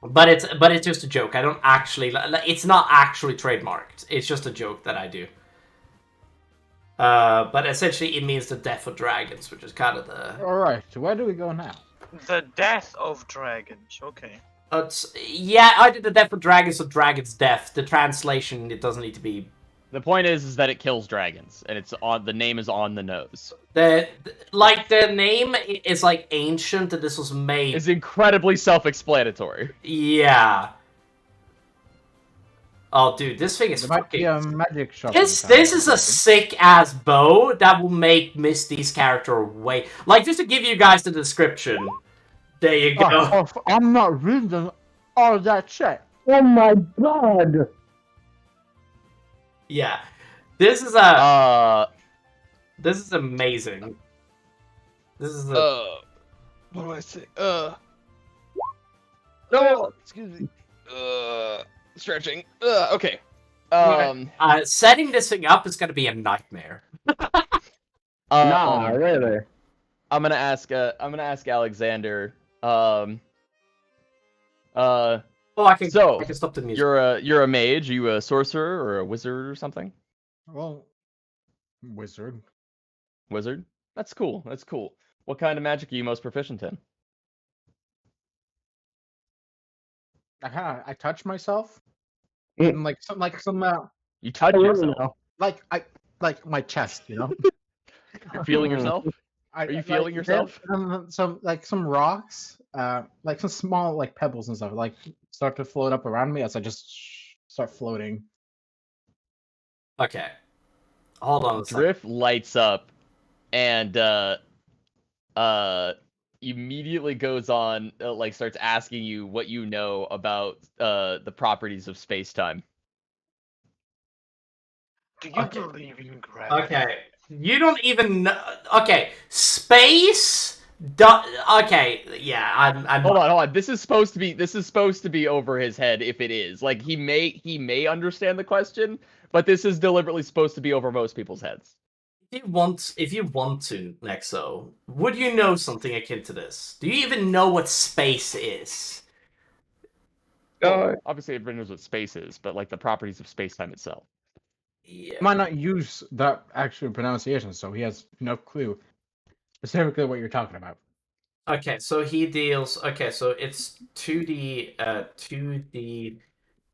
But it's just a joke. I don't actually. It's not actually trademarked. It's just a joke that I do. But essentially, it means the death of dragons, which is kind of the. All right, so where do we go now? The death of dragons. Okay. Yeah, I did the death of dragons, or dragon's death. The translation, it doesn't need to be. The point is that it kills dragons, and it's on the name is on the nose. The name is like ancient, and this was made. It's incredibly self-explanatory. Yeah. Oh, dude, this thing is There might be a fucking. magic shop. This is a sick ass bow that will make Misty's character way. Like, just to give you guys the description. There you go. I'm not reading all that shit. Oh my god! Yeah. This is This is amazing. This is what do I say? No, excuse me. Stretching. Okay. Setting this thing up is gonna be a nightmare. Nah, really. I'm gonna ask Alexander. Oh, I can So, I can stop the music. you're a mage. Are you a sorcerer or a wizard or something? Well, wizard. Wizard. That's cool. What kind of magic are you most proficient in? I touch myself. Mm. And like some You touch I really yourself. know. like my chest, you know. You're feeling yourself. Are you feeling yourself? Some rocks, like some small like pebbles and stuff, like start to float up around me as I just start floating. Okay. Hold on a second. Drift lights up, and immediately goes on, starts asking you what you know about the properties of space-time. Do you believe in gravity? Okay. You don't even know. Okay. Space. Okay. Yeah. I'm. Hold on. This is supposed to be over his head. If it is, like, he may understand the question, but this is deliberately supposed to be over most people's heads. If you want to, Nexo, would you know something akin to this? Do you even know what space is? Obviously, everyone knows what space is, but like the properties of space-time itself. Yeah. He might not use that actual pronunciation, so he has no clue specifically what you're talking about. Okay, so he deals. Okay, so it's 2D. 2D.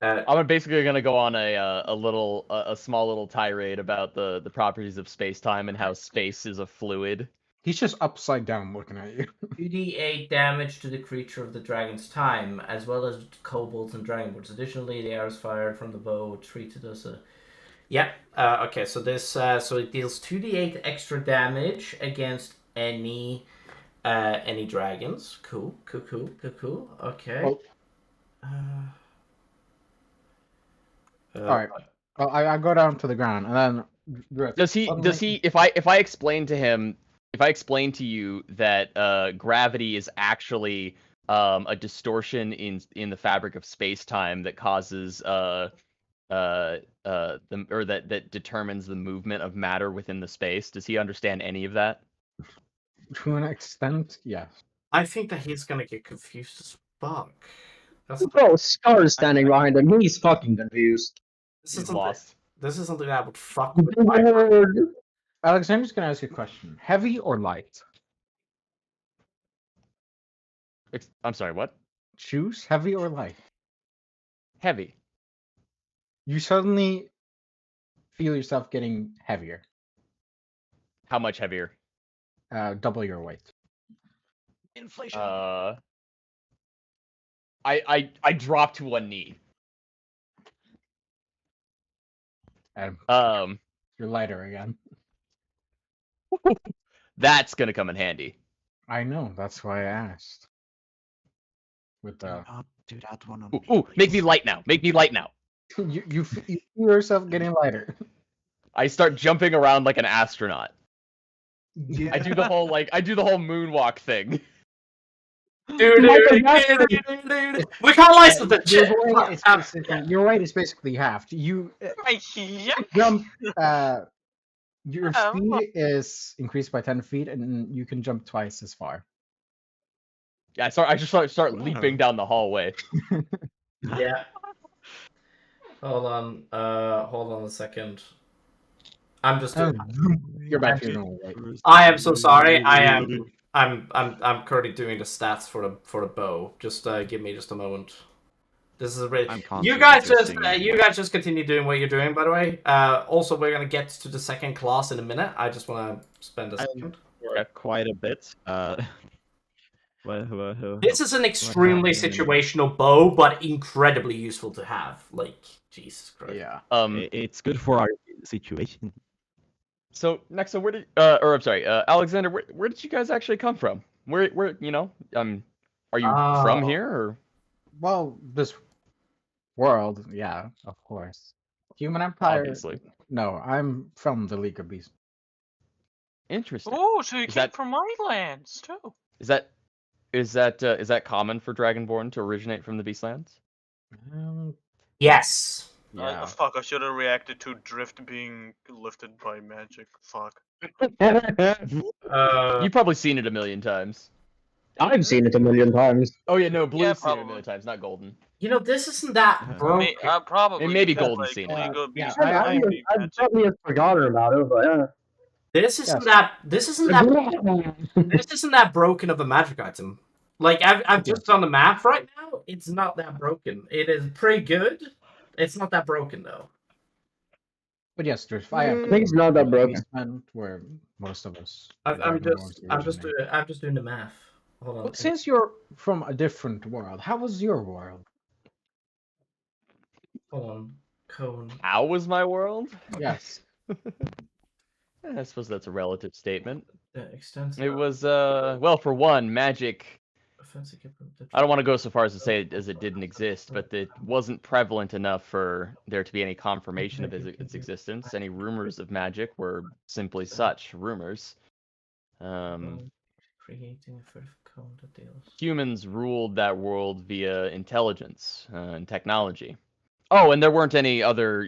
I'm basically gonna go on a small little tirade about the properties of space-time and how space is a fluid. He's just upside down looking at you. 2d8 damage to the creature of the dragon's time, as well as kobolds and dragonborns. Additionally, the arrows fired from the bow treated as a. Yep. Okay, so this so it deals 2d8 extra damage against any dragons. Cool. Okay. Well, All right. Well, I go down to the ground, and then Drift, Does he? suddenly- If I explain to him, if I explain to you that gravity is actually a distortion in the fabric of space time that causes that determines the movement of matter within the space, does he understand any of that? to an extent, yes. I think that he's gonna get confused as fuck. That's Bro, Scar is standing behind him. He's fucking confused. this is He's something. lost. This is something that I would fuck with. Alexander's gonna ask you a question: heavy or light? I'm sorry, what? Choose heavy or light. Heavy. You suddenly feel yourself getting heavier. How much heavier? Double your weight. Inflation. I drop to one knee. And Um, you're lighter again. that's gonna come in handy. I know. That's why I asked. With Do the not do that one on Ooh, me. ooh, make me light now. Make me light now. you feel yourself getting lighter. I start jumping around like an astronaut. Yeah. I do the whole moonwalk thing. Dude, we can't license this shit. Your weight is basically halved. You Yeah. jump. Your Oh. speed is increased by 10 feet, and you can jump twice as far. Yeah, I just start leaping down the hallway. Yeah. Hold on a second. I'm just doing. You're back to your normal weight. I am so sorry. I'm currently doing the stats for the bow. Just give me just a moment. This is really. I'm You constantly guys just continue doing what you're doing. By the way. Also, we're gonna get to the second class in a minute. I just wanna spend a second. Quite a bit. This is an extremely situational bow, but incredibly useful to have. Like Jesus Christ. Yeah. It's good for our situation. So Nexa, where did I'm sorry, Alexander, where did you guys actually come from? Where are you from here or? Well, this world, yeah, of course. Human Empire. Obviously. No, I'm from the League of Beasts. Interesting. Oh, so you Is came that- from my lands too. Is that common for Dragonborn to originate from the Beastlands? Yes. Yeah. Fuck, I should have reacted to Drift being lifted by magic. Fuck. You've probably seen it a million times. I've seen it a million times. Oh yeah, no, Blue's Yeah, seen it a probably. million times, not Golden. You know, this isn't that broken. Probably. And maybe because, Golden's like, seen it. League of Yeah, Beasts I- don't I- need I've magic. probably forgotten about it, but yeah. This isn't Yes. that. This isn't that. This isn't that broken of a magic item. Like I've just done the map right now. It's not that broken. It is pretty good. It's not that broken though. But yes, there's fire. I think it's not that broken. Where most of us. I'm just originate. doing the math. Hold on. But since you're from a different world, how was your world? Hold on. Cone. How was my world? Yes. I suppose that's a relative statement. Extensive. It was well, for one, magic. Offensive capability. I don't want to go so far as to say it didn't exist, but it wasn't prevalent enough for there to be any confirmation of its existence. Any rumors of magic were simply such rumors. Creating a first cone that deals. Humans ruled that world via intelligence and technology. Oh, and there weren't any other,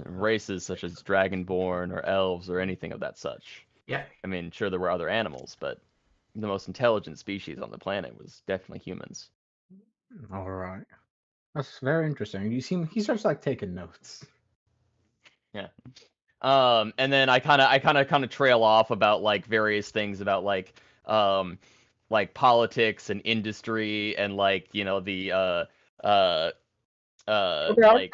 races such as Dragonborn or elves or anything of that such. Yeah. I mean, sure, there were other animals, but the most intelligent species on the planet was definitely humans. All right. That's very interesting. He starts like taking notes. Yeah. And then I kind of trail off about like various things about like politics and industry and like the like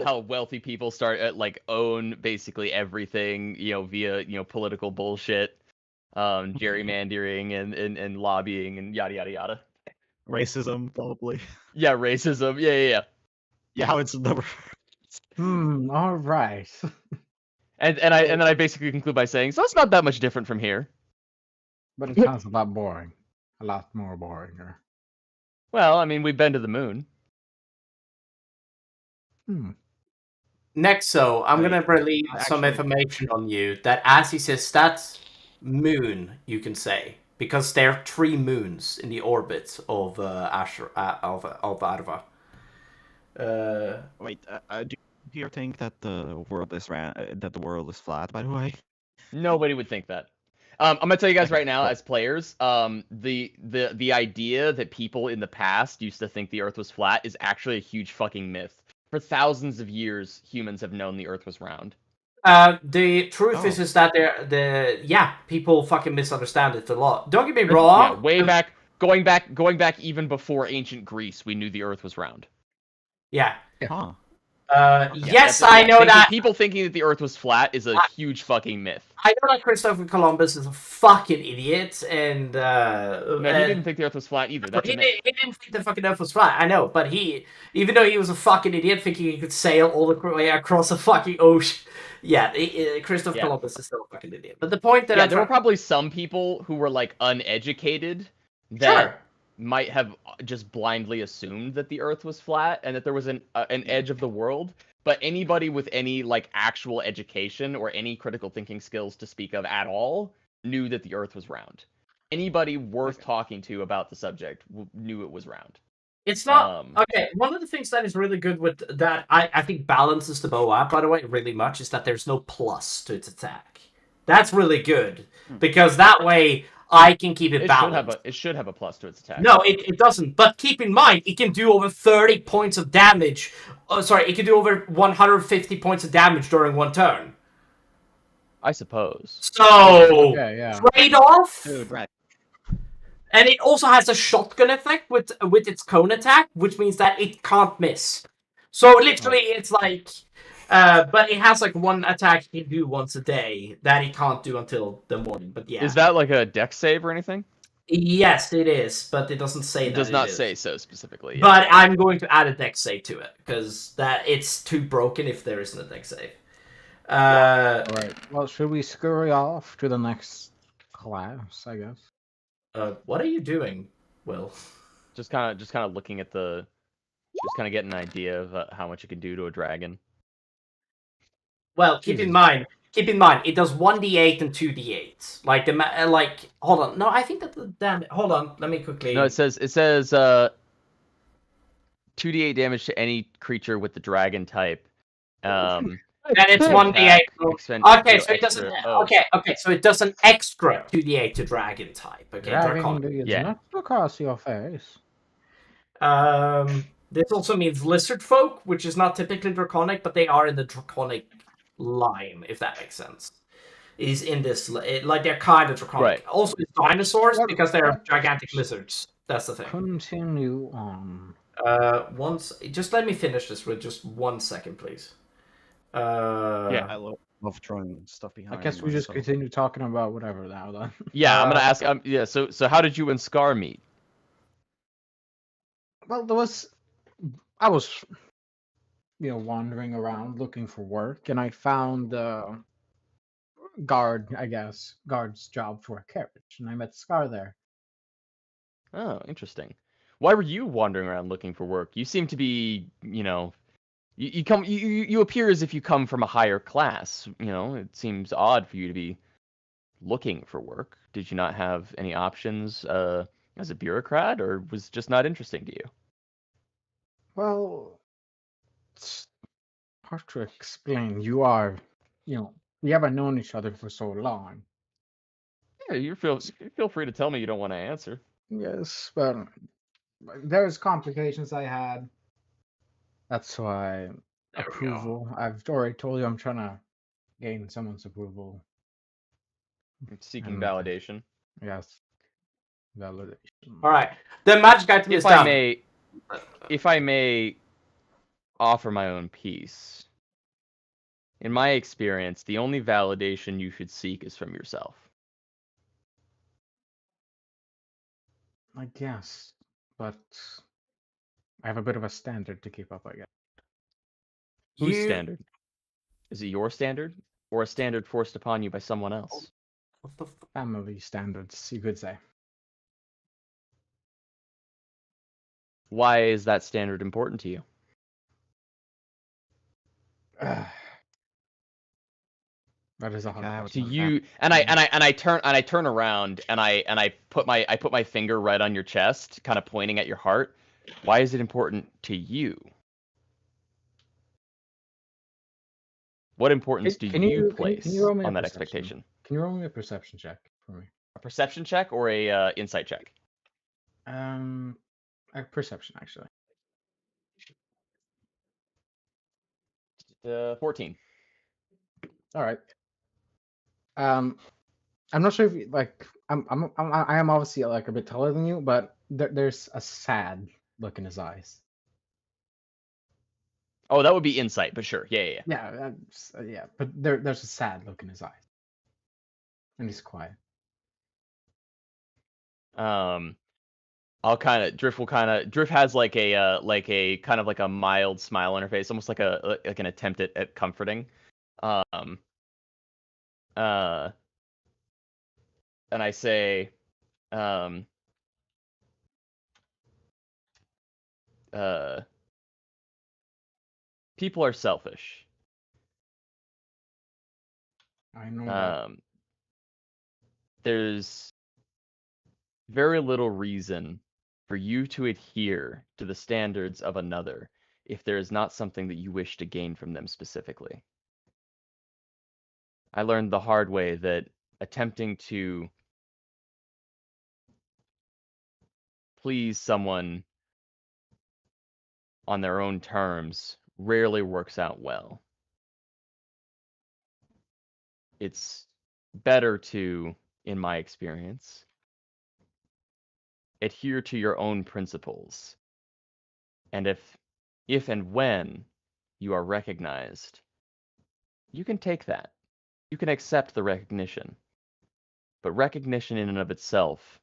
how wealthy people start like own basically everything via political bullshit, gerrymandering and lobbying and yada yada yada. Racism, probably. Yeah, racism. Yeah. Yeah, how it's the. All right. And then I basically conclude by saying, so it's not that much different from here. But it sounds a lot boring. A lot more boring. Well, I mean, we've been to the moon. Hmm. Nexo, I'm Like, gonna release some actually, information on you that as he says that's moon, you can say. Because there are 3 moons in the orbit of of Arva. wait, do you think that the world is that the world is flat? By the way. Nobody would think that. I'm gonna tell you guys Okay, right now, cool. as players, the idea that people in the past used to think the Earth was flat is actually a huge fucking myth. For thousands of years, humans have known the Earth was round. The truth Oh. is that people fucking misunderstand it a lot. Don't get me Yeah, wrong. way back, going back even before ancient Greece, we knew the Earth was round. Yeah. Huh. Yeah, Yes, I know that. People thinking that the Earth was flat is a huge fucking myth. I know that Christopher Columbus is a fucking idiot, and No, he didn't think the Earth was flat either. That's a myth. he didn't think the fucking Earth was flat. I know, but even though he was a fucking idiot, thinking he could sail all the way across a fucking ocean, yeah, Christopher Yeah. Columbus is still a fucking idiot. But the point that Yeah, there were probably some people who were like uneducated that Sure. might have just blindly assumed that the Earth was flat and that there was an edge of the world. But anybody with any like actual education or any critical thinking skills to speak of at all knew that the Earth was round. Anybody worth talking to about the subject knew it was round. It's not okay. One of the things that is really good with that, I think balances the bow up, by the way, really much, is that there's no plus to its attack. That's really good because that way I can keep it balanced. It should have a plus to its attack. No, it doesn't. But keep in mind, it can do over 30 points of damage. Oh, sorry, it can do over 150 points of damage during one turn. I suppose. So yeah. trade off. Dude, right. And it also has a shotgun effect with its cone attack, which means that it can't miss. So literally, it's like, but it has like one attack it can do once a day that it can't do until the morning. But yeah, Is that like a dex save or anything? Yes, it is, but it doesn't say that. It does not say so specifically. Yeah. But I'm going to add a dex save to it because it's too broken if there isn't a dex save. Alright. Well, should we scurry off to the next class, I guess? What are you doing, Will? Just kind of looking at just kind of getting an idea of how much it can do to a dragon. Well, keep in mind, it does 1d8 and 2d8. Like hold on. No, I think that the damage. Hold on, let me quickly. No, it says 2d8 damage to any creature with the dragon type. And it's 1d8. Okay, so it doesn't. Oh. Okay, so it does an extra 2d8 to dragon type. Okay, Dragging the Yeah. not across your face. This also means lizard folk, which is not typically draconic, but they are in the draconic line, if that makes sense. Is in this like they're kind of draconic. Right. Also, it's dinosaurs What- because they're what- gigantic lizards. That's the thing. Continue on. Just let me finish this with just 1 second, please. Yeah, I love throwing stuff I behind. guess we just myself. continue talking about whatever now then. Yeah, I'm gonna ask. Yeah, so how did you and Scar meet? Well, I was, wandering around looking for work, and I found guard's job for a carriage, and I met Scar there. Oh, interesting. Why were you wandering around looking for work? You seem to be, you appear as if you come from a higher class. It seems odd for you to be looking for work. Did you not have any options as a bureaucrat, or was it just not interesting to you? Well, it's hard to explain. We haven't known each other for so long. Yeah, you feel free to tell me you don't want to answer. Yes, but there's complications I had. That's why There we go. approval. I've already told you I'm trying to gain someone's approval. Seeking And- validation. Yes, validation. All right, the magic item is done. If I may offer my own piece, in my experience, the only validation you should seek is from yourself. I guess, but I have a bit of a standard to keep up. I guess. Whose standard? Is it your standard, or a standard forced upon you by someone else? What the Family standards, you could say. Why is that standard important to you? That is a hard Okay, I question. To you, and I turn around and I put my finger right on your chest, kind of pointing at your heart. Why is it important to you? What importance do you place can you roll me a on that perception? expectation? Can you roll me a perception check for me? A perception check or a insight check? A perception actually. 14. All right. I'm not sure if you, like I am obviously like a bit taller than you, but there's a sad look in his eyes. Oh, that would be insight, but sure. Yeah. Yeah, but there's a sad look in his eyes, and he's quiet. I'll kind of Drift has like a kind of like a mild smile on her face, almost like an attempt at comforting. And I say, uh, people are selfish. I know that. There's very little reason for you to adhere to the standards of another if there is not something that you wish to gain from them specifically. I learned the hard way that attempting to please someone on their own terms rarely works out well. It's better to, in my experience, adhere to your own principles. And if and when you are recognized, you can take that. You can accept the recognition. But recognition in and of itself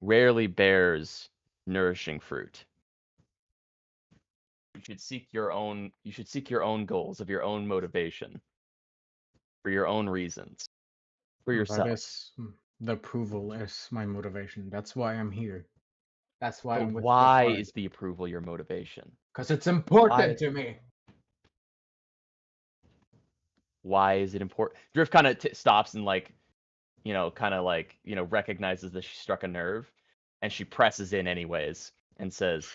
rarely bears nourishing fruit. You should seek your own goals of your own motivation, for your own reasons, for yourself. That is the approval is my motivation. That's why I'm here. That's why But I'm with why is the approval your motivation? Because it's important Why? to me. Why is it important? Drift kind of stops and recognizes that she struck a nerve, and she presses in anyways and says,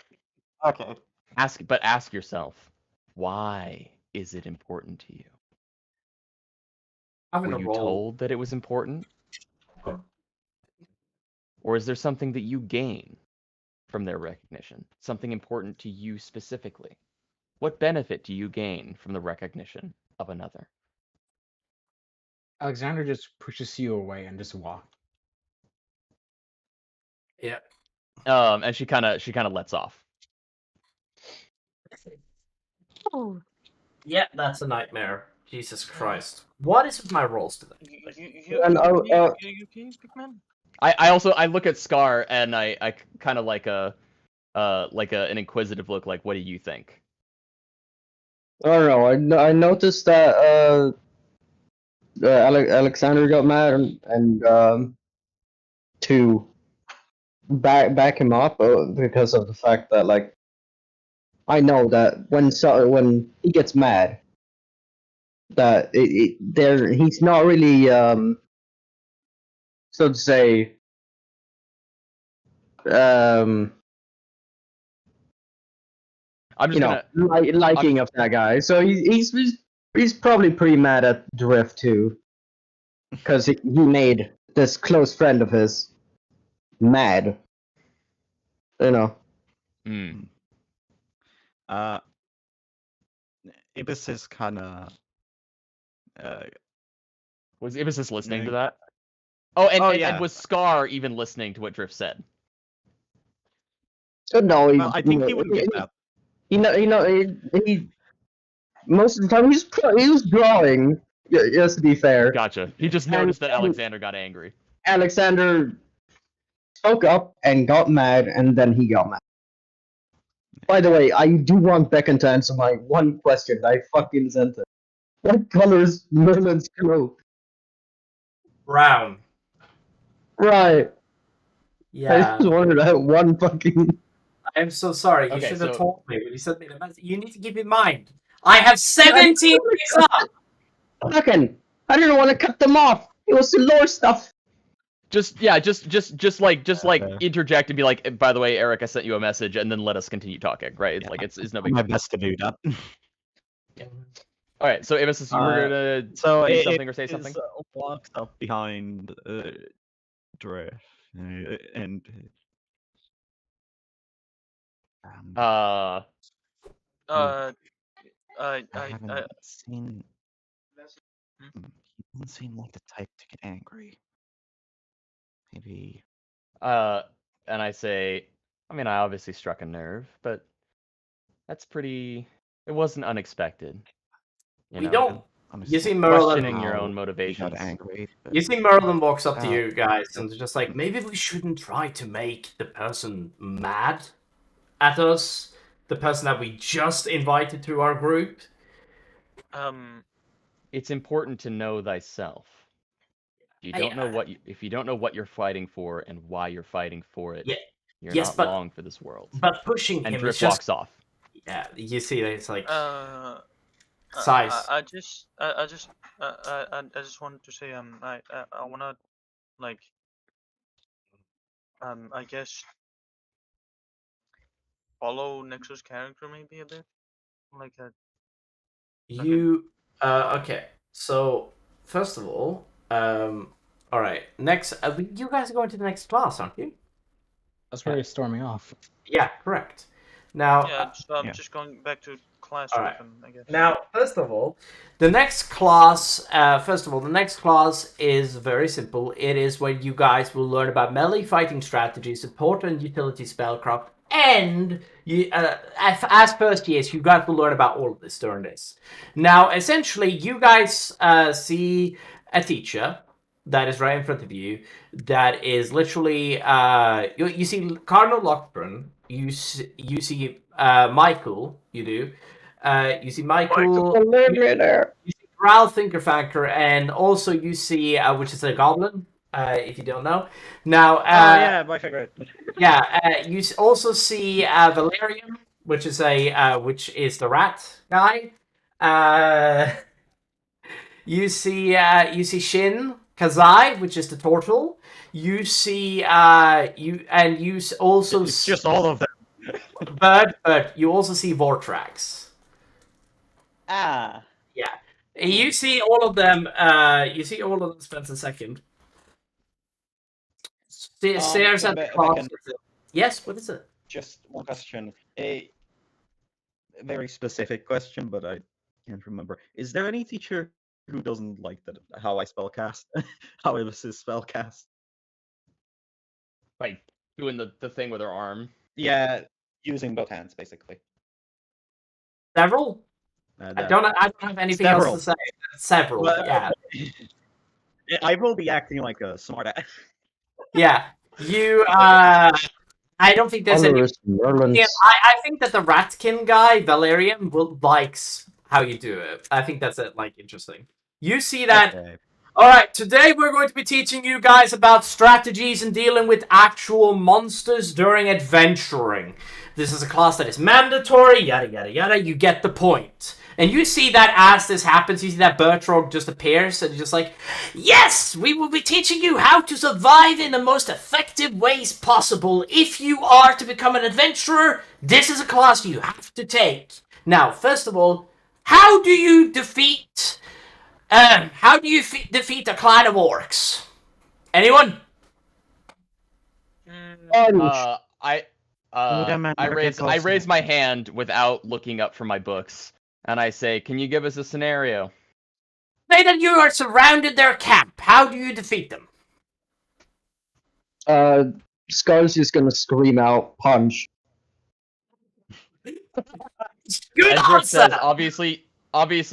Okay. Ask yourself, why is it important to you? I'm Were gonna you roll. told that it was important? Or is there something that you gain from their recognition? Something important to you specifically? What benefit do you gain from the recognition of another? Alexander just pushes you away and just walks. Yeah. And she kind of lets off. Oh. Yeah, that's a nightmare. Jesus Christ. What is with my rolls today? You okay, big man? I also look at Scar and I kind of like an inquisitive look, like, what do you think? I don't know. I noticed that Alexander got mad and to back him up because of the fact that like I know that when he gets mad that he's not really so to say I'm just gonna liking of that guy. So he's probably pretty mad at Drift too, because he made this close friend of his mad. You know. Ibis is kind of. Was Ibis just listening to that? Oh, and was Scar even listening to what Drift said? So no, Well, I think he wouldn't get that. He most of the time he was drawing. Just to be fair. Gotcha. He just noticed that Alexander got angry. Alexander spoke up and got mad, and then he got mad. By the way, I do want Beckon to answer my one question I fucking sent her. What color is Merlin's cloak? Brown. Right. Yeah. I just wanted to have one fucking. I'm so sorry. You Okay, should have so- told me when you sent me the message. You need to keep in mind. I have 17 days up. Fucking, I didn't want to cut them off. It was the lore stuff. Just interject and be like, by the way, Eric, I sent you a message, and then let us continue talking, right? It's Yeah, like it's no do big my deal. best to do that. All right, so Amos, you were gonna So do it something or say something? is locked up behind Drift, and Uh, I haven't seen. He doesn't seem like the type to get angry. Maybe. and I say, I mean, I obviously struck a nerve, but that's pretty. It wasn't unexpected. You We know, don't. You see questioning Merlin. your own He got motivations. angry. You see Merlin walks up to Oh. you guys and is just like, maybe we shouldn't try to make the person mad at us. The person that we just invited to our group. It's important to know thyself. If you don't know what you're fighting for and why you're fighting for it, Yeah, you're yes, not but- long for this world. But pushing And him is Drift just. walks off. Yeah, you see that it's like. I just wanted to say I wanna like I guess follow Nexus' character maybe a bit like You okay. So first of all, all right. Next, you guys are going to the next class, aren't you? That's where you're storming off. Yeah, correct. Now, yeah. So I'm yeah. just going back to class All with right. him, I guess. now, first of all, the next class. The next class is very simple. It is where you guys will learn about melee fighting strategy, support and utility spellcraft, and you, as first years, you guys will learn about all of this during this. Now, essentially, you guys see a teacher that is right in front of you. That is literally you see Cardinal Lockburn. You see Michael. You do. You see Michael. There. You see Growl Thinkerfactor, and also you see which is a goblin. If you don't know. Now, my favorite. you also see Valerian, which is the rat guy. You see Shin Kazai, which is the turtle. You see also It's just all of them. but you also see Vortrax. Ah. Yeah. You see all of them. Spends a second. Stares at the cross. Yes. What is it? Just one question. A very specific question, but I can't remember. Is there any teacher who doesn't like how I spellcast? How it was his spellcast? Like doing the thing with her arm. Yeah, using both hands, basically. Several. I don't have anything else to say. Several. Well, yeah. I will be acting like a smartass. Yeah. You. I don't think there's any. Merlin's. Yeah, I think that the Ratkin guy, Valerian, likes how you do it. I think that's interesting. You see that. Okay. All right, today we're going to be teaching you guys about strategies and dealing with actual monsters during adventuring. This is a class that is mandatory, yada yada yada. You get the point. And you see that as this happens, you see that Bertrog just appears and just like, yes, we will be teaching you how to survive in the most effective ways possible. If you are to become an adventurer, this is a class you have to take. Now, first of all, how do you defeat defeat a clan of orcs? Anyone? I raise my hand without looking up from my books, and I say, "Can you give us a scenario?" Say that you are surrounded their camp. How do you defeat them? Skull's just gonna scream out, punch. Good As Drift answer. says, obviously,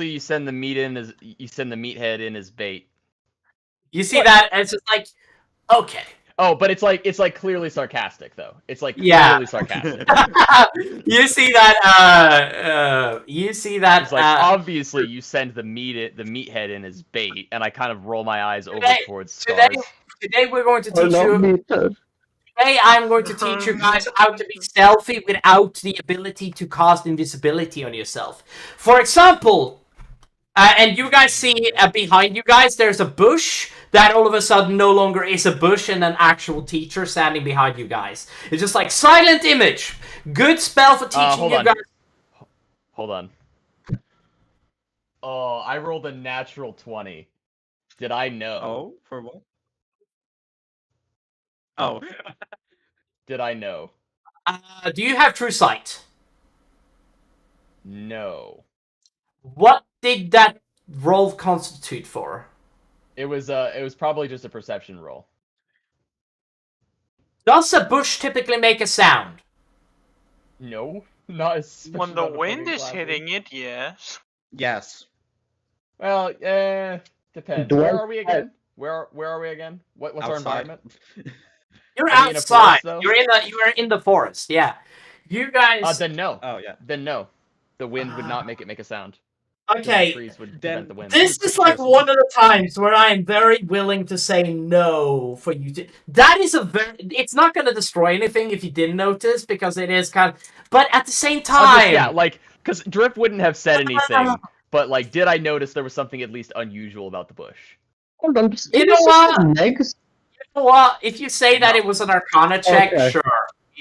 you send the meathead in as bait. You see that, and it's just like, okay. Oh, but it's like clearly sarcastic though. It's like Yeah. clearly sarcastic. You see that. It's like obviously you send the meathead in as bait, and I kind of roll my eyes over towards Scars. Today we're going to teach you. Today I'm going to teach you guys how to be stealthy without the ability to cast invisibility on yourself. For example, and you guys see behind you guys, there's a bush that all of a sudden no longer is a bush and an actual teacher standing behind you guys. It's just like silent image. Good spell for teaching you guys. Hold on. Oh, I rolled a natural 20. Did I know? Oh, for what? Oh. Did I know? Do you have true sight? No. What did that roll constitute for? It was probably just a perception roll. Does a bush typically make a sound? No, not as When the wind is hitting it, yes. Yes. Well, depends. Do Where I- are we again? Where are we again? What's our Outside. environment? You're Are we in a outside. forest, though? You are in the forest. Yeah. You guys. Then no. Oh yeah. Then no. The wind would not make it make a sound. The Okay. trees would Then prevent the wind. This is like one of the times where I am very willing to say no for you to. That is a very. It's not going to destroy anything if you didn't notice because it is kind of. But at the same time. Yeah, like, because Drift wouldn't have said anything, but like, did I notice there was something at least unusual about the bush? Hold on. You know what? Legs? Well, if you say that it was an Arcana check, Okay.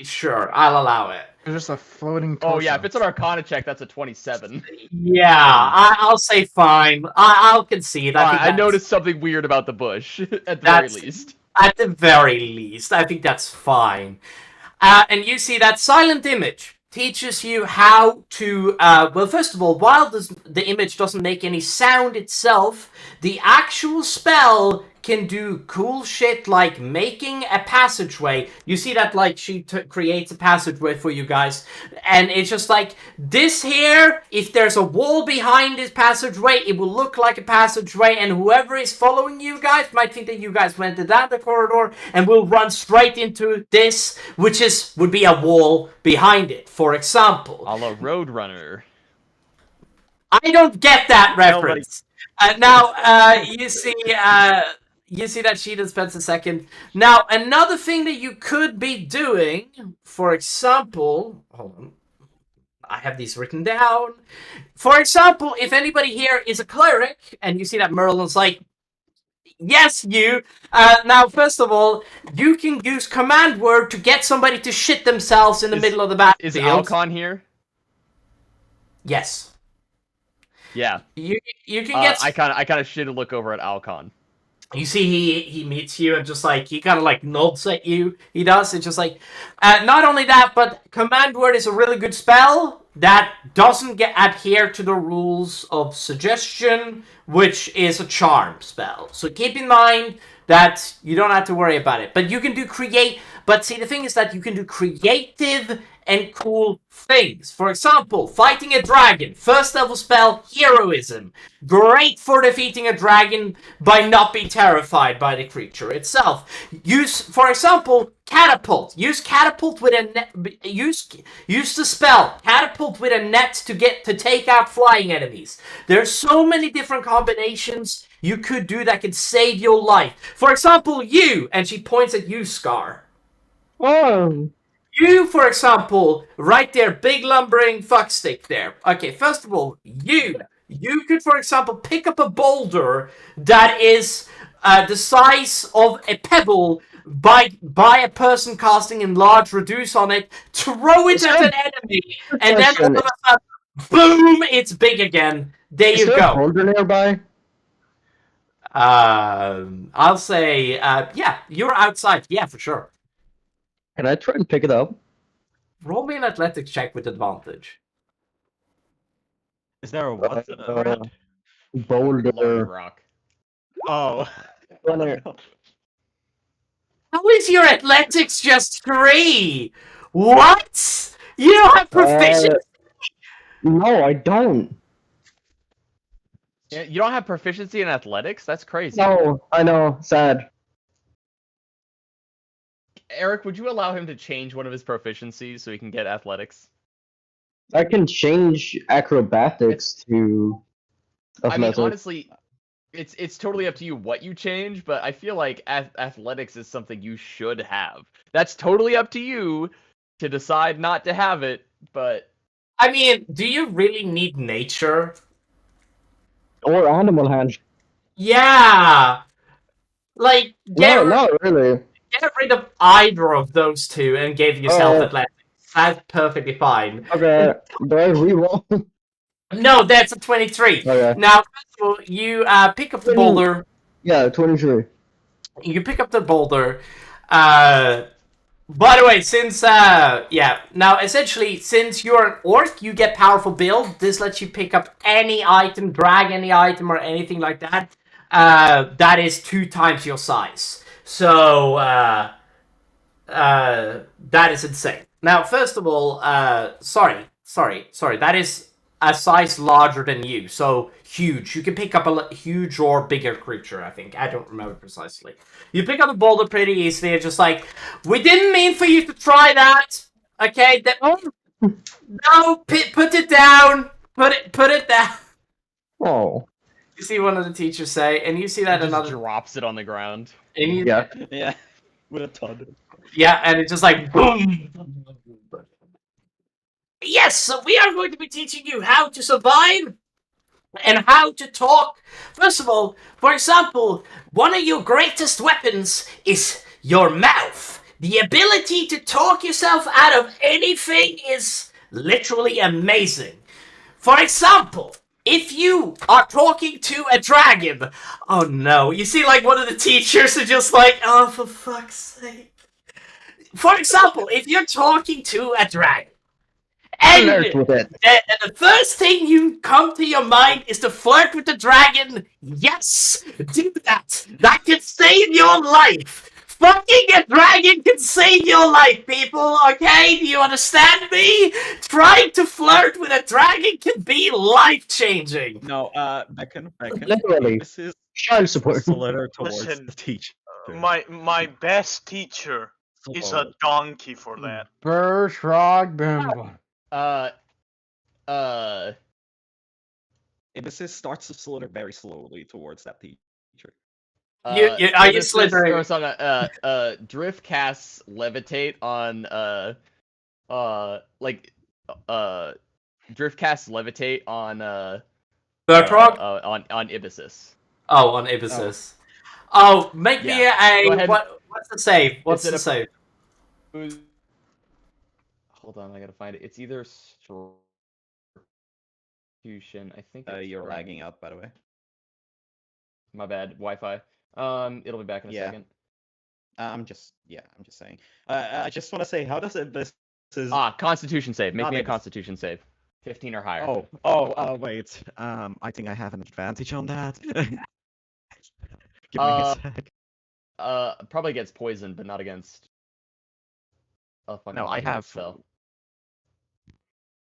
sure, I'll allow it. It's just a floating torso. Oh yeah, if it's an Arcana check, that's a 27. Yeah, I'll say fine. I'll concede. I think I that's- noticed something weird about the bush, at the That's- very least. At the very least, I think that's fine. And you see that silent image teaches you how to, well, first of all, while the image doesn't make any sound itself, the actual spell can do cool shit like making a passageway. You see that, like, she creates a passageway for you guys, and it's just like, this here, if there's a wall behind this passageway, it will look like a passageway, and whoever is following you guys might think that you guys went down the corridor, and will run straight into this, which would be a wall behind it, for example. A la Roadrunner. I don't get that reference. You see that she dispense a second. Now, another thing that you could be doing, for example, hold on, I have these written down. For example, if anybody here is a cleric, and you see that Merlin's like, yes, you. Now, first of all, you can use command word to get somebody to shit themselves in the middle of the Is battlefield. Alcon here? Yes. Yeah. You can get. I kind of should look over at Alcon. You see, he meets you and just like, he kind of like nods at you. He does. It's just like, not only that, but command word is a really good spell that doesn't adhere to the rules of suggestion, which is a charm spell. So keep in mind that you don't have to worry about it. But you can do but see, the thing is that you can do creative and cool things. For example, fighting a dragon. First level spell, heroism. Great for defeating a dragon by not being terrified by the creature itself. Use, for example, catapult. Use catapult with a net. Use the spell catapult with a net to take out flying enemies. There's so many different combinations you could do that could save your life. For example, and she points at you, Scar. Oh. You, for example, right there, big lumbering fuckstick there. Okay, first of all, you could, for example, pick up a boulder that is the size of a pebble by a person casting enlarge reduce on it, throw it at an enemy, and then all of a sudden, boom, it's big again. There you Is there a go. boulder nearby? I'll say, yeah, you're outside. Yeah, for sure. Can I try and pick it up? Roll me an athletics check with advantage. Is there a what? Boulder. Floating rock. Oh. How is your athletics just 3? What? You don't have proficiency? No, I don't. Yeah, you don't have proficiency in athletics? That's crazy. No, I know. Sad. Eric, would you allow him to change one of his proficiencies so he can get athletics? I can change acrobatics to. I mean, honestly, it's totally up to you what you change, but I feel like athletics is something you should have. That's totally up to you to decide not to have it, but I mean, do you really need nature? Or animal hand. Yeah! Like, No, not really. get rid of either of those two and give yourself Uh, athletics. That's perfectly fine. Okay, do I reroll? No, that's a 23. Okay. Now, first of all, you pick up the boulder. Yeah, 23. You pick up the boulder. By the way, since now essentially, since you're an orc, you get powerful build. This lets you pick up any item, drag any item, or anything like that. That is 2 times your size. So that is insane. Now, first of all, sorry. That is a size larger than you, so huge. You can pick up a huge or bigger creature, I think. I don't remember precisely. You pick up a boulder pretty easily. It's just like, we didn't mean for you to try that. Okay, no, put it down. Put it down. Oh. You see one of the teachers say, and you see that just another. drops it on the ground. And you, Yeah. Yeah. With a ton. Yeah, and it's just like boom. Yes, so we are going to be teaching you how to survive and how to talk. First of all, for example, one of your greatest weapons is your mouth. The ability to talk yourself out of anything is literally amazing. For example, if you are talking to a dragon, oh no, you see like one of the teachers are just like, oh, for fuck's sake. For example, if you're talking to a dragon, and Flirt with it. the first thing you come to your mind is to flirt with the dragon. Yes, do that. That can save your life. Fucking a dragon can save your life, people. Okay, do you understand me? Trying to flirt with a dragon can be life-changing. No, Beckon. Literally. This is Child support. a letter towards Listen, the teacher. My best teacher is a donkey for that. Bertrog Bimble. Ibis starts to slither very slowly towards that teacher. Are you slithering? Or something, Drift casts Levitate on, Drift casts Levitate on, Bertrog? on Ibisis. Oh, on Ibisis. Oh, make me Go a... ahead. What's the save? What's Is it the a- save? Hold on, I gotta find it. It's either Constitution, I think. You're lagging out, by the way. My bad, Wi-Fi. It'll be back in a Yeah. second. I'm just saying. I just want to say, how does Ibis? Constitution save. Make Not me a Ibis. Constitution save. 15 or higher. Wait. I think I have an advantage on that. Give me a sec. Probably against poison, but not against. Oh fuck! No, I have. Spell.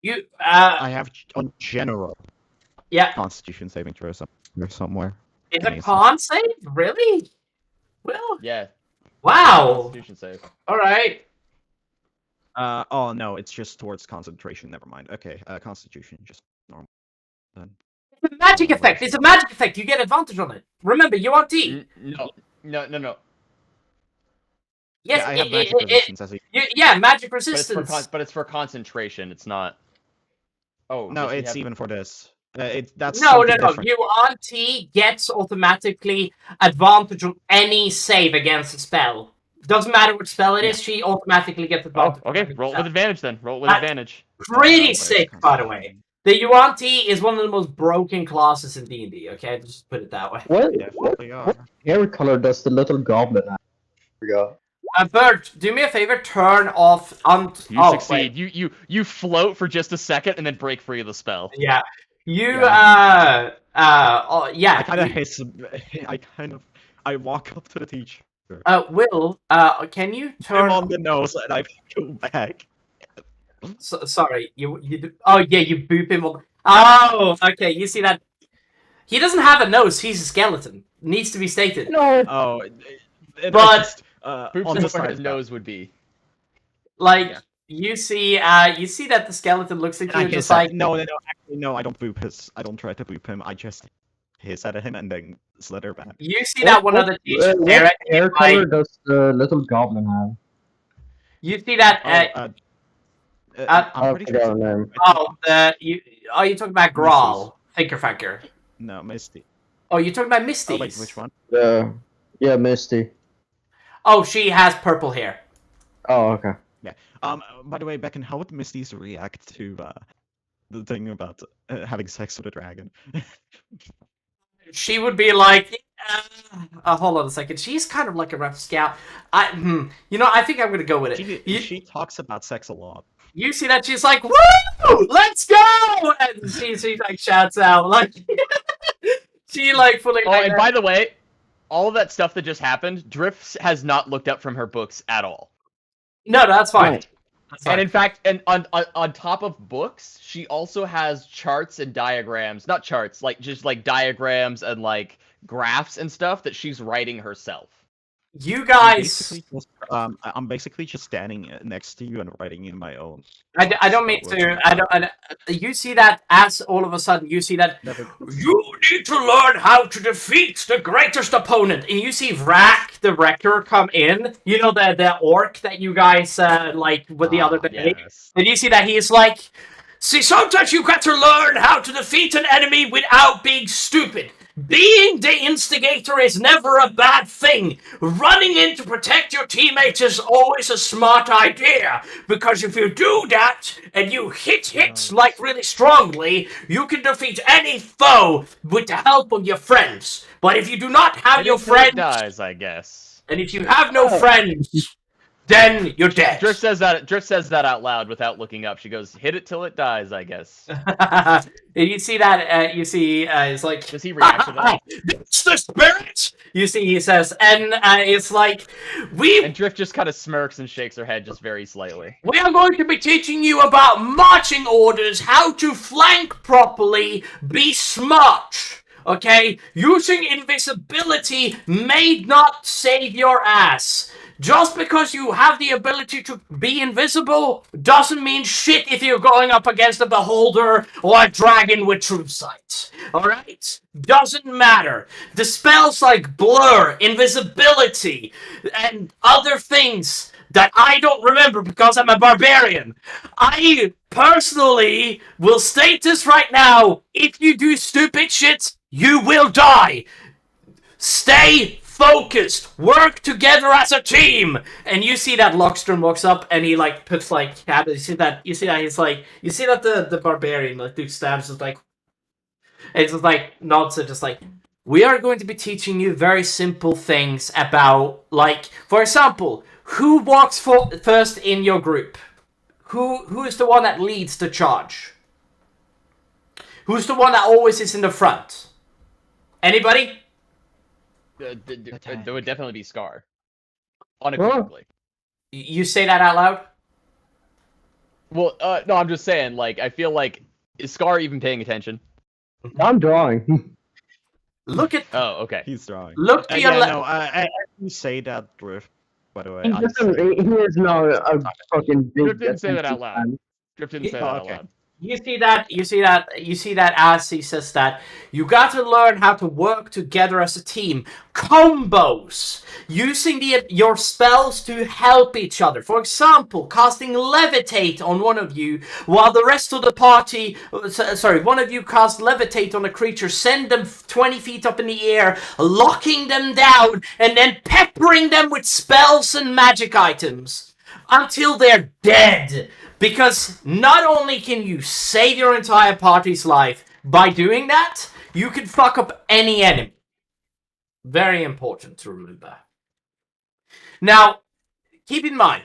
You, I have on general yeah. Constitution saving throw somewhere. Is a Amazing. con save? Really? Well, Yeah. wow. Constitution save. Alright. Oh no, it's just towards concentration. Never mind. Okay, Constitution, just normal. Then. It's a magic effect. It's a magic effect. You get advantage on it. Remember, you're on T. No. Yes, Yeah, I have magic resistance as a. yeah, magic But it's resistance. but it's for concentration. It's not. Oh No, does he it's have- even for this. That's No. something different. You on T gets automatically advantage on any save against a spell. Doesn't matter what spell it is, she automatically gets Oh, advantage. okay. Roll with advantage then. Roll with Uh, advantage. Pretty but it's sick, by the way. The Yuan-Ti is one of the most broken classes in D&D, okay? Just put it that way. What Definitely are. hair color does the little goblin have? Forgot. Bert, do me a favor, turn off... You succeed. You float for just a second and then break free of the spell. Yeah. You, Yeah. yeah. I kind of hiss. I walk up to the teacher. Will, can you Him turn... on the nose, and I go back. Sorry, you do... Oh, yeah, you boop him on... Oh, okay, you see that... He doesn't have a nose, he's a skeleton. Needs to be stated. No. Oh, But- Boops on is the where side his nose would be. Like, Yeah. you see that the skeleton looks at you I and hiss just at- like... no, actually, no, I don't boop his. I don't try to boop him. I just hiss at him and then slither back. You see that one other teacher what there. hair color does the little goblin have? You see that. I'm I pretty forgot sure. her name. You're talking about Grawl, Thinker Funker. No, Misty. Oh, you're talking about Misty. Oh, wait, which one? Yeah, Misty. Oh, she has purple hair. Oh, okay. Yeah. By the way, Becken, how would Misty's react to the thing about having sex with a dragon? She would be like, hold on a second. She's kind of like a rough scout. I think I'm gonna go with it. She talks about sex a lot. You see that? She's like, "Woo! Let's go!" And she like shouts out, like, she like fully. Oh, and by the way, all of that stuff that just happened, Drift has not looked up from her books at all. No, that's fine. Right. That's fine. And in fact, and on top of books, she also has charts and diagrams. Not charts, like just like diagrams and like graphs and stuff that she's writing herself. You guys, I'm basically just standing next to you and writing in my own. I don't mean to. I don't. You see that as all of a sudden you see that you need to learn how to defeat the greatest opponent, and you see Vrak the Wrecker come in. You know the orc that you guys like with the other day. Yes. And you see that he's like, see, sometimes you got to learn how to defeat an enemy without being stupid. Being the instigator is never a bad thing. Running in to protect your teammates is always a smart idea. Because if you do that, and you hit like really strongly, you can defeat any foe with the help of your friends. But if you do not have your friends... dies, I guess. And if you have no friends... then you're dead. Drift says that out loud without looking up. She goes, "Hit it till it dies," I guess. You see that? It's like, does he react to that? It's the spirit. You see, he says, and it's like And Drift just kind of smirks and shakes her head just very slightly. We are going to be teaching you about marching orders, how to flank properly, be smart. Okay, using invisibility may not save your ass. Just because you have the ability to be invisible doesn't mean shit if you're going up against a beholder or a dragon with true sight. Alright? Doesn't matter. The spells like blur, invisibility, and other things that I don't remember because I'm a barbarian. I personally will state this right now. If you do stupid shit, you will die. Stay focused. Work together as a team. And you see that Lockstrom walks up and he like puts like you see that he's like the barbarian like Duke stabs is like, and it's just like nods and just like, we are going to be teaching you very simple things about, like, for example, who walks first in your group? Who is the one that leads the charge? Who's the one that always is in the front? Anybody? There would definitely be Scar. Unequivocally. You say that out loud? Well, no, I'm just saying, like, I feel like, is Scar even paying attention? I'm drawing. Look at... Oh, okay. He's drawing. Look to your left. No, I you say that, Drift, by the way. He is not a fucking big... Drift didn't say that out loud. Drift didn't say that out okay. loud. You see that as he says that, you got to learn how to work together as a team. Combos! Using your spells to help each other. For example, casting Levitate on one of you, while the rest of the party... one of you cast Levitate on a creature, send them 20 feet up in the air, locking them down, and then peppering them with spells and magic items. Until they're dead. Because not only can you save your entire party's life by doing that, you can fuck up any enemy. Very important to remember. Now, keep in mind,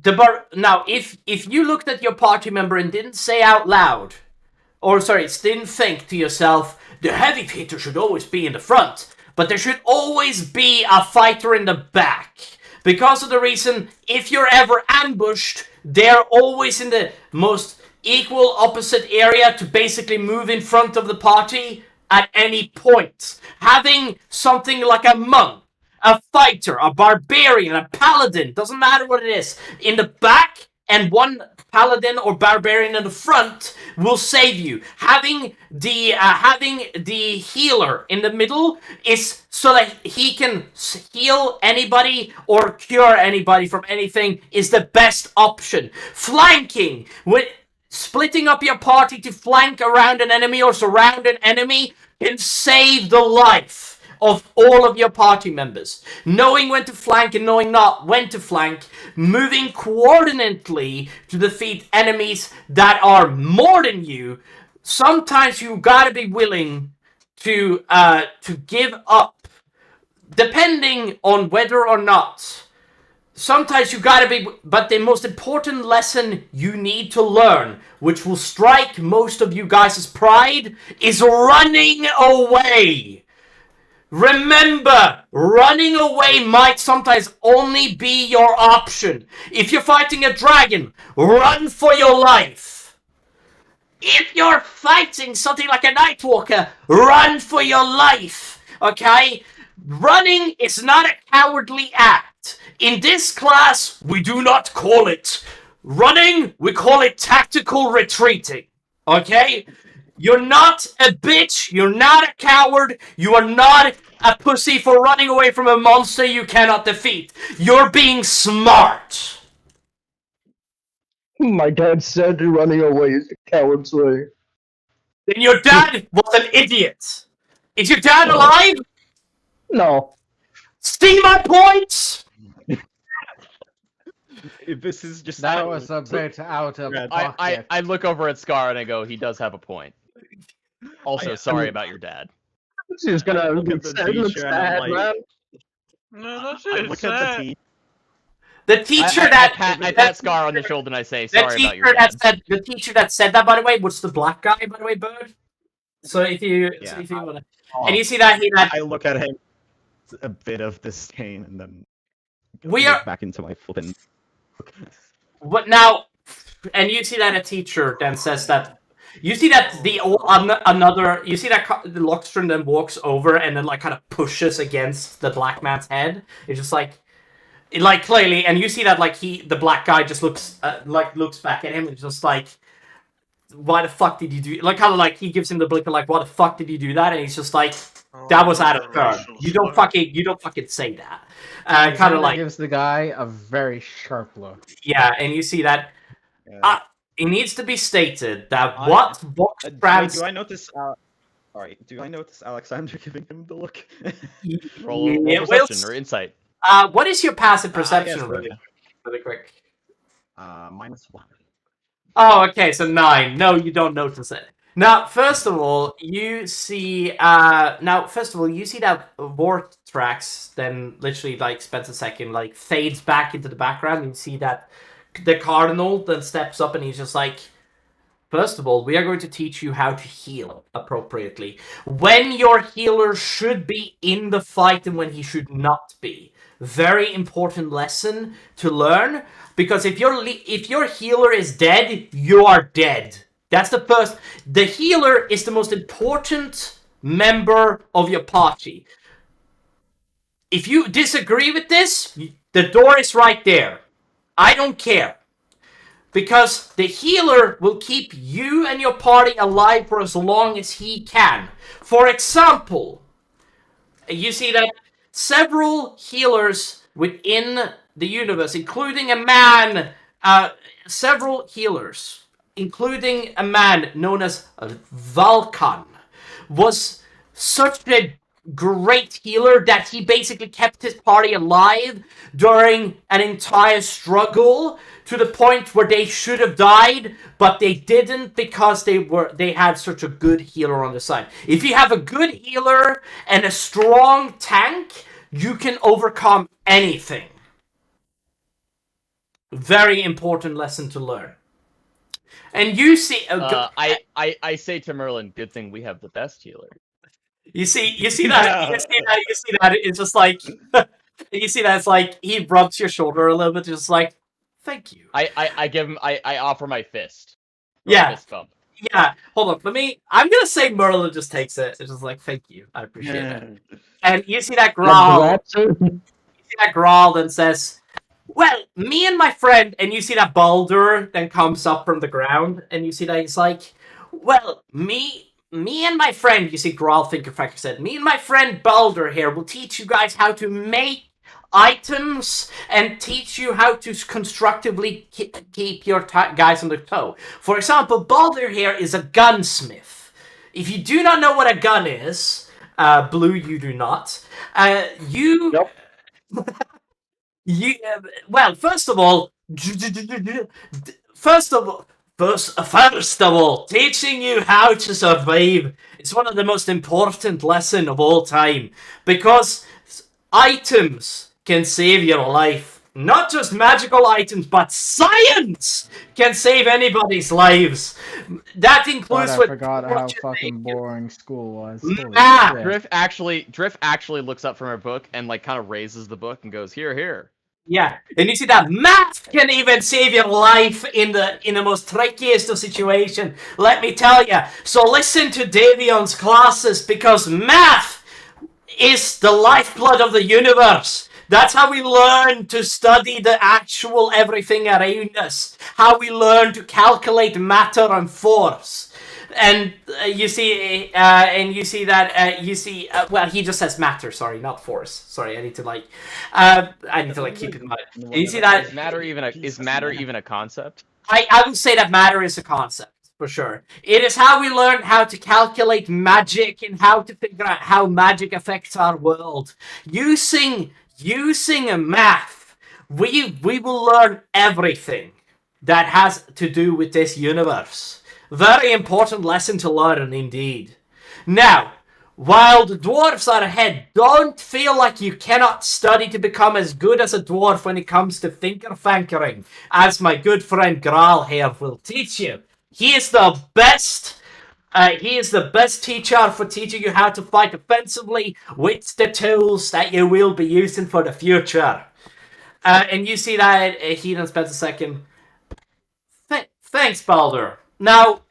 if you looked at your party member and didn't say out loud, didn't think to yourself, the heavy hitter should always be in the front, but there should always be a fighter in the back. Because of the reason, if you're ever ambushed, they're always in the most equal opposite area to basically move in front of the party at any point. Having something like a monk, a fighter, a barbarian, a paladin, doesn't matter what it is, in the back and one paladin or barbarian in the front will save you. Having the healer in the middle is so that he can heal anybody or cure anybody from anything is the best option. Flanking, splitting up your party to flank around an enemy or surround an enemy can save the life of all of your party members. Knowing when to flank and knowing not when to flank, moving coordinately to defeat enemies that are more than you. Sometimes you gotta be willing to give up, depending on whether or not. Sometimes you gotta be, but the most important lesson you need to learn, which will strike most of you guys' pride, is running away. Remember, running away might sometimes only be your option. If you're fighting a dragon, run for your life. If you're fighting something like a Nightwalker, run for your life. Okay? Running is not a cowardly act. In this class, we do not call it running, we call it tactical retreating. Okay? You're not a bitch, you're not a coward, you are not a pussy for running away from a monster you cannot defeat. You're being smart. My dad said running away is a coward's way. Then your dad was an idiot. Is your dad alive? No. See my points? This is just That was a bit out of pocket. I look over at Scar and I go, he does have a point. Also, sorry about your dad. She's gonna look at the teacher and I'm like, man. No, that's I it. look at the teacher. The teacher I pat Scar on the shoulder and I say, sorry about your dad. The teacher that said that, by the way, was the black guy, by the way, Bird. So if you wanna, and you see that I look at him, a bit of disdain, and then we look are back into my flippin'. what now, and you see that a teacher then says that. You see that the Lockstrom then walks over and then like kind of pushes against the black man's head. It's just like clearly, and you see that like the black guy just looks back at him and just like, why the fuck did you do? Like kind of like he gives him the blink of like, why the fuck did you do that? And he's just like, that was out of turn. You don't fucking say that. Kind of like gives the guy a very sharp look. Yeah, and you see that. Yeah. It needs to be stated that what box trans. Do I notice? Alright, do I notice Alexander giving him the look? Roll Yeah, perception or insight. What is your passive perception? yes, Really quick. -1. Oh, okay, so 9. No, you don't notice it. Now, first of all, you see. You see that Vortrax then literally like spends a second, like fades back into the background. And you see that the Cardinal then steps up and he's just like, first of all, we are going to teach you how to heal appropriately. When your healer should be in the fight and when he should not be. Very important lesson to learn. Because if your healer is dead, you are dead. That's the first. The healer is the most important member of your party. If you disagree with this, the door is right there. I don't care. Because the healer will keep you and your party alive for as long as he can. For example, you see that several healers within the universe, including a man, several healers, including a man known as Vulcan, was such a great healer that he basically kept his party alive during an entire struggle to the point where they should have died, but they didn't because they had such a good healer on the side. If you have a good healer and a strong tank, you can overcome anything. Very important lesson to learn. And you see, I say to Merlin, good thing we have the best healer. You see that. It's just like you see that. It's like he rubs your shoulder a little bit, just like, thank you. I give him. I offer my fist. Yeah. Fist bump. Yeah. Hold on. I'm gonna say Merlin just takes it. It's just like, thank you. I appreciate it. And you see that growl. You see that growl and says, Well, me and my friend, and you see that Baldur then comes up from the ground, and you see that he's like, well, me and my friend, you see Graal Thinkerfactor said, me and my friend Baldur here will teach you guys how to make items and teach you how to constructively keep your guys on the toe. For example, Baldur here is a gunsmith. If you do not know what a gun is, Blue, you do not. You Nope. you well, first of all, first of all, first of all, teaching you how to survive is one of the most important lessons of all time because items can save your life. Not just magical items, but science can save anybody's lives. That God, includes I what forgot how torture fucking makes. boring school was. Holy Math. shit. Drift actually looks up from her book and like kind of raises the book and goes, "Here, here." Yeah, and you see that math can even save your life in the most trickiest of situation. Let me tell you. So listen to Davion's classes because math is the lifeblood of the universe. That's how we learn to study the actual everything around us. How we learn to calculate matter and force. And you see that well, he just says matter. Sorry, not force. Sorry, I need to keep in mind. And you see that Is matter even a concept? I would say that matter is a concept for sure. It is how we learn how to calculate magic and how to figure out how magic affects our world using a math. We will learn everything that has to do with this universe. Very important lesson to learn indeed. Now, while the dwarves are ahead, don't feel like you cannot study to become as good as a dwarf when it comes to thinker-fankering, as my good friend Graal here will teach you. He is the best. He is the best teacher for teaching you how to fight offensively with the tools that you will be using for the future. And you see that he then spends a second. Thanks, Baldur. Now,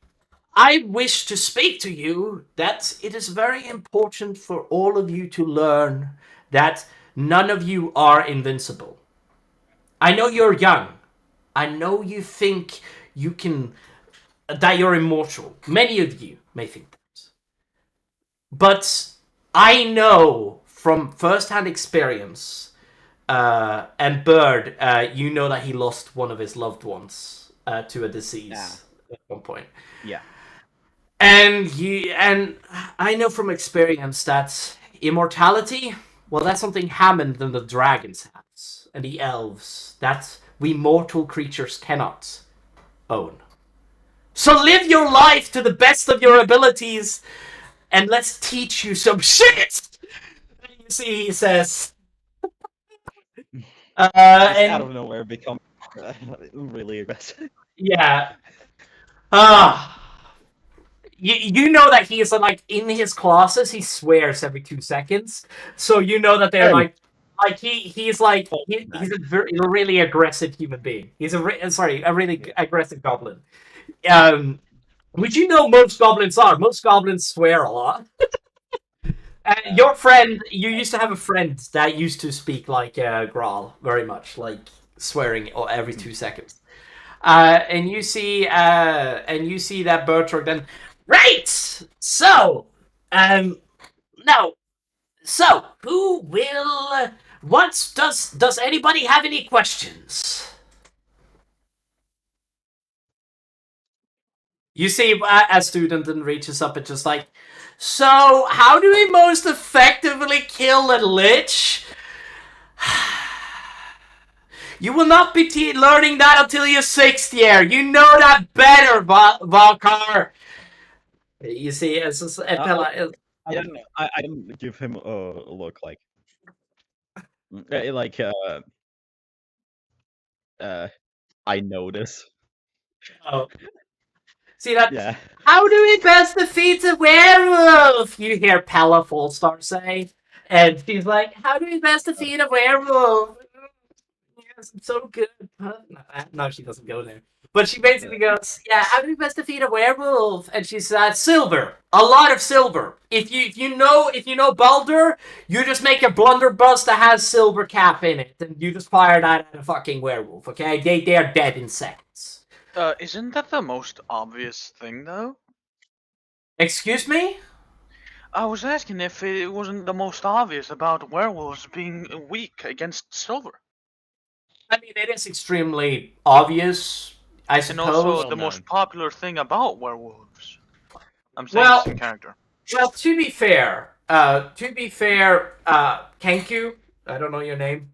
I wish to speak to you that it is very important for all of you to learn that none of you are invincible. I know you're young. I know you think you can, that you're immortal. Many of you may think that. But I know from first-hand experience, and Bird, you know that he lost one of his loved ones to a disease at one point. Yeah. And I know from experience that immortality, well, that's something Hammond and the dragons has, and the elves, that we mortal creatures cannot own. So live your life to the best of your abilities, and let's teach you some shit! You see, he says... Just out of and... nowhere become really aggressive. Yeah. You know that he is like in his classes he swears every 2 seconds, so you know that they're like he's like he's a really aggressive human being. He's a really aggressive goblin. Which you know most goblins are. Most goblins swear a lot. Your friend, you used to have a friend that used to speak like Graal very much, like swearing every 2 seconds. And you see that Bertrand then. Right. So, now, so who will? Does anybody have any questions? You see, a student then reaches up and just like, so how do we most effectively kill a lich? You will not be learning that until your 6th year. You know that better, Valkar. You see, it's just, I don't know. I didn't give him a look like like I notice. oh. See that? Yeah. How do we best defeat a werewolf? You hear Pella Fullstar say, and she's like, "How do we best defeat a werewolf?" Yes, I'm so good. No, she doesn't go there. But she basically goes, "Yeah, how do we best defeat a werewolf?" And she said, "Silver, a lot of silver. If you know Baldur, you just make a blunderbuss that has silver cap in it, and you just fire that at a fucking werewolf. Okay, they are dead in seconds." Isn't that the most obvious thing, though? Excuse me? I was asking if it wasn't the most obvious about werewolves being weak against silver. I mean, it is extremely obvious, I And suppose. also Well the known. most popular thing about werewolves. I'm saying Well- this in character. Well, to be fair, Kenku, I don't know your name.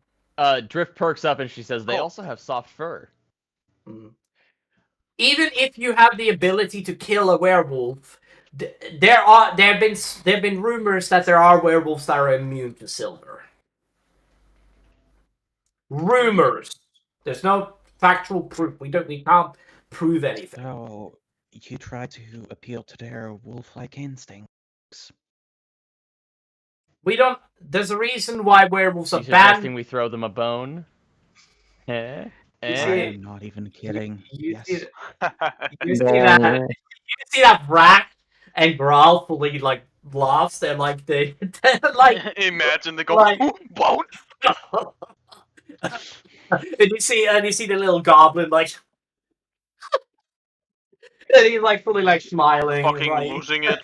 Drift perks up and she says they Oh. also have soft fur. Even if you have the ability to kill a werewolf, there have been rumors that there are werewolves that are immune to silver. Rumors. There's no factual proof. We can't prove anything. So, you try to appeal to their wolf-like instincts. We don't. There's a reason why werewolves You are suggesting banned. we throw them a bone? Eh? You Eh? see- I'm not even kidding. You Yes. see, you see that? No. You see that Brack and Growl fully like laughs. They're like they're like. Imagine the go. Like- Won't. and you see the little goblin like, and he's like fully like smiling. Fucking like, losing it.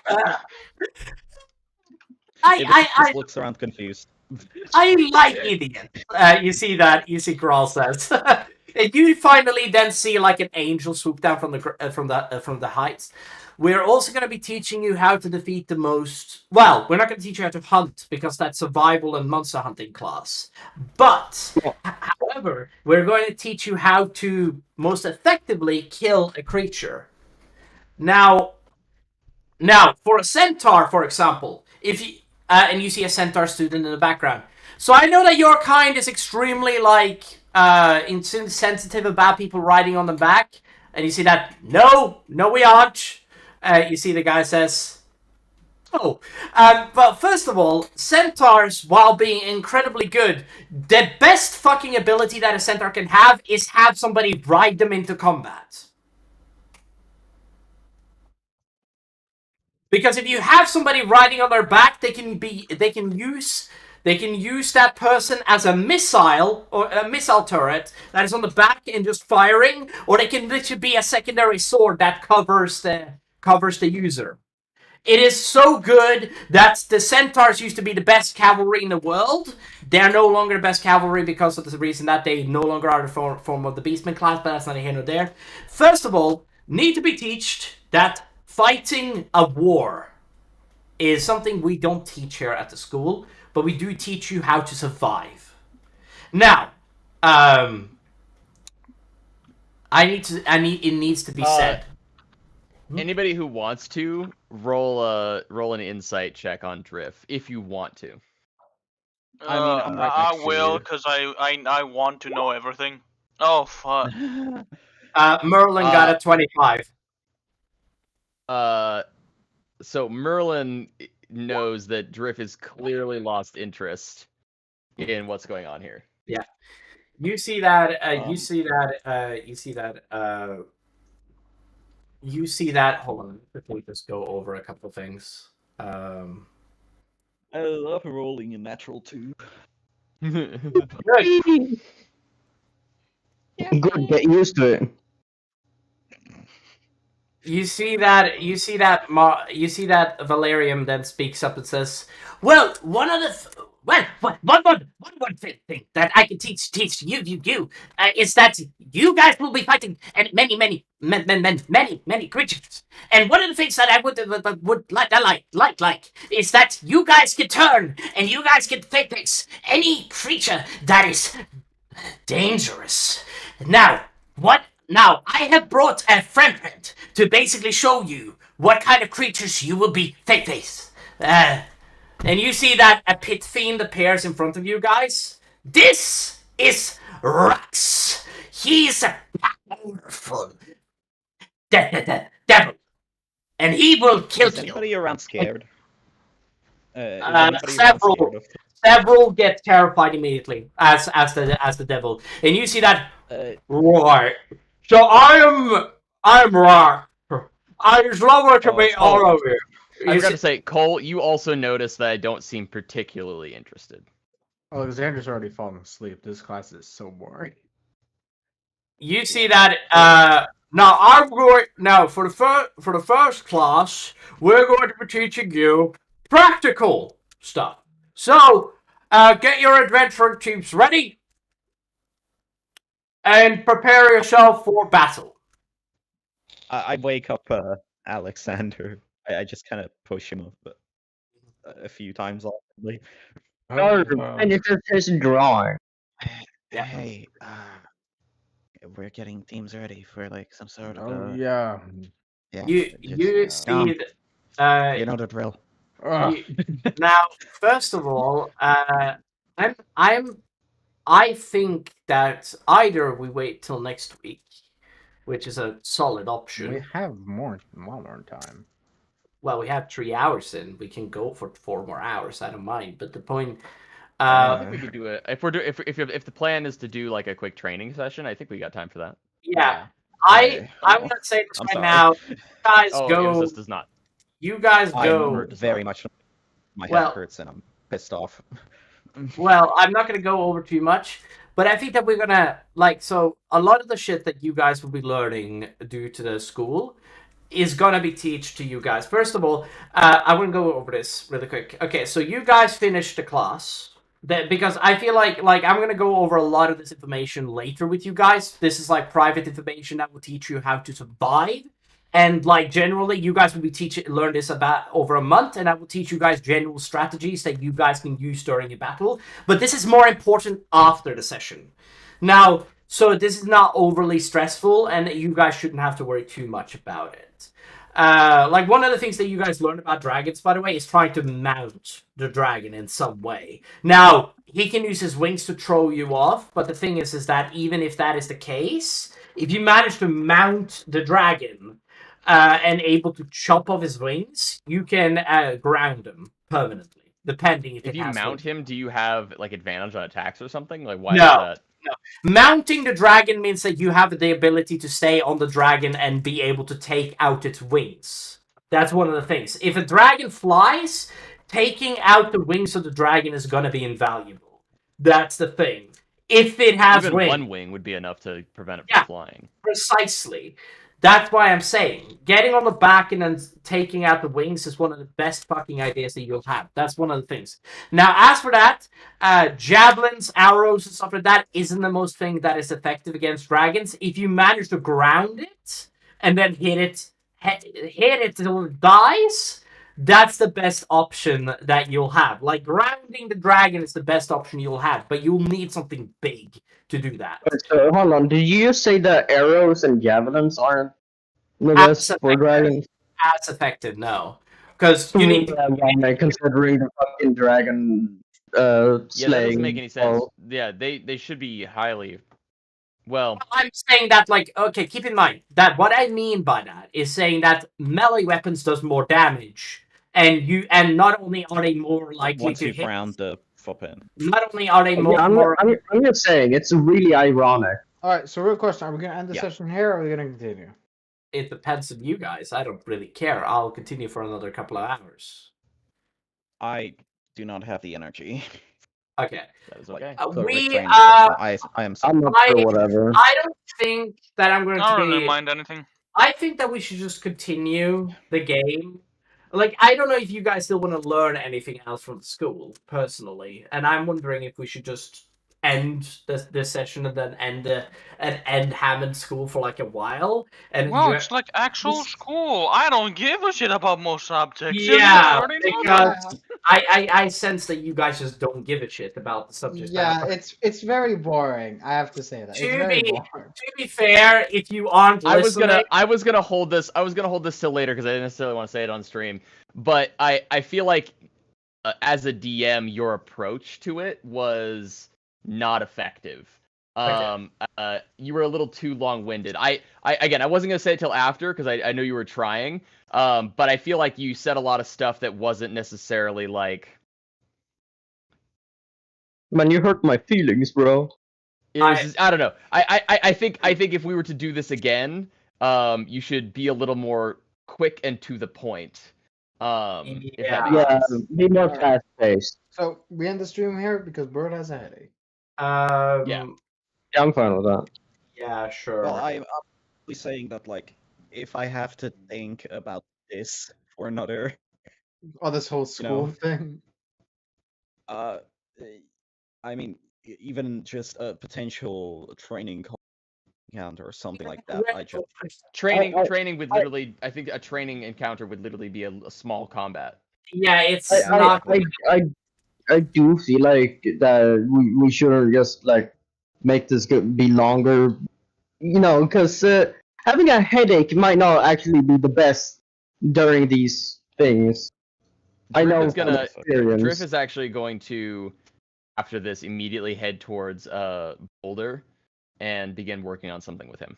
It just looks around confused. I like idiots. You see that? You see Grawl says, and you finally then see like an angel swoop down from the heights. We're also going to be teaching you how to defeat the most. Well, we're not going to teach you how to hunt because that's survival and monster hunting class. But, however, we're going to teach you how to most effectively kill a creature. Now, for a centaur, for example, if you and you see a centaur student in the background. So I know that your kind is extremely like insensitive about people riding on the back, and you see that no, we aren't. You see the guy says, "Oh, but first of all, centaurs, while being incredibly good, the best fucking ability that a centaur can have is have somebody ride them into combat." Because if you have somebody riding on their back, they can use that person as a missile or a missile turret that is on the back and just firing, or they can literally be a secondary sword that covers the user. It is so good that the centaurs used to be the best cavalry in the world. They're no longer the best cavalry because of the reason that they no longer are the form of the beastman class, but that's neither here nor there. First of all, need to be taught that fighting a war is something we don't teach here at the school, but we do teach you how to survive. Now, it needs to be said. Anybody who wants to roll an insight check on Drift if you want to. I mean, I'm right I next to will, you. because I want to know everything. Oh, fuck. Merlin got a 25. So Merlin knows that Drift has clearly lost interest in what's going on here. Yeah. You see that, hold on, let me just go over a couple of things. I love rolling a natural 2. Good. Good, get used to it. You see that Valerium then speaks up and says, "Well, one thing that I can teach you is that you guys will be fighting and many creatures. And one of the things that I would like is that you guys can turn and you guys can face any creature that is dangerous. Now, I have brought a friend to basically show you what kind of creatures you will be face. And you see that a pit fiend appears in front of you guys. This is Rux. He's a powerful devil, and he will kill Is you. anybody around scared? Is anybody around Several. scared of- Several get terrified immediately as the devil, and you see that roar. So I'm Rock. I just love to meet all of you. I You forgot see- to say, Cole, you also notice that I don't seem particularly interested. Alexander's already fallen asleep. This class is so boring. You see that? Now I'm going. Now for the first class, we're going to be teaching you practical stuff. So, get your adventuring teams ready and prepare yourself for battle. I wake up Alexander. I just kind of push him up a few times awkwardly. No, and it's just his drawing. Yeah. Hey, we're getting teams ready for like some sort of Oh yeah. yeah. You just, see that? you know the drill. Ugh. Now, first of all, I think that either we wait till next week, which is a solid option. We have more time. Well, we have 3 hours in. We can go for 4 more hours. I don't mind. But the point, I think we could do it if the plan is to do like a quick training session. I think we got time for that. yeah, Hey, I'm gonna say this I'm right sorry. now. You guys Oh, go. Yosis does not. You guys I'm go. very much. My head Well- hurts and I'm pissed off. Well, I'm not gonna go over too much, but I think that we're gonna so a lot of the shit that you guys will be learning due to the school is gonna be teach to you guys. First of all, I want to go over this really quick. Okay, so you guys finished the class. Because I feel like I'm gonna go over a lot of this information later with you guys. This is like private information that will teach you how to survive. And like generally, you guys will be learn this about over a month, and I will teach you guys general strategies that you guys can use during a battle. But this is more important after the session. Now, so this is not overly stressful, and you guys shouldn't have to worry too much about it. Like one of the things that you guys learned about dragons, by the way, is trying to mount the dragon in some way. Now, he can use his wings to throw you off, but the thing is that even if that is the case, if you manage to mount the dragon and able to chop off his wings, you can ground him permanently, depending if If it you has mount wings. him, do you have like advantage on attacks or something? Like why No. is that? Mounting the dragon means that you have the ability to stay on the dragon and be able to take out its wings. That's one of the things. If a dragon flies, taking out the wings of the dragon is going to be invaluable. That's the thing. If it has Even wings. one wing would be enough to prevent it from Yeah. flying. Precisely. That's why I'm saying getting on the back and then taking out the wings is one of the best fucking ideas that you'll have. That's one of the things. Now, as for that, javelins, arrows, and stuff like that isn't the most thing that is effective against dragons. If you manage to ground it and then hit it till it dies, that's the best option that you'll have. Like grounding the dragon is the best option you'll have, but you'll need something big to do that. So hold on, did you say that arrows and javelins aren't the As best for dragons? as effective, no. Because you need to. Considering the fucking dragon Yeah, that slaying. doesn't make any sense. Oh, Yeah, they should be highly. Well, I'm saying that, okay, keep in mind that what I mean by that is saying that melee weapons does more damage, and not only are they more likely Once to you hit, ground the footpin. not only are they more, yeah, more I'm just saying, it's really ironic. Alright, so real question, are we gonna end the Yeah. session here or are we gonna continue? it depends on you guys. I don't really care. I'll continue for another couple of hours. I do not have the energy. Okay. that is okay. for We retraining session. I am sorry. I'm up for whatever. I don't think that I'm going I to don't really be. mind anything. I think that we should just continue the game. Like, I don't know if you guys still want to learn anything else from the school, personally, and I'm wondering if we should just end this session and then end Hammond School for like a while. And Well, you- it's like actual school. I don't give a shit about most subjects. Yeah, You already know because that. I sense that you guys just don't give a shit about the subject Yeah, matter. it's very boring. I have to say that. It's To very be- boring. To be fair, if you aren't I was listening, gonna hold this till later because I didn't necessarily want to say it on stream. But I feel like as a DM, your approach to it was not effective. You were a little too long-winded. I wasn't gonna say it till after because I know you were trying. But I feel like you said a lot of stuff that wasn't necessarily like. Man, you hurt my feelings, bro. It was just, I don't know. I think if we were to do this again, you should be a little more quick and to the point. If that makes Yeah, sense. be more fast paced. So we end the stream here because Bird has a headache. Yeah. Yeah, I'm fine with that. Yeah, sure. Well, I'm actually saying that, like, if I have to think about this for another, Oh, this whole school know. thing. uh, I mean, even just a potential training encounter or something like that, I just Training I- training would literally, I think a training encounter would literally be a small combat. Yeah, it's Yeah, not. exactly. I do feel like that we shouldn't just like make this be longer, because having a headache might not actually be the best during these things. I know Drift from experience. is actually going to, after this, immediately head towards Boulder and begin working on something with him.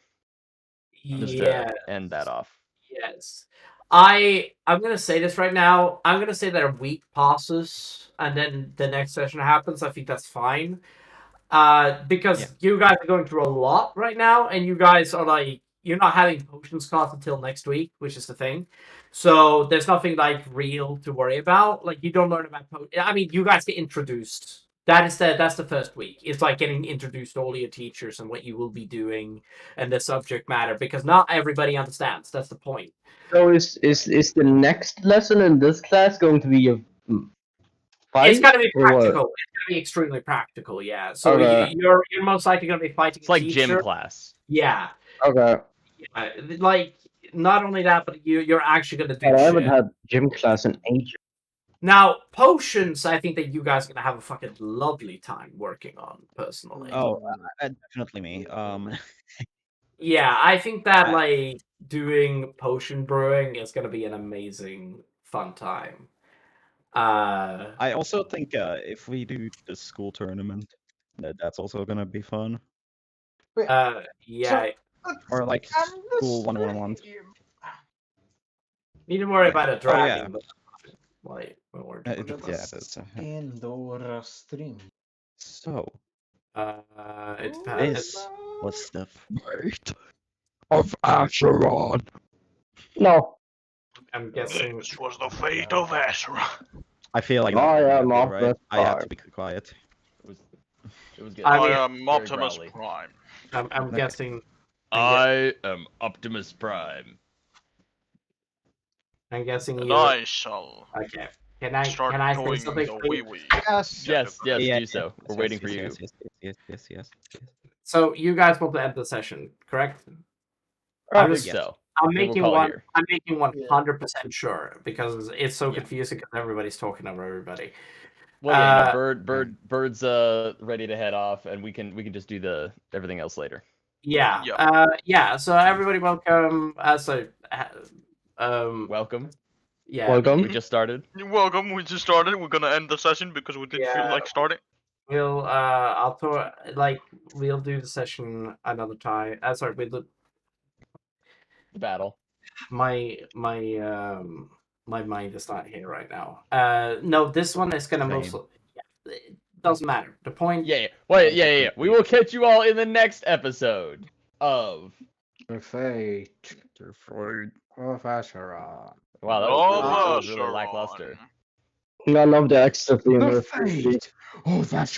Just Yeah. to end that off. Yes. I'm gonna say this right now. I'm gonna say that a week passes and then the next session happens. I think that's fine. Because Yeah. you guys are going through a lot right now, and you guys are like you're not having potions class until next week, which is the thing. So there's nothing like real to worry about. Like you don't learn about I mean, you guys get introduced. That's the first week. It's like getting introduced to all your teachers and what you will be doing and the subject matter because not everybody understands. That's the point. So is the next lesson in this class going to be a fight? It's gonna be or what? practical. It's gonna be extremely practical. Yeah. So Okay. you're most likely gonna be fighting. It's like a gym teacher. class. Yeah. Okay. Like not only that, but you're actually gonna do I haven't shit. had gym class in ages. Now potions, I think that you guys are gonna have a fucking lovely time working on personally. Oh, definitely me. Yeah, I think that I- like doing potion brewing is gonna be an amazing fun time. I also think if we do the school tournament, that's also gonna be fun. Yeah. Or like school 1-on-1. Need to worry about a Oh dragon. yeah, Like when we're yeah. doing this. That's, Indoor stream. so It this was the fate Of Asharon. No. I'm guessing. This was the fate of Asharon. I feel like I that, am right? Optimus I have to Prime. be quiet. It was good. I mean, I am Very Optimus growly. Prime. I'm Okay. guessing. I am Optimus Prime. I'm guessing And you. I shall Okay. Can I start say doing something? the please? wee wee. Yes. Yes, Yeah, do so. We're waiting for you. Yes. So you guys want to end the session, correct? I I'm think just. so. I'm Then we'll making call it one. here. I'm making 100% sure because it's so Yeah. confusing because everybody's talking over everybody. Well, yeah, Bird's ready to head off, and we can just do everything else later. Yeah. Yeah. Yeah. So everybody, welcome. Welcome. Yeah. Welcome. We just started. You're welcome. We just started. We're gonna end the session because we didn't feel Yeah. like starting. We'll we'll do the session another time. Sorry, we'll do The battle. my mind is not here right now. No, this one is gonna Same. mostly. Yeah, it doesn't matter. The point. Yeah. Well, yeah. We will catch you all in the next episode of. The fate The fate. of Asharon. Wow, that was really lackluster. I love the extra theme. The fate of Asharon.